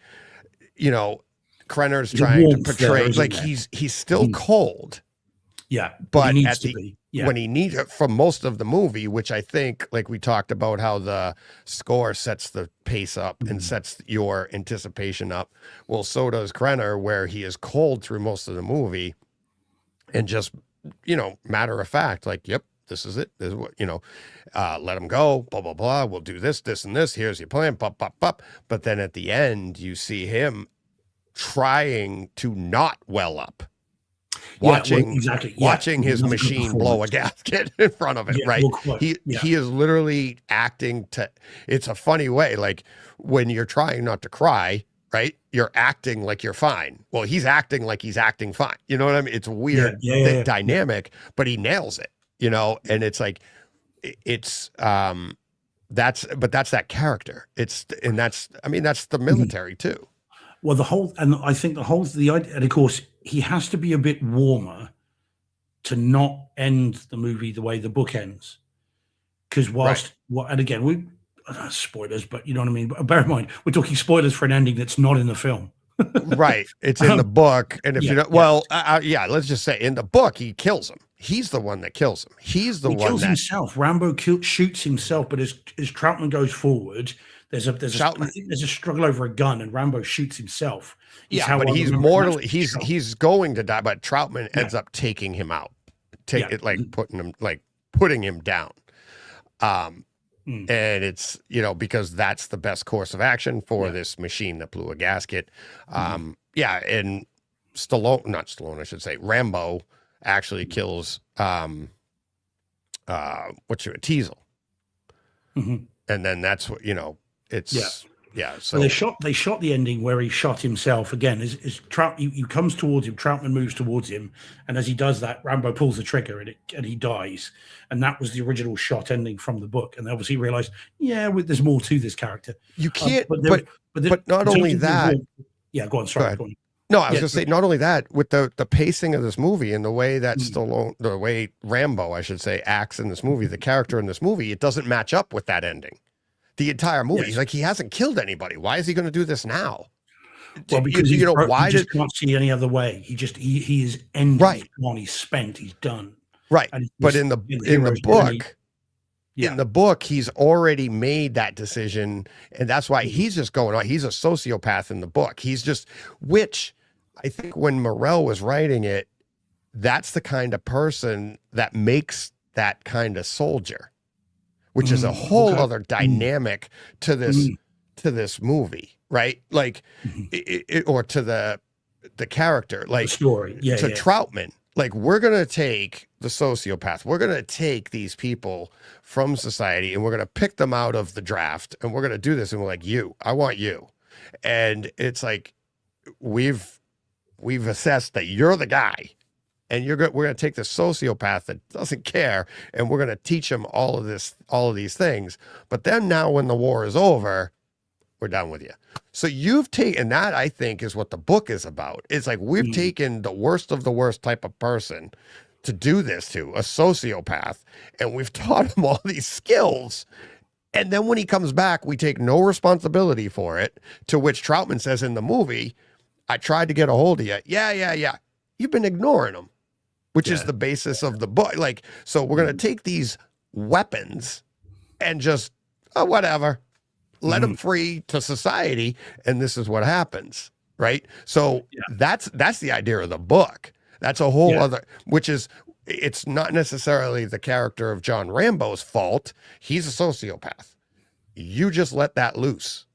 Krenner's trying to portray like he's still cold.
Yeah.
But when he needs it for most of the movie, which I think, like we talked about how the score sets the pace up and sets your anticipation up. Well, so does Krenner, where he is cold through most of the movie and just, matter of fact, like, yep, this is it. This is what, let him go, blah, blah, blah. We'll do this, this, and this. Here's your plan, pop, pop, pop. But then at the end, you see him trying to not well up, watching his machine blow a gasket in front of it. Right. He is literally acting it's a funny way. Like when you're trying not to cry, right, you're acting like you're fine. Well, he's acting like he's acting fine. You know what I mean? It's a weird dynamic, but he nails it, and it's like, that's that character. That's the military too.
Well, I think the idea, and of course, he has to be a bit warmer to not end the movie the way the book ends. Because and again, spoilers, but you know what I mean? But bear in mind, we're talking spoilers for an ending that's not in the film.
Right. It's in the book. And if let's just say in the book, he kills him. He's the one that kills him. He kills
himself. Rambo shoots himself, but as Troutman goes forward, there's a struggle over a gun, and Rambo shoots himself.
But he's mortally, he's going to die, but Troutman ends up taking him out, putting him down. And it's, because that's the best course of action for this machine that blew a gasket. And Rambo actually kills, Teasel. And then that's what, so
they shot the ending where he shot himself again. He comes towards him, Troutman moves towards him, and as he does that, Rambo pulls the trigger and he dies. And that was the original shot ending from the book. And they obviously realized, there's more to this character.
You can't, but not only that.
Go on. Sorry. Go on.
No, I was going to say, not only that, with the pacing of this movie and the way that Stallone, the way Rambo, I should say, acts in this movie, the character in this movie, it doesn't match up with that ending. The entire movie, he's like, he hasn't killed anybody. Why is he going to do this now?
Well, because he can't see any other way. He is ended. Right. He's gone. He's spent. He's done.
Right. But in the book, he's already made that decision, and that's why he's just going on. He's a sociopath in the book. Which I think when Morrell was writing it, that's the kind of person that makes that kind of soldier, which is a whole other dynamic to this movie, right? Like, or to the character, like
the story,
Troutman. Like, we're gonna take the sociopath, we're gonna take these people from society, and we're gonna pick them out of the draft, and we're gonna do this, and we're like, I want you, and it's like we've assessed that you're the guy. And we're going to take the sociopath that doesn't care, and we're going to teach him all of these things. But then now when the war is over, we're done with you. So you've taken that, I think, is what the book is about. It's like we've taken the worst of the worst type of person to do this to, a sociopath, and we've taught him all these skills. And then when he comes back, we take no responsibility for it, to which Troutman says in the movie, I tried to get a hold of you. Yeah. You've been ignoring him, which is the basis of the book. Like, so we're going to take these weapons and just, whatever, let them free to society. And this is what happens. Right. So that's the idea of the book. That's a whole other, which is, it's not necessarily the character of John Rambo's fault. He's a sociopath. You just let that loose.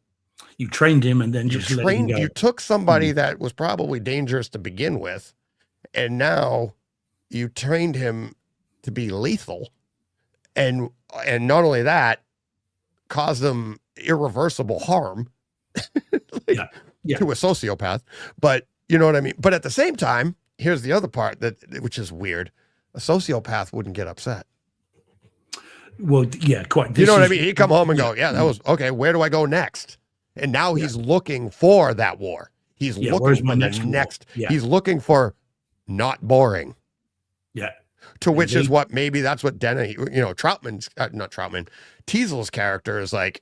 You trained him and then just let him go.
You took somebody that was probably dangerous to begin with, and now you trained him to be lethal. And not only that, caused them irreversible harm to a sociopath. But you know what I mean? But at the same time, here's the other part which is weird. A sociopath wouldn't get upset.
Well, yeah, quite.
You know what I mean? He'd come home and go, that was okay. Where do I go next? And now he's looking for that war. He's looking for the next. He's looking for not boring.
Yeah.
To which is what, maybe that's what Troutman's, not Troutman, Teasel's character is like,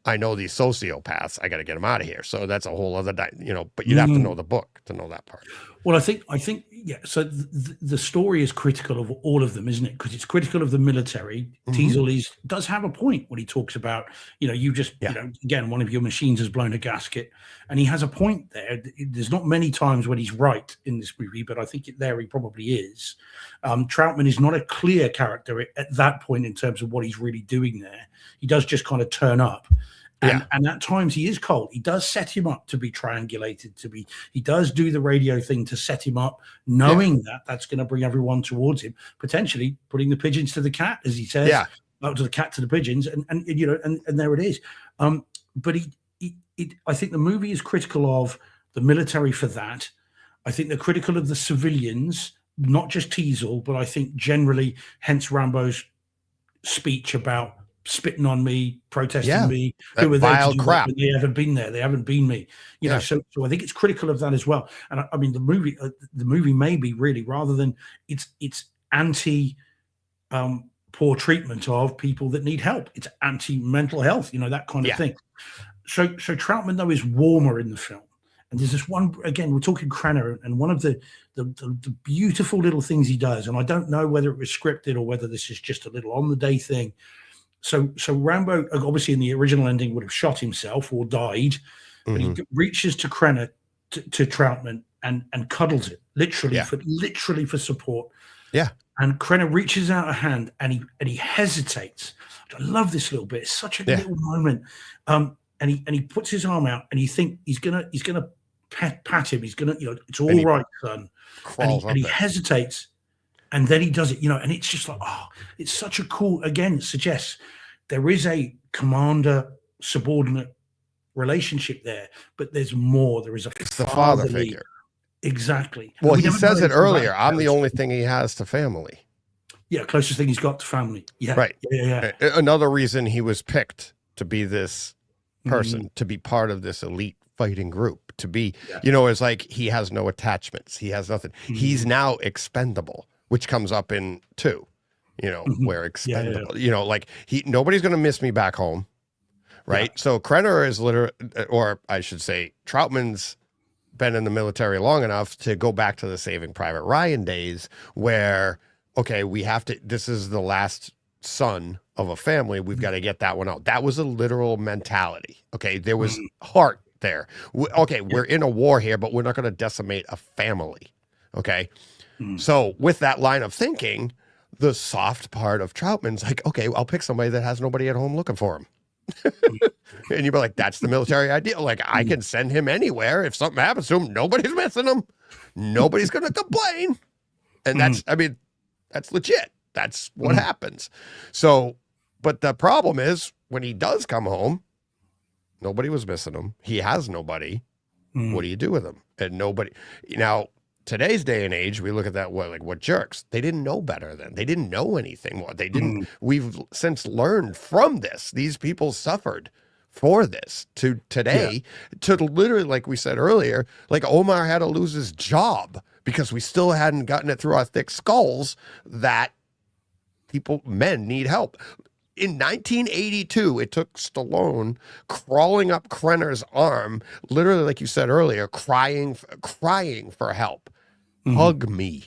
I know these sociopaths. I got to get them out of here. So that's a whole other, but you'd have to know the book to know that part.
Well, I think, yeah. So the story is critical of all of them, isn't it? Because it's critical of the military. Teasel does have a point when he talks about, again, one of your machines has blown a gasket, and he has a point there. There's not many times when he's right in this movie, but I think there he probably is. Troutman is not a clear character at that point in terms of what he's really doing there. He does just kind of turn up. And at times he is cold. He does set him up to be triangulated, he does do the radio thing to set him up, knowing that that's going to bring everyone towards him, potentially putting the pigeons to the cat, as he says, to the cat to the pigeons. And there it is. But I think the movie is critical of the military for that. I think they're critical of the civilians, not just Teasel, but I think generally, hence Rambo's speech about spitting on me, protesting me, who are they to do crap. They haven't been there. They haven't been me. So I think it's critical of that as well. And I mean, the movie may be really, rather than it's anti poor treatment of people that need help. It's anti mental health, that kind of thing. So Troutman though is warmer in the film. And there's this one, again, we're talking Crenna, and one of the beautiful little things he does, and I don't know whether it was scripted or whether this is just a little on the day thing. So Rambo, obviously in the original ending, would have shot himself or died, but he reaches to Crenna, to Troutman, and cuddles it, literally for support. Yeah. And Crenna reaches out a hand, and he hesitates. I love this little bit. It's such a little moment. And he puts his arm out, and you think he's gonna pat him. He's gonna, it's all right, son. And he hesitates. And then he does it, and it's just like, it's such a cool, again, it suggests there is a commander-subordinate relationship there, but there's more. There is
it's the father figure.
Exactly.
Well, he says it earlier. I'm the only thing he has to family.
Yeah, closest thing he's got to family. Yeah.
Right.
Yeah.
Another reason he was picked to be this person, to be part of this elite fighting group, to be, it's like he has no attachments. He has nothing. He's now expendable, which comes up in 2, where expendable, like nobody's going to miss me back home. Right. Yeah. So Crenna is literally, or I should say, Troutman's been in the military long enough to go back to the Saving Private Ryan days where, okay, this is the last son of a family. We've got to get that one out. That was a literal mentality. Okay. There was heart there. We're in a war here, but we're not going to decimate a family. Okay. So with that line of thinking, the soft part of Troutman's like, okay, I'll pick somebody that has nobody at home looking for him. And you'd be like, that's the military idea. Like, I can send him anywhere. If something happens to him, nobody's missing him. Nobody's going to complain. And that's legit. That's what happens. So, but the problem is when he does come home, nobody was missing him. He has nobody. What do you do with him? And nobody, today's day and age, we look at that, what jerks. They didn't know better then. They didn't know anything more. They didn't, we've since learned from this. These people suffered for this to today, to literally, like we said earlier, like Omar had to lose his job because we still hadn't gotten it through our thick skulls that men need help. In 1982, it took Stallone crawling up Krenner's arm, literally, like you said earlier, crying for help. Hug me,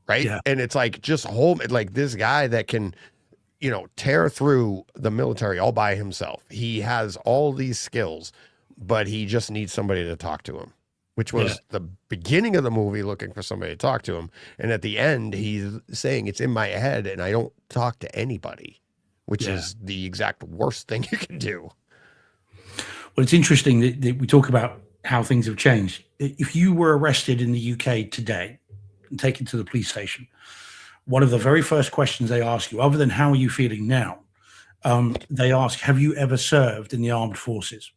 right?
Yeah.
And it's like, just hold, like this guy that can, tear through the military all by himself. He has all these skills, but he just needs somebody to talk to him, which was the beginning of the movie, looking for somebody to talk to him. And at the end, he's saying, it's in my head and I don't talk to anybody, which is the exact worst thing you can do.
Well, it's interesting that we talk about how things have changed. If you were arrested in the UK today and taken to the police station, one of the very first questions they ask you, other than how are you feeling now, they ask, have you ever served in the armed forces?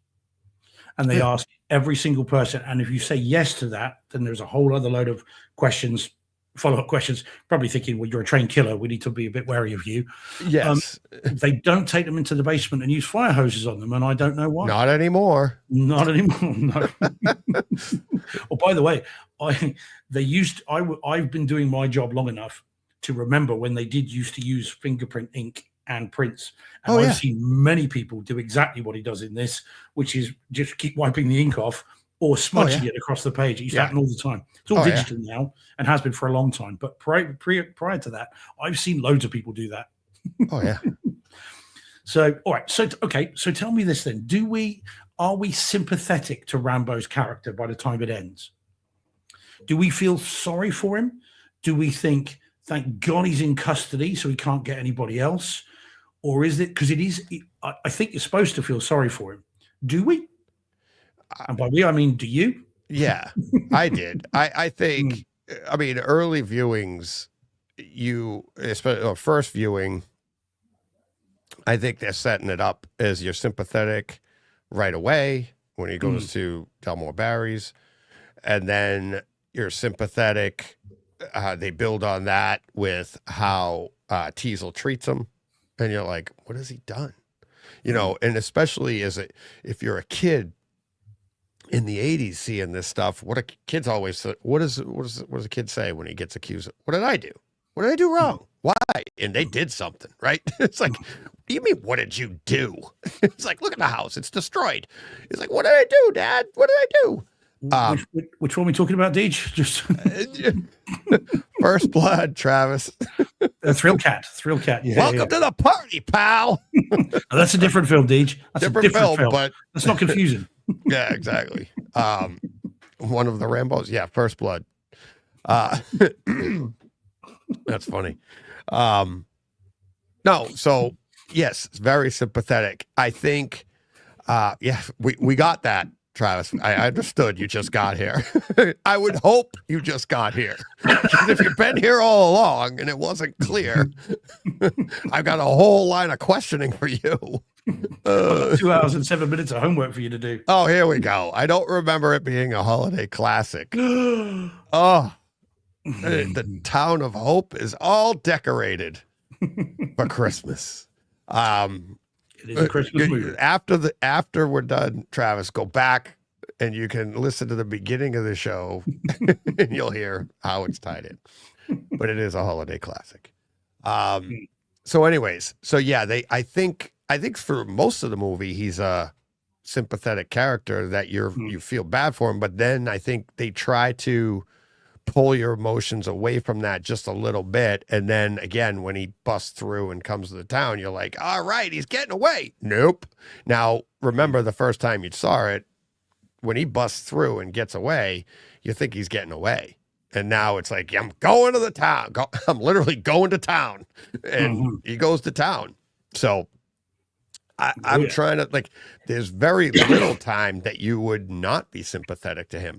And they ask every single person. And if you say yes to that, then there's a whole other load of questions, follow-up questions, probably thinking, well, you're a trained killer. We need to be a bit wary of you.
Yes.
They don't take them into the basement and use fire hoses on them. And I don't know why.
Not anymore.
Not anymore. No. Oh, by the way, I've been doing my job long enough to remember when they did used to use fingerprint ink and prints. And I've seen many people do exactly what he does in this, which is just keep wiping the ink off or smudging it across the page. He's happen all the time. It's all digital now and has been for a long time. But prior to that, I've seen loads of people do that.
Oh, yeah.
So, all right. So, okay. So tell me this then. Are we sympathetic to Rambo's character by the time it ends? Do we feel sorry for him? Do we think, thank God he's in custody so he can't get anybody else? Or is it because I think you're supposed to feel sorry for him. Do we? And by we, I mean, do you?
Yeah, I did. I think, I mean, early viewings, especially first viewing, I think they're setting it up as you're sympathetic right away when he goes to Delmore Barry's. And then you're sympathetic. They build on that with how Teasel treats him. And you're like, what has he done? And especially if you're a kid in the 80s seeing this stuff, what does a kid say when he gets accused? What did I do? What did I do wrong? Why? And they did something, right? It's like, what do you mean, what did you do? It's like, look at the house. It's destroyed. It's like, what did I do, Dad? What did I do?
Which one are we talking about, Deej? Just
First Blood, Travis.
Thrill Cat. Yeah,
Welcome to the party, pal.
That's a different film, Deej. That's
different
a different film,
but
that's not confusing.
Yeah, exactly. One of the Rambos. Yeah, First Blood. That's funny. No, so yes, very sympathetic. I think, we got that, Travis. I understood you just got here. I would hope you just got here. Because if you've been here all along and it wasn't clear, I've got a whole line of questioning for you.
2 hours and 7 minutes of homework for you to do.
Oh, here we go. I don't remember it being a holiday classic. Oh, the town of Hope is all decorated for Christmas.
It is a Christmas movie.
After we're done, Travis, go back and you can listen to the beginning of the show and you'll hear how it's tied in. But it is a holiday classic. So anyways, I think for most of the movie he's a sympathetic character that you feel bad for him, but then I think they try to pull your emotions away from that just a little bit. And then again, when he busts through and comes to the town, you're like, all right, he's getting away. Nope. Now, remember the first time you saw it, when he busts through and gets away, you think he's getting away. And now it's like, I'm going to the town. I'm literally going to town. And he goes to town. So I'm trying to, like, there's very little time that you would not be sympathetic to him.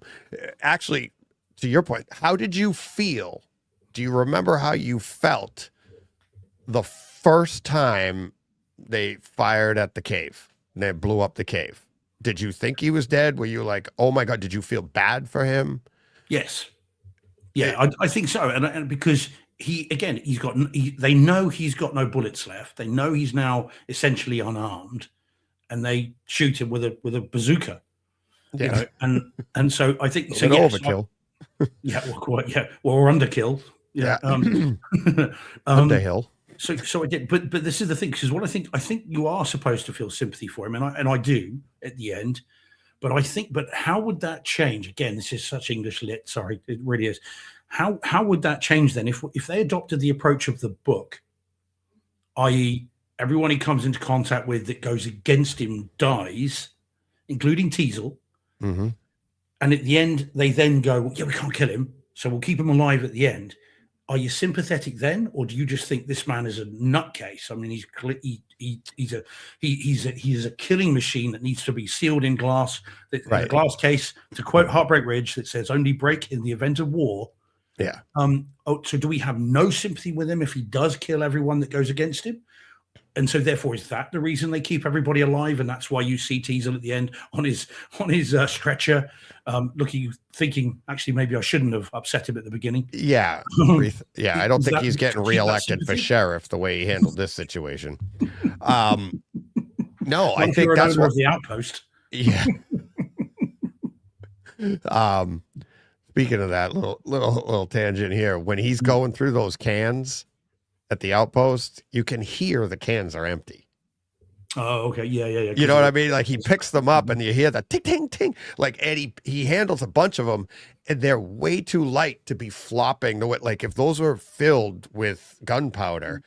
Actually, to your point, how did you feel? Do you remember how you felt the first time they fired at the cave and they blew up the cave? Did you think he was dead? Were you like, oh my God, did you feel bad for him?
Yes. Yeah, I think so. And because they know he's got no bullets left. They know he's now essentially unarmed. and they shoot him with a bazooka.
Yeah.
You know, and so I think so.
Yes, overkill.
Or underkill.
Yeah.
Underhill. So I did, but this is the thing, because what I think you are supposed to feel sympathy for him, and I do at the end. But how would that change? Again, this is such English lit. Sorry, it really is. How would that change then if they adopted the approach of the book, i.e., everyone he comes into contact with that goes against him dies, including Teasel,
mm-hmm.
and at the end they then go, well, yeah, we can't kill him, so we'll keep him alive at the end. Are you sympathetic then, or do you just think this man is a nutcase? I mean, he's a killing machine that needs to be sealed in glass, a glass case, to quote Heartbreak Ridge, that says only break in the event of war.
Yeah.
So do we have no sympathy with him if he does kill everyone that goes against him? And so therefore, is that the reason they keep everybody alive? And that's why you see Teasel at the end on his stretcher, thinking, actually, maybe I shouldn't have upset him at the beginning.
Yeah. Yeah. I don't think he's getting reelected for sheriff the way he handled this situation. No, I think that's what
the outpost.
Yeah. Speaking of that little tangent here, when he's going through those cans at the outpost, you can hear the cans are empty.
Oh, okay. Yeah.
You know what I mean? Like, he picks them up and you hear the ting, ting, ting. Like, and he handles a bunch of them, and they're way too light to be flopping the way. Like, if those were filled with gunpowder,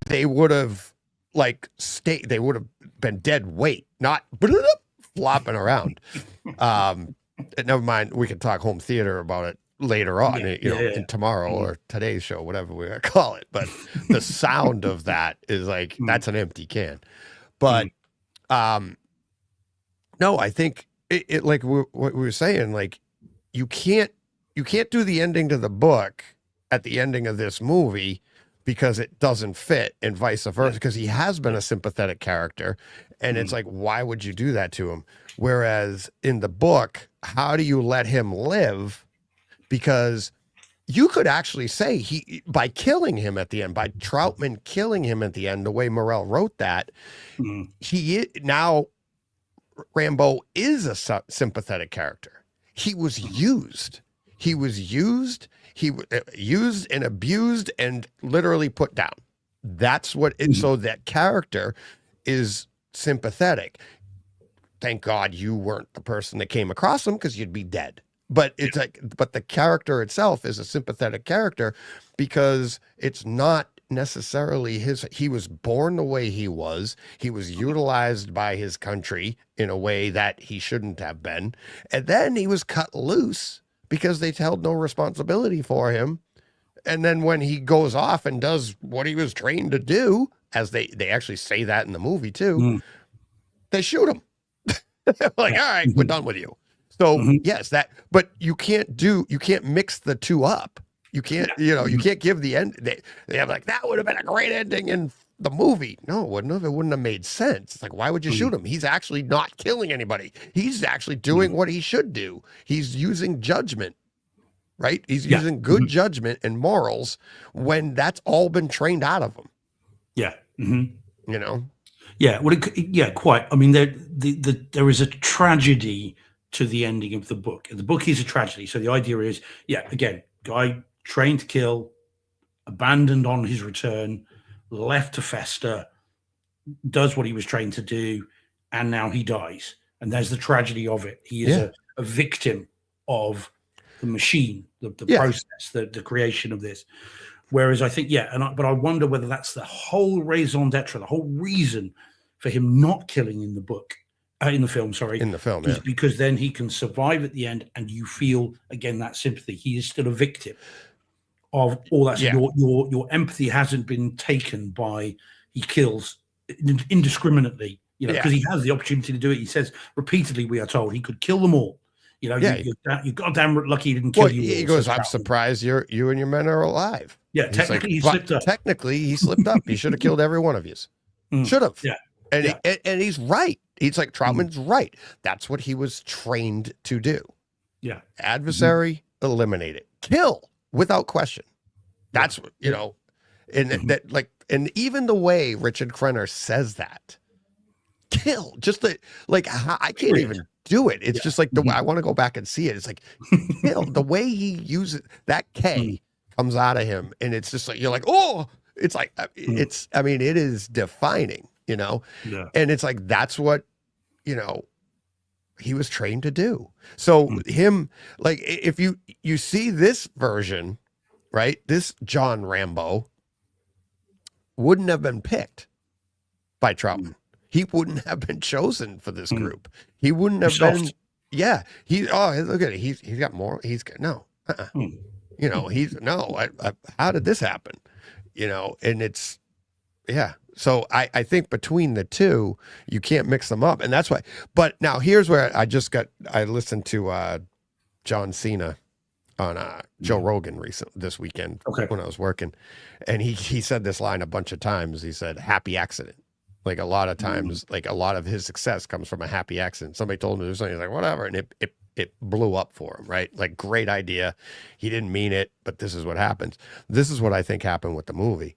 they would have they would have been dead weight, not flopping around. Never mind. We can talk home theater about it later on, in tomorrow or today's show, whatever we're going to call it. But the sound of that is like, that's an empty can. But, no, I think it like what we were saying, like, you can't do the ending to the book at the ending of this movie because it doesn't fit, and vice versa, because he has been a sympathetic character. And it's like, why would you do that to him? Whereas in the book, how do you let him live? Because you could actually say by killing him at the end, by Troutman killing him at the end, the way Morrell wrote that, now Rambo is a sympathetic character. He was used. He was used and abused and literally put down. That's what so that character is sympathetic. Thank God you weren't the person that came across him, because you'd be dead. But it's but the character itself is a sympathetic character because it's not necessarily he was born the way he was utilized by his country in a way that he shouldn't have been. And then he was cut loose because they held no responsibility for him. And then when he goes off and does what he was trained to do, as they actually say that in the movie too, they shoot him. Like, all right, we're done with you. So yes, but you can't mix the two up. You can't, you can't give the end. They have like, that would have been a great ending in the movie. No, it wouldn't have. It wouldn't have made sense. It's like, why would you shoot him? He's actually not killing anybody. He's actually doing what he should do. He's using judgment, right? He's using good judgment and morals when that's all been trained out of him.
Yeah.
Yeah.
Well, quite. I mean, there is a tragedy to the ending of the book. The book is a tragedy. So the idea is, again, guy trained to kill, abandoned on his return, left to fester, does what he was trained to do, and now he dies. And there's the tragedy of it. He is a victim of the machine, the process, the creation of this. Whereas I think, but I wonder whether that's the whole raison d'etre, the whole reason for him not killing in the book. In the film, because then he can survive at the end, and you feel again that sympathy. He is still a victim of all that. Your empathy hasn't been taken by he kills indiscriminately, because he has the opportunity to do it. He says repeatedly, we are told he could kill them all. You're goddamn lucky he didn't kill you.
He goes, I'm surprised you and your men are alive.
Yeah, technically he slipped up.
Technically he slipped up. He should have killed every one of you. Should have. Yeah. And he's right. He's like, Troutman's right. That's what he was trained to do. Yeah. Adversary, eliminate it. Kill without question. That's what, and that, like, and even the way Richard Crenner says that kill. Just like I can't even do it. It's just like I want to go back and see it. It's like kill. The way he uses that K comes out of him, and it's just like you're like, oh, it's like it's. I mean, it is defining, you know.
Yeah.
And it's like that's what, you know, he was trained to do. So him, like, if you see this version, right? This John Rambo wouldn't have been picked by Troutman. He wouldn't have been chosen for this group. He wouldn't have been. Yeah. Look at it. He's got more. He's no. You know, how did this happen? You know, and it's, yeah. So I think between the two, you can't mix them up. And that's why. But now here's where I listened to John Cena on Joe Rogan this weekend when I was working. And he said this line a bunch of times. He said, happy accident. Like a lot of times, like a lot of his success comes from a happy accident. Somebody told him to do something, he's like, whatever. And it blew up for him, right? Like, great idea. He didn't mean it, but this is what happens. This is what I think happened with the movie.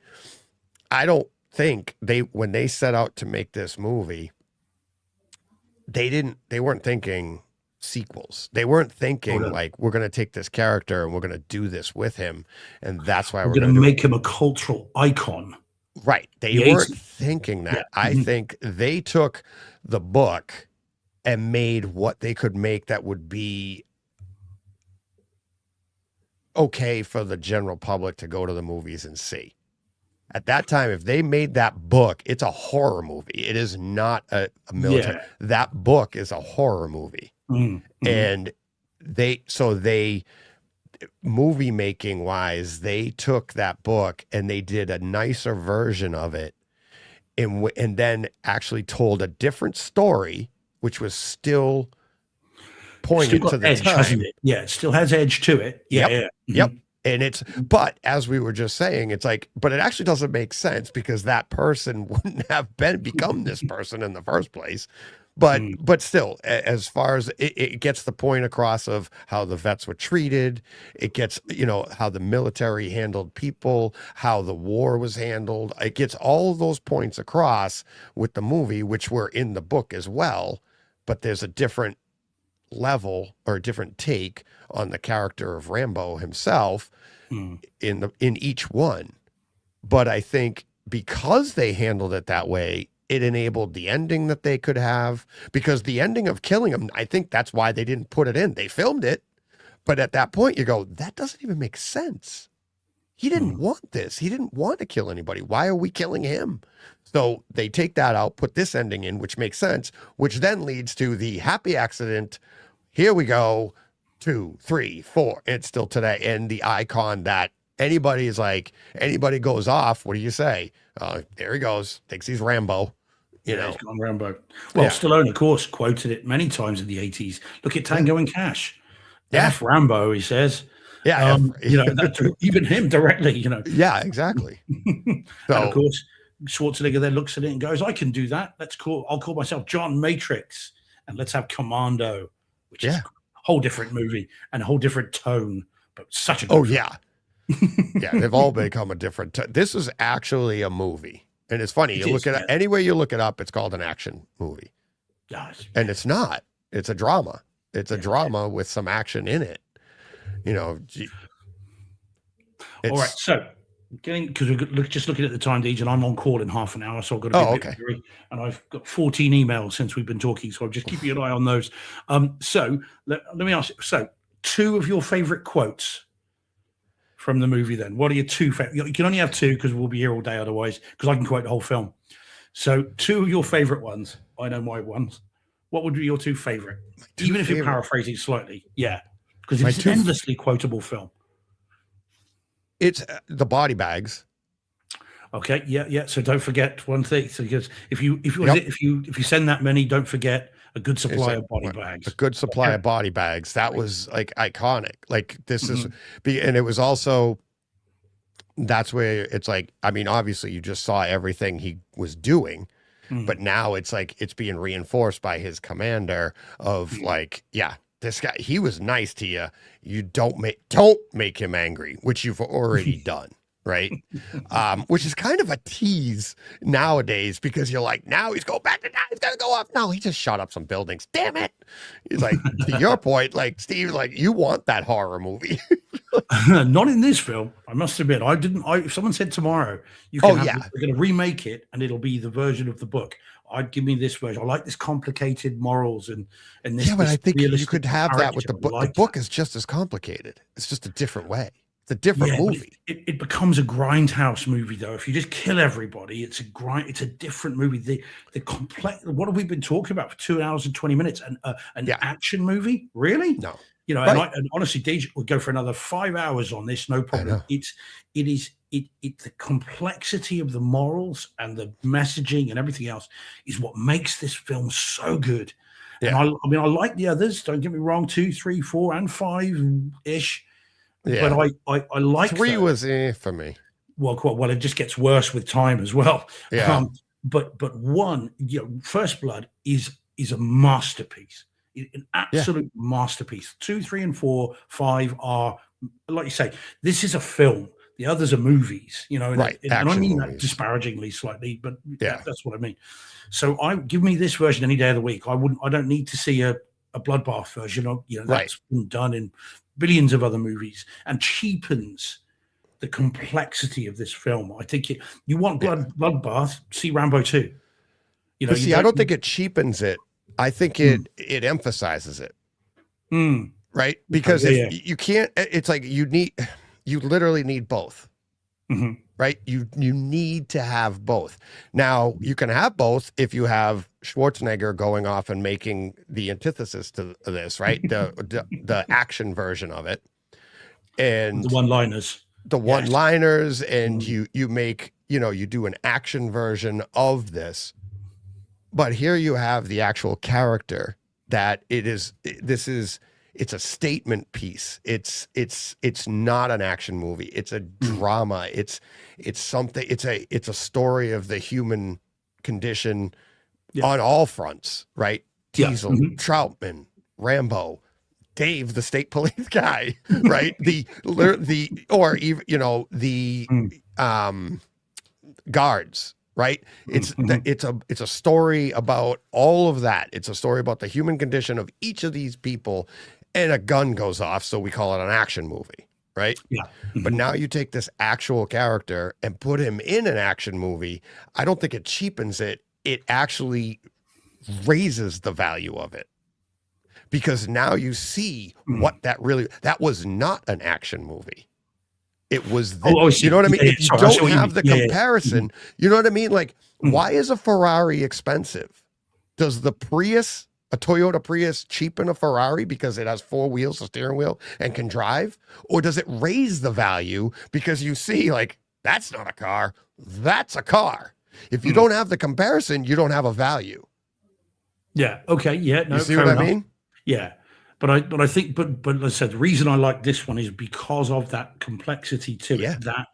I don't think when they set out to make this movie, they weren't thinking sequels. They weren't thinking like, we're going to take this character and we're going to do this with him. And that's why we're going to
make him a cultural icon.
Right. They weren't thinking that. Yeah. I think they took the book and made what they could make that would be okay for the general public to go to the movies and see. At that time, if they made that book, it's a horror movie. It is not a military. Yeah. That book is a horror movie. And movie making wise, they took that book and they did a nicer version of it, and then actually told a different story, which was still poignant to the
edge,
time.
Hasn't it? Yeah, it still has edge to it. Yeah,
Yep. And but as we were just saying, it's like, but it actually doesn't make sense because that person wouldn't have become this person in the first place. But still, as far as it gets the point across of how the vets were treated, it gets, you know, how the military handled people, how the war was handled. It gets all those points across with the movie, which were in the book as well. But there's a different level or a different take on the character of Rambo himself in each one. But I think because they handled it that way, it enabled the ending that they could have, because the ending of killing him, I think that's why they didn't put it in. They filmed it, but at that point you go, that doesn't even make sense. He didn't want this. He didn't want to kill anybody. Why are we killing him? So they take that out, put this ending in, which makes sense, which then leads to the happy accident. Here we go, 2, 3, 4. It's still today. And the icon that anybody goes off. What do you say? There he goes. Thinks he's Rambo. You know,
John Rambo. Well, Stallone, of course, quoted it many times in the 80s. Look at Tango and Cash. F Rambo, he says.
Yeah.
You know, even him directly, you know.
Yeah, exactly.
And of course, Schwarzenegger then looks at it and goes, I can do that. I'll call myself John Matrix, and let's have Commando, which is a whole different movie and a whole different tone, but such a good film.
Yeah, they've all become a different this is actually a movie. And it's funny, you look at it, any way you look it up, it's called an action movie.
Yes.
And it's not. It's a drama. It's a drama with some action in it. You know.
All right, so because we're just looking at the time, Deej, and I'm on call in half an hour, so I've got to be a bit hurry, and I've got 14 emails since we've been talking, so I'm just keeping an eye on those. So let me ask you, so 2 of your favorite quotes from the movie then. What are your 2 favorite? You can only have 2 because we'll be here all day otherwise, because I can quote the whole film. So 2 of your favorite ones. I know my ones. What would be your 2 favorite? Even if you're paraphrasing slightly. Yeah. Because it's an endlessly quotable film.
It's the body bags.
Okay. Yeah. So don't forget one thing. So because if you send that many, don't forget a good supply of body bags.
A good supply of body bags. That was like iconic. Like this is, and it was also, that's where it's like, I mean, obviously you just saw everything he was doing, but now it's like, it's being reinforced by his commander of like, this guy, he was nice to you. You don't make him angry, which you've already done. right? Which is kind of a tease nowadays because you're like, now he's going back to that. He's going to go up. No, he just shot up some buildings. Damn it. He's like, to your point, like, Steve, like, you want that horror movie.
Not in this film. I must admit, if someone said tomorrow, we're going to remake it and it'll be the version of the book, I'd give me this version. I like this complicated morals and this.
Yeah, but I think you could have that with the book.
Like
the book is just as complicated. It's just a different way. It's a different movie.
It becomes a grindhouse movie, though. If you just kill everybody, it's a different movie. The complex. What have we been talking about for 2 hours and 20 minutes? An action movie, really?
No.
You know,
right.
and honestly, Deej would go for another 5 hours on this, no problem. It's the complexity of the morals and the messaging and everything else is what makes this film so good. Yeah. And I mean, I like the others. Don't get me wrong, 2, 3, 4, and 5-ish. Yeah. But I like
3 was for me.
Well, it just gets worse with time as well.
Yeah.
But 1, First Blood is a masterpiece. An absolute masterpiece. 2, 3, and 4, 5 are, like you say, this is a film. The others are movies,
right?
And I mean that disparagingly slightly, but that's what I mean. So give me this version any day of the week. I don't need to see a bloodbath version. That's been done in billions of other movies and cheapens the complexity of this film. I think you want bloodbath, see Rambo 2.
I don't think it cheapens it. I think it emphasizes it, right? Because you can't, it's like you literally need both, right? You need to have both. Now, you can have both if you have Schwarzenegger going off and making the antithesis to this, right? the action version of it, and
the one-liners,
and you make you do an action version of this. But here you have the actual character that it's a statement piece. It's not an action movie. It's a drama. It's something. It's a story of the human condition on all fronts, right? Diesel, Troutman, Rambo, Dave, the state police guy, right? the guards. Right. It's a story about all of that. It's a story about the human condition of each of these people, and a gun goes off. So we call it an action movie. Right.
Yeah.
But now you take this actual character and put him in an action movie. I don't think it cheapens it. It actually raises the value of it, because now you see what that was not an action movie. It was, you know what I mean? If you don't have the comparison, you know what I mean? Like, why is a Ferrari expensive? Does a Toyota Prius cheapen a Ferrari because it has 4 wheels, a steering wheel, and can drive? Or does it raise the value because you see, like, that's not a car, that's a car. If you don't have the comparison, you don't have a value.
Yeah. Okay. Yeah. No,
you see what I mean?
Yeah. But I think, but like I said, the reason I like this one is because of that complexity to it. That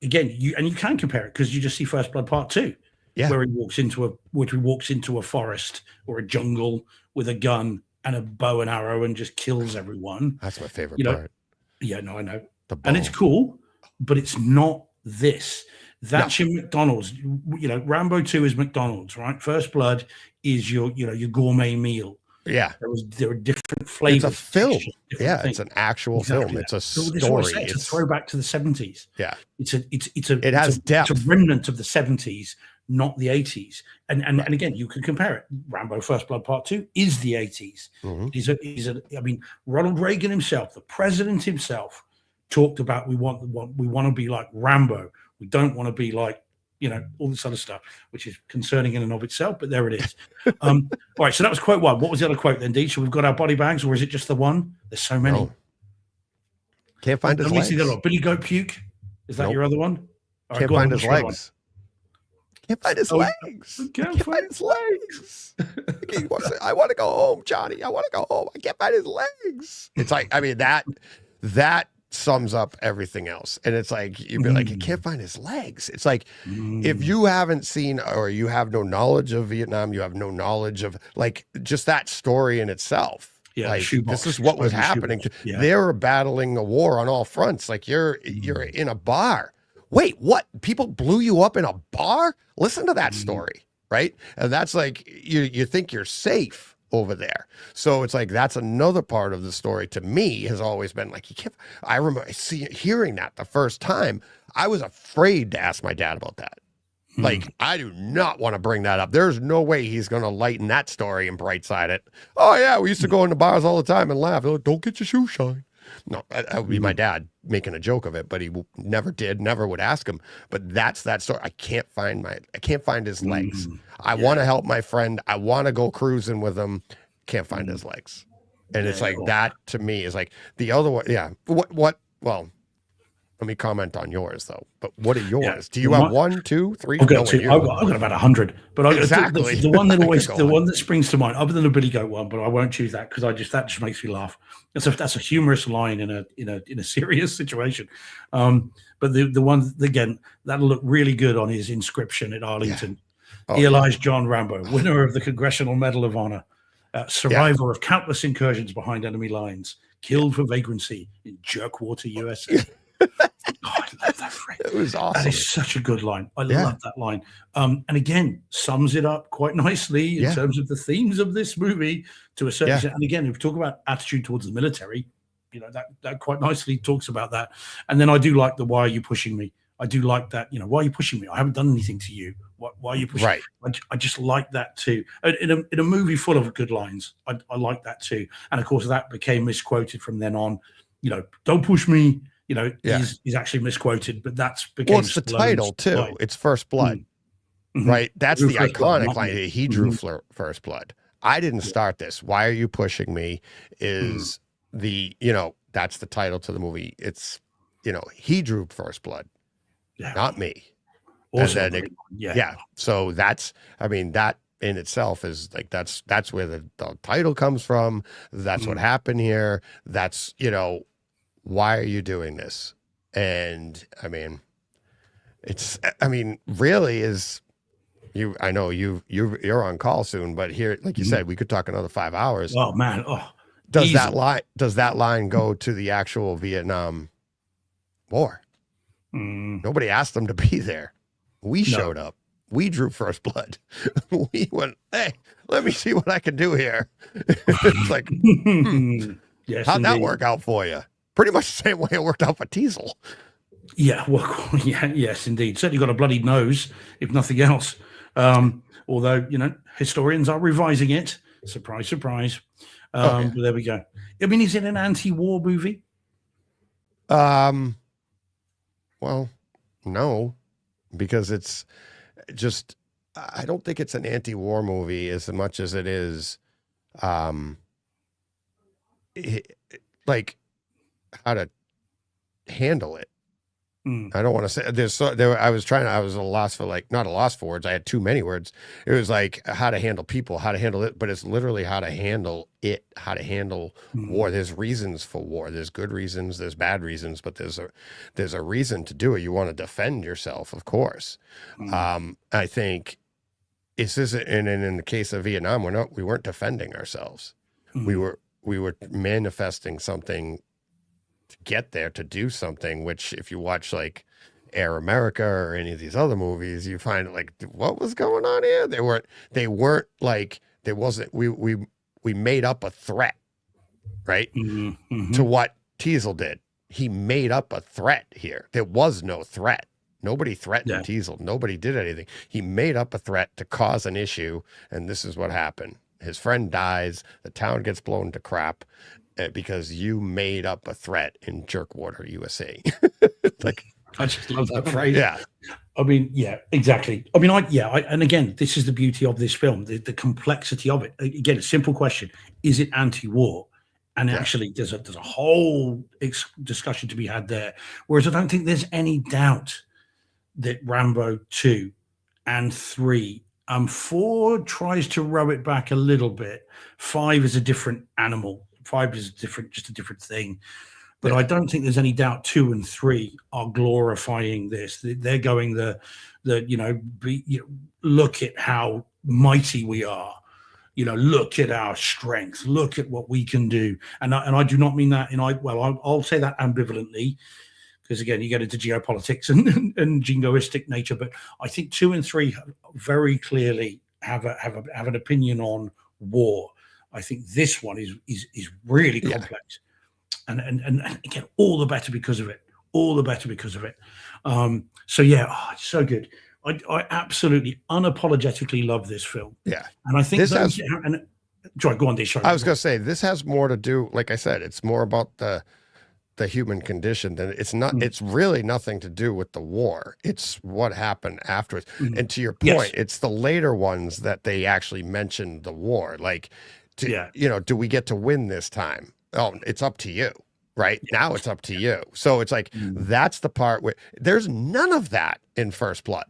again, you can compare it because you just see First Blood Part 2, where he walks into a forest or a jungle with a gun and a bow and arrow and just kills everyone.
That's my favorite part.
Yeah, no, I know, and it's cool, but it's not this. That's your McDonald's. Rambo 2 is McDonald's, right? First Blood is your gourmet meal.
Yeah,
there are different flavors.
It's a film. It's an actual film. It's a story.
It's a throwback to the 70s.
Yeah,
it has
depth.
It's a remnant of the 70s, not the 80s. And again, you can compare it. Rambo: First Blood Part 2 is the 80s. I mean, Ronald Reagan himself, the president himself, talked about we want to be like Rambo. We don't want to be like all this other stuff, which is concerning in and of itself, but there it is. All right, so that was quote 1. What was the other quote then, Deej? So we've got our body bags, or is it just the one? There's so many.
No. Can't find his legs.
Billy Goat Puke? Is that your other one?
All right, can't find his legs. Can't find his legs. Can't find his legs. I want to go home, Johnny. I want to go home. I can't find his legs. It's like, I mean, that sums up everything else. And it's like, you'd be like, you can't find his legs. It's like, if you haven't seen, or you have no knowledge of Vietnam, you have no knowledge of like just that story in itself.
Yeah,
like this is what was happening. They were battling a war on all fronts. Like you're in a bar wait, what? People blew you up in a bar? Listen to that story, right? And that's like, you think you're safe over there. So it's like, that's another part of the story to me has always been like, you can't, I remember hearing that the first time. I was afraid to ask my dad about that. Like, I do not want to bring that up. There's no way he's going to lighten that story and brightside it. Oh, yeah, we used to go into bars all the time and laugh. Like, don't get your shoes shine. No, that would be my dad making a joke of it, but he never did, never would ask him. But that's that story. I can't find his legs. I want to help my friend. I want to go cruising with him. Can't find his legs. And it's like, that to me is like the other one. Yeah. Well, let me comment on yours though. But what are yours? Yeah. Do you have 1, 2, 3?
I've got 2. I've got about 100. But
exactly.
The one that the one that springs to mind, other than the Billy Goat one, but I won't choose that because that just makes me laugh. That's a humorous line in a serious situation. But the one again that'll look really good on his inscription at Arlington. Yeah. Eli's John Rambo, winner of the Congressional Medal of Honor, survivor of countless incursions behind enemy lines, killed for vagrancy in Jerkwater, USA. I love that phrase.
It was awesome.
That is such a good line. I love that line. And again, sums it up quite nicely in terms of the themes of this movie to a certain extent. And again, if we talk about attitude towards the military, that quite nicely talks about that. And then I do like the why are you pushing me? I do like that. Why are you pushing me? I haven't done anything to you. Why are you pushing?
Right.
I just like that too. In a movie full of good lines, I like that too. And of course, that became misquoted from then on. Don't push me. He's actually misquoted, but that's became
it's the title too. Line. It's First Blood, right? That's the iconic line. He drew First Blood. I didn't start this. Why are you pushing me? Is that's the title to the movie. It's he drew First Blood, not me.
Also,
So that's that in itself is like that's where the title comes from. That's what happened here. That's why are you doing this? And really is you. I know you're on call soon, but here, like you said, we could talk another 5 hours.
Oh man,
does that line go to the actual Vietnam War? Nobody asked them to be there. We showed up. We drew First Blood. We went, hey, let me see what I can do here. It's like,
yes,
how'd that work out for you? Pretty much the same way it worked out for Teasel.
Yeah, well, yes, indeed. Certainly got a bloody nose, if nothing else. Although, historians are revising it. Surprise, surprise. But there we go. Is it an anti-war movie?
Well, no, because it's just, I don't think it's an anti-war movie as much as it is, like how to handle it. I don't want to say I was at a loss for not a loss for words. I had too many words. It was like how to handle people, how to handle it, but it's literally how to handle it, how to handle war. There's reasons for war. There's good reasons, there's bad reasons, but there's a reason to do it. You want to defend yourself, of course. I think it's this, and in the case of Vietnam, we weren't defending ourselves. We were manifesting something to get there, to do something, which if you watch like Air America or any of these other movies, you find like, what was going on here? They weren't like, there wasn't, we made up a threat, right? To what Teasel did. He made up a threat here. There was no threat. Nobody threatened Teasel. Nobody did anything. He made up a threat to cause an issue. And this is what happened. His friend dies. The town gets blown to crap. Because you made up a threat in Jerkwater, USA. Like,
I just love that phrase.
Yeah.
Exactly. And again, this is the beauty of this film, the complexity of it. Again, a simple question: is it anti-war? And actually, there's a whole discussion to be had there. Whereas I don't think there's any doubt that Rambo 2 and 3. 4 tries to row it back a little bit. 5 is a different animal. 5 is just a different thing. But I don't think there's any doubt 2 and 3 are glorifying this. They're going look at how mighty we are. Look at our strength. Look at what we can do. And I do not mean that I'll say that ambivalently, because again, you get into geopolitics and jingoistic nature. But I think 2 and 3 very clearly have an opinion on war. I think this one is really complex, and again, all the better because of it. All the better because of it. So yeah, it's so good. I absolutely unapologetically love this film.
Yeah,
and I think
this
those,
has.
and sorry, go on, Dish.
I was going to say this has more to do. Like I said, it's more about the human condition than it's not. It's really nothing to do with the war. It's what happened afterwards. And to your point, it's the later ones that they actually mentioned the war. Like, do we get to win this time? Oh, it's up to you. Right now, it's up to you. So it's like that's the part where there's none of that in First Blood.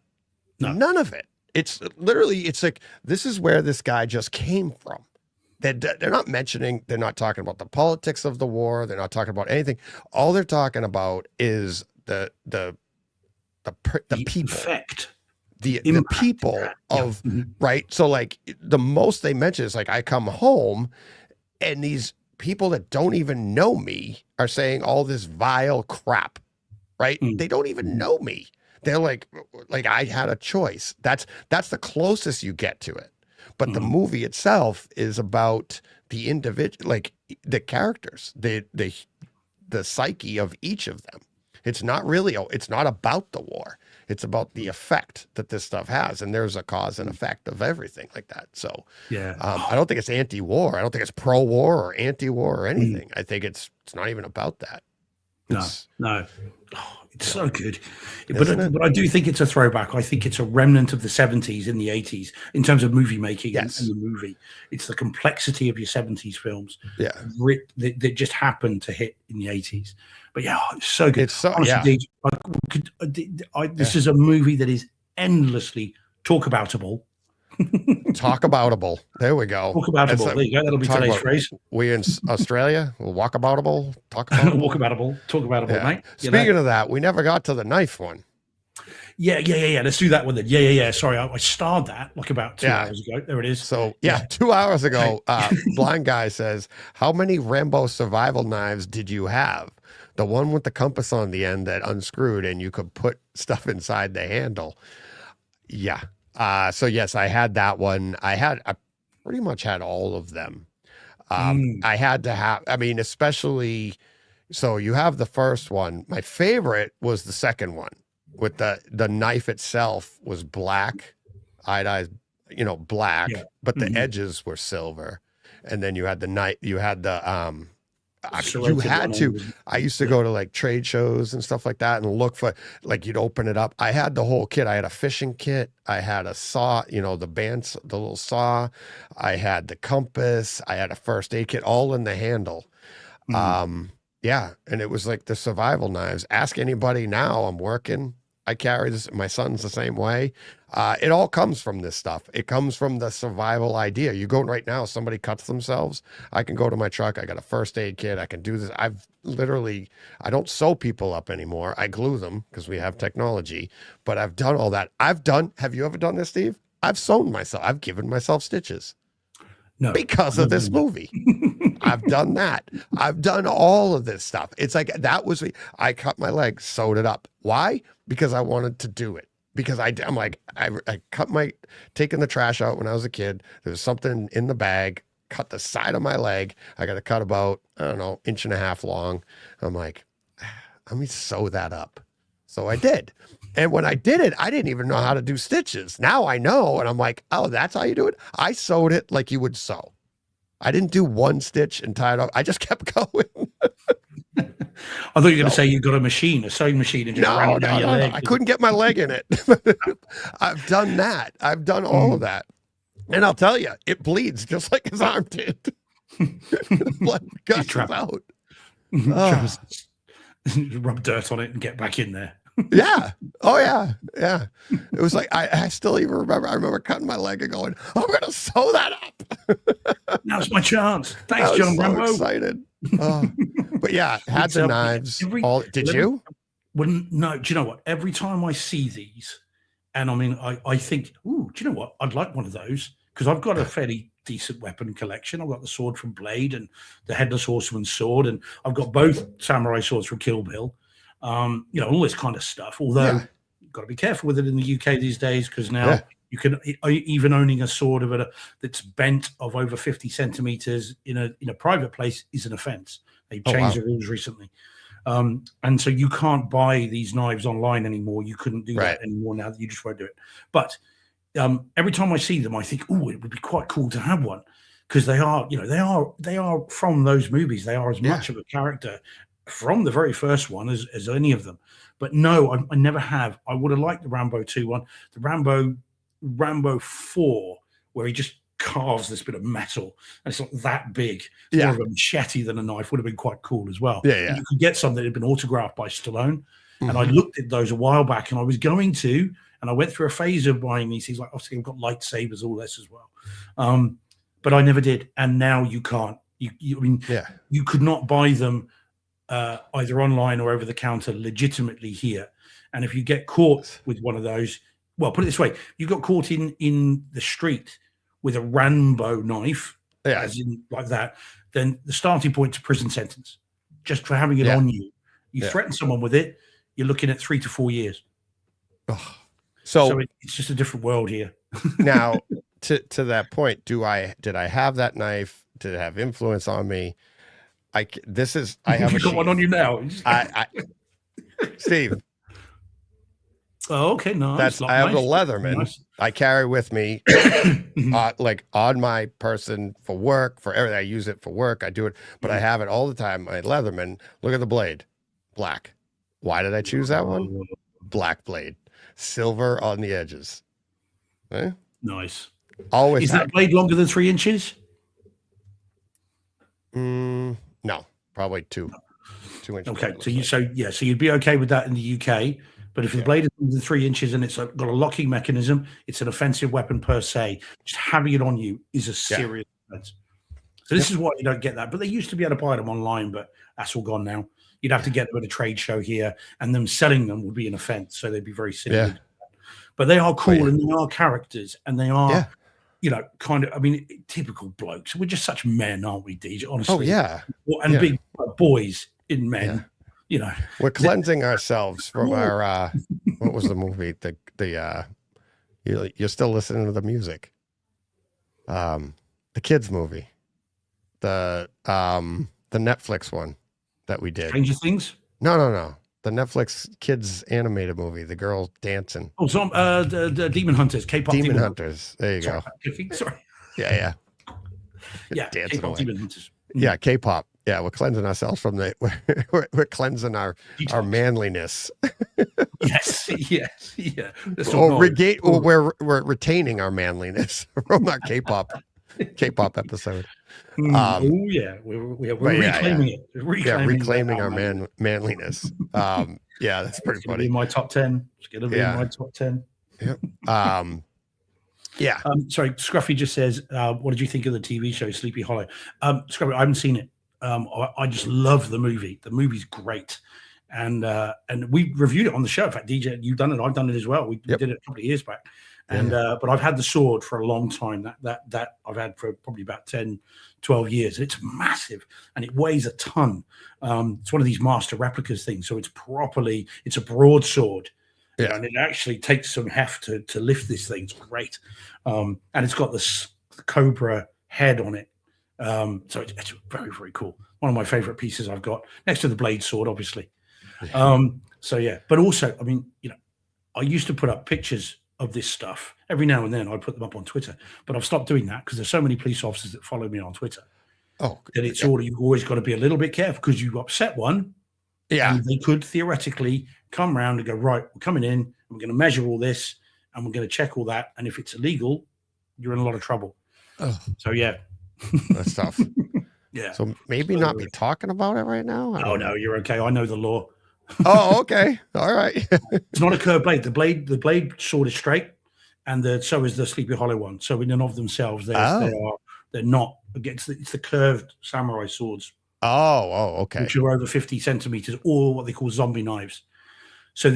No. None of it. It's literally, it's like this is where this guy just came from. They're not mentioning. They're not talking about the politics of the war. They're not talking about anything. All they're talking about is the people,
effect,
the people of right. So like the most they mention is like I come home, and these people that don't even know me are saying all this vile crap, right? They don't even know me. They're like I had a choice. That's the closest you get to it. But the movie itself is about the individual, like the characters, the psyche of each of them. It's not about the war. It's about the effect that this stuff has. And there's a cause and effect of everything like that. So I don't think it's anti-war. I don't think it's pro-war or anti-war or anything. I think it's not even about that.
No. Oh, it's so good. But I do think it's a throwback. I think it's a remnant of the 70s and the 80s in terms of movie making and the movie. It's the complexity of your 70s films that just happened to hit in the 80s. But yeah, it's so good.
It's so,
honestly, this is a movie that is endlessly talk-aboutable.
Talk-aboutable. There we go.
Talk-aboutable. There you go. That'll be today's phrase.
We in Australia, walkaboutable,
talk-aboutable. Talk-aboutable, mate.
Speaking of that, we never got to the knife one.
Yeah. Let's do that one then. Yeah. Sorry, I starred that like about 2 hours ago. There it is.
So 2 hours ago, blind guy says, "How many Rambo survival knives did you have?" The one with the compass on the end that unscrewed and you could put stuff inside the handle. Yeah. So yes, I had that one. I pretty much had all of them. I had to have, especially, so you have the first one. My favorite was the second one with the knife itself was black, iodized, black, but the edges were silver. And then you had the knife, you had the, you had to. I used to go to like trade shows and stuff like that and look for, like, you'd open it up. I had the whole kit. I had a fishing kit. I had a saw, the little saw. I had the compass. I had a first aid kit, all in the handle. And it was like the survival knives. Ask anybody now. I'm working. I carry this. My son's the same way. It all comes from this stuff. It comes from the survival idea. You go right now, somebody cuts themselves. I can go to my truck. I got a first aid kit. I can do this. I don't sew people up anymore. I glue them because we have technology, but I've done all that. Have you ever done this, Steve? I've sewn myself. I've given myself stitches. No, because of this movie. I've done that. I've done all of this stuff. It's like, I cut my leg, sewed it up. Why? Because I wanted to do it. Because I'm like, I taking the trash out when I was a kid. There was something in the bag, cut the side of my leg. I got to cut about, I don't know, 1.5 inches long. I'm like, let me sew that up. So I did. And when I did it, I didn't even know how to do stitches. Now I know. And I'm like, oh, that's how you do it? I sewed it like you would sew. I didn't do one stitch and tie it up. I just kept going.
I thought you were going to say you got a sewing machine, and just ran it down your leg.
I couldn't get my leg in it. I've done that. I've done all of that. And I'll tell you, it bleeds just like his arm did. The blood gushes out.
Rub dirt on it and get back in there.
Yeah. Oh, yeah. Yeah. It was like, I still even remember, I remember cutting my leg and going, I'm going to sew that up.
Now's my chance. Thanks, John Rambo.
Excited. But yeah, had the knives. Did you?
Well, no, do you know what? Every time I see these, and I think, ooh, do you know what? I'd like one of those, because I've got a fairly decent weapon collection. I've got the sword from Blade and the Headless Horseman's sword, and I've got both samurai swords from Kill Bill. All this kind of stuff. Although you've got to be careful with it in the UK these days, because now you can, even owning a sword that's bent of over 50 centimeters in a private place is an offense. They've changed the rules recently. And so you can't buy these knives online anymore. You couldn't do that anymore now. You just won't do it. But every time I see them, I think, oh, it would be quite cool to have one, because they are from those movies. They are as much of a character from the very first one as any of them. But no, I never have. I would have liked the Rambo 2 one, the Rambo 4, where he just carves this bit of metal and it's like that big. More of a machete than a knife. Would have been quite cool as well. And you could get some that had been autographed by Stallone. And I looked at those a while back, and I was going to, and I went through a phase of buying these. He's like, obviously, I've got lightsabers, all this as well. But I never did. And now you can't. You could not buy them either online or over the counter legitimately here. And if you get caught with one of those, well, put it this way: you got caught in the street with a Rambo knife, as in like that, then the starting point is a prison sentence just for having it on you. You threaten someone with it, you're looking at 3 to 4 years.
So
it's just a different world here.
Now, to that point, did I have that knife? Did it have influence on me? I have
you got one on you now.
Steve.
Oh, okay, no.
I have a Leatherman. Nice. I carry with me, like on my person for work, for everything. I use it for work. I do it, but I have it all the time. My Leatherman. Look at the blade, black. Why did I choose that one? Black blade, silver on the edges.
Nice.
Always.
Is that blade longer than 3 inches?
No, probably 2 inches.
Okay, so you'd be okay with that in the UK. But if the blade is more than 3 inches and it's got a locking mechanism, it's an offensive weapon per se. Just having it on you is a serious offense. So this is why you don't get that. But they used to be able to buy them online, but that's all gone now. You'd have to get them at a trade show here, and them selling them would be an offense. So they'd be very silly. But they are cool, and they are characters, and they are, kind of, typical blokes. We're just such men, aren't we, DJ? Honestly.
Oh, yeah.
And big boys in men.
We're cleansing ourselves from our what was the movie, you're still listening to the music, the kids movie, the Netflix one that we did.
Stranger Things.
No, the Netflix kids animated movie, the girl dancing.
The Demon Hunters. K-pop
Demon Hunters. There you go.
Sorry.
Yeah
K-pop Demon Hunters.
Yeah, K-pop. Yeah, we're cleansing ourselves from we're cleansing our manliness.
yes.
We're retaining our manliness from our K-pop episode.
We're reclaiming it.
Reclaiming our manliness. That's pretty funny.
In my top 10. It's gonna be in my top 10.
Yep.
Sorry, Scruffy just says, what did you think of the TV show Sleepy Hollow? Scruffy, I haven't seen it. I just love the movie. The movie's great, and we reviewed it on the show. In fact, DJ, you've done it. I've done it as well. We did it a couple of years back, and but I've had the sword for a long time. That I've had for probably about 10, 12 years. It's massive, and it weighs a ton. It's one of these master replicas things, so it's a broadsword. And it actually takes some heft to lift this thing. It's great, and it's got the cobra head on it. So it's very, very cool. One of my favorite pieces I've got next to the blade sword, obviously. But also, I used to put up pictures of this stuff every now and then. I'd put them up on Twitter, but I've stopped doing that because there's so many police officers that follow me on Twitter. That it's you've always got to be a little bit careful because you upset one. And they could theoretically come around and go, right, we're coming in, and we're going to measure all this, and we're going to check all that. And if it's illegal, you're in a lot of trouble. So
that's tough. So maybe not be talking about it right now.
No, you're okay. I know the law.
Oh, okay. All right.
It's not a curved blade. The blade sword is straight, and so is the Sleepy Hollow one. So in and of themselves, they're not against. It's the curved samurai swords.
Oh, okay.
Which are over 50 centimeters, or what they call zombie knives. So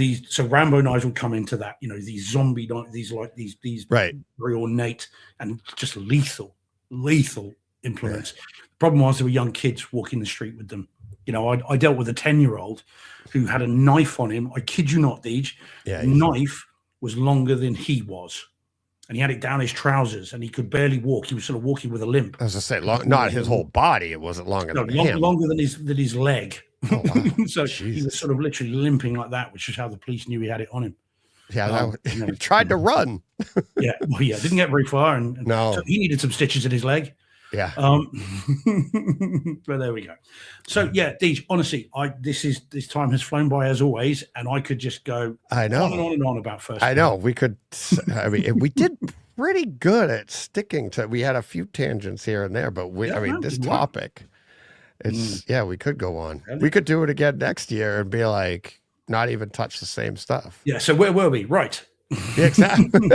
Rambo knives would come into that. These zombie knives, these very ornate and just lethal implements. The problem was there were young kids walking the street with them. I dealt with a 10-year-old who had a knife on him. I kid you not, Deej.
Yeah,
the knife was longer than he was. And he had it down his trousers, and he could barely walk. He was sort of walking with a limp.
I was going to say, not his whole body. It wasn't longer than him.
Longer than his leg.
Oh, wow.
So he was sort of literally limping like that, which is how the police knew he had it on him.
Yeah, tried to run.
Didn't get very far, and
no,
so he needed some stitches in his leg.
Yeah.
But there we go. So yeah, Deej, honestly, this time has flown by as always, and I could just go
on and
on and on about first.
I know we could. I mean, we did pretty good at sticking to. We had a few tangents here and there, but this topic, we could go on. Really? We could do it again next year and be like, not even touch the same stuff.
Yeah. So where were we? Right.
Yeah, exactly.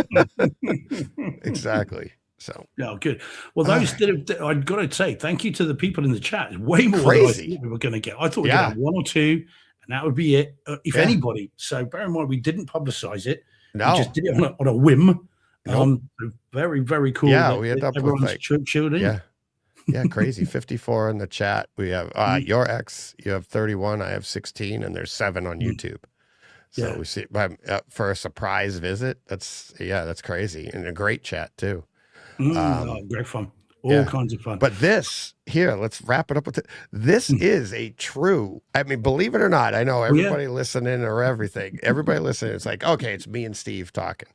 Exactly. So,
oh, good. Well, those I've got to say, thank you to the people in the chat. Way more
crazy
than I thought we were going to get. I thought we'd have one or two, and that would be it, if anybody. So, bear in mind, we didn't publicize it.
No,
we just did it on a whim.
Nope.
Very, very cool.
Yeah, we ended up
everyone's
with
chilled in.
Yeah, crazy. 54 in the chat. We have your ex. You have 31. I have 16, and there's 7 on YouTube. So we see for a surprise visit. That's crazy, and a great chat too.
Great fun. All kinds of fun.
But let's wrap it up with it. This is a true, I mean, believe it or not, I know everybody listening or everything, everybody listening, it's like, okay, it's me and Steve talking.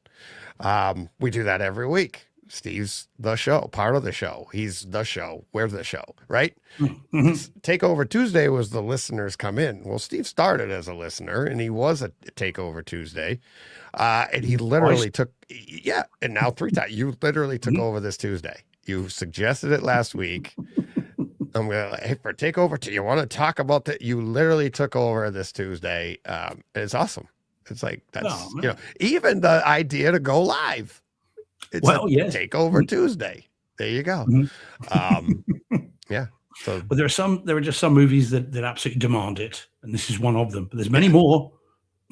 We do that every week. Steve's the show, part of the show. He's the show. We're the show, right? Mm-hmm. Takeover Tuesday was the listeners come in. Well, Steve started as a listener, and he was a Takeover Tuesday. And he literally and now 3 times. You literally took over this Tuesday. You suggested it last week. I'm going to, for Takeover, you want to talk about that? You literally took over this Tuesday. It's awesome. It's like, that's, even the idea to go live. It's Takeover Tuesday. There you go. So,
but there are just some movies that absolutely demand it, and this is one of them. But there's many more.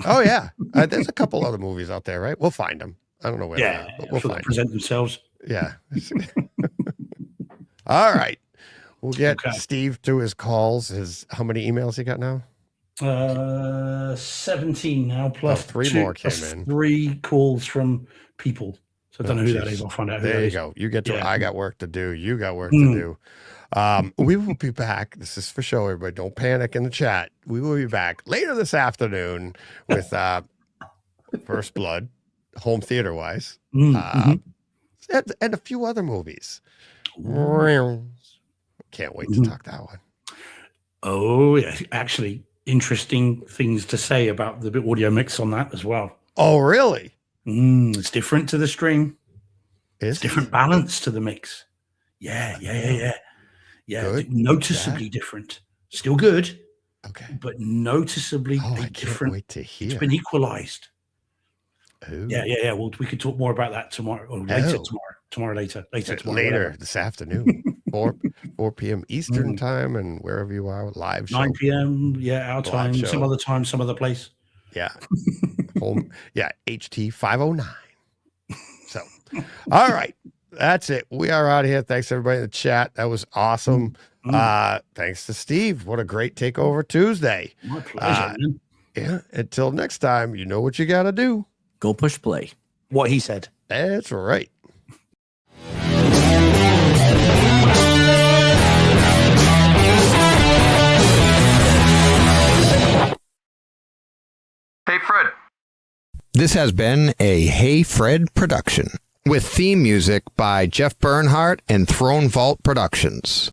Oh yeah, there's a couple other movies out there, right? We'll find them. I don't know where they are, but we'll find
present themselves.
Yeah. All right, we'll get Steve to his calls. How many emails he got now?
17 now, plus
3 more came in.
3 calls from people. So I don't know who that is. I'll find out who that is.
There you go. You get to. I got work to do. You got work to do. We will be back. This is for show, everybody. Don't panic in the chat. We will be back later this afternoon with First Blood, home theater wise, and a few other movies. Can't wait to talk that one.
Oh yeah, actually, interesting things to say about the audio mix on that as well.
Oh really?
It's different to the stream.
It's
different balance to the mix. Yeah.
Good.
Noticeably different. Still good.
Okay.
But noticeably different.
Can't wait to hear.
It's been equalized.
Ooh.
Yeah. Well, we could talk more about that tomorrow or later tomorrow. Later tomorrow.
This afternoon. 4 p.m. Eastern time, and wherever you are, live show.
9 p.m. Our time. Some other time, some other place.
Yeah. Home. Yeah. HT 509. So, all right. That's it. We are out of here. Thanks everybody in the chat. That was awesome. Thanks to Steve. What a great Takeover Tuesday.
My pleasure, man.
Yeah. Until next time, you know what you got to do.
Go push play. What he said.
That's right.
Hey, Fred.
This has been a Hey Fred production with theme music by Jeff Bernhardt and Throne Vault Productions.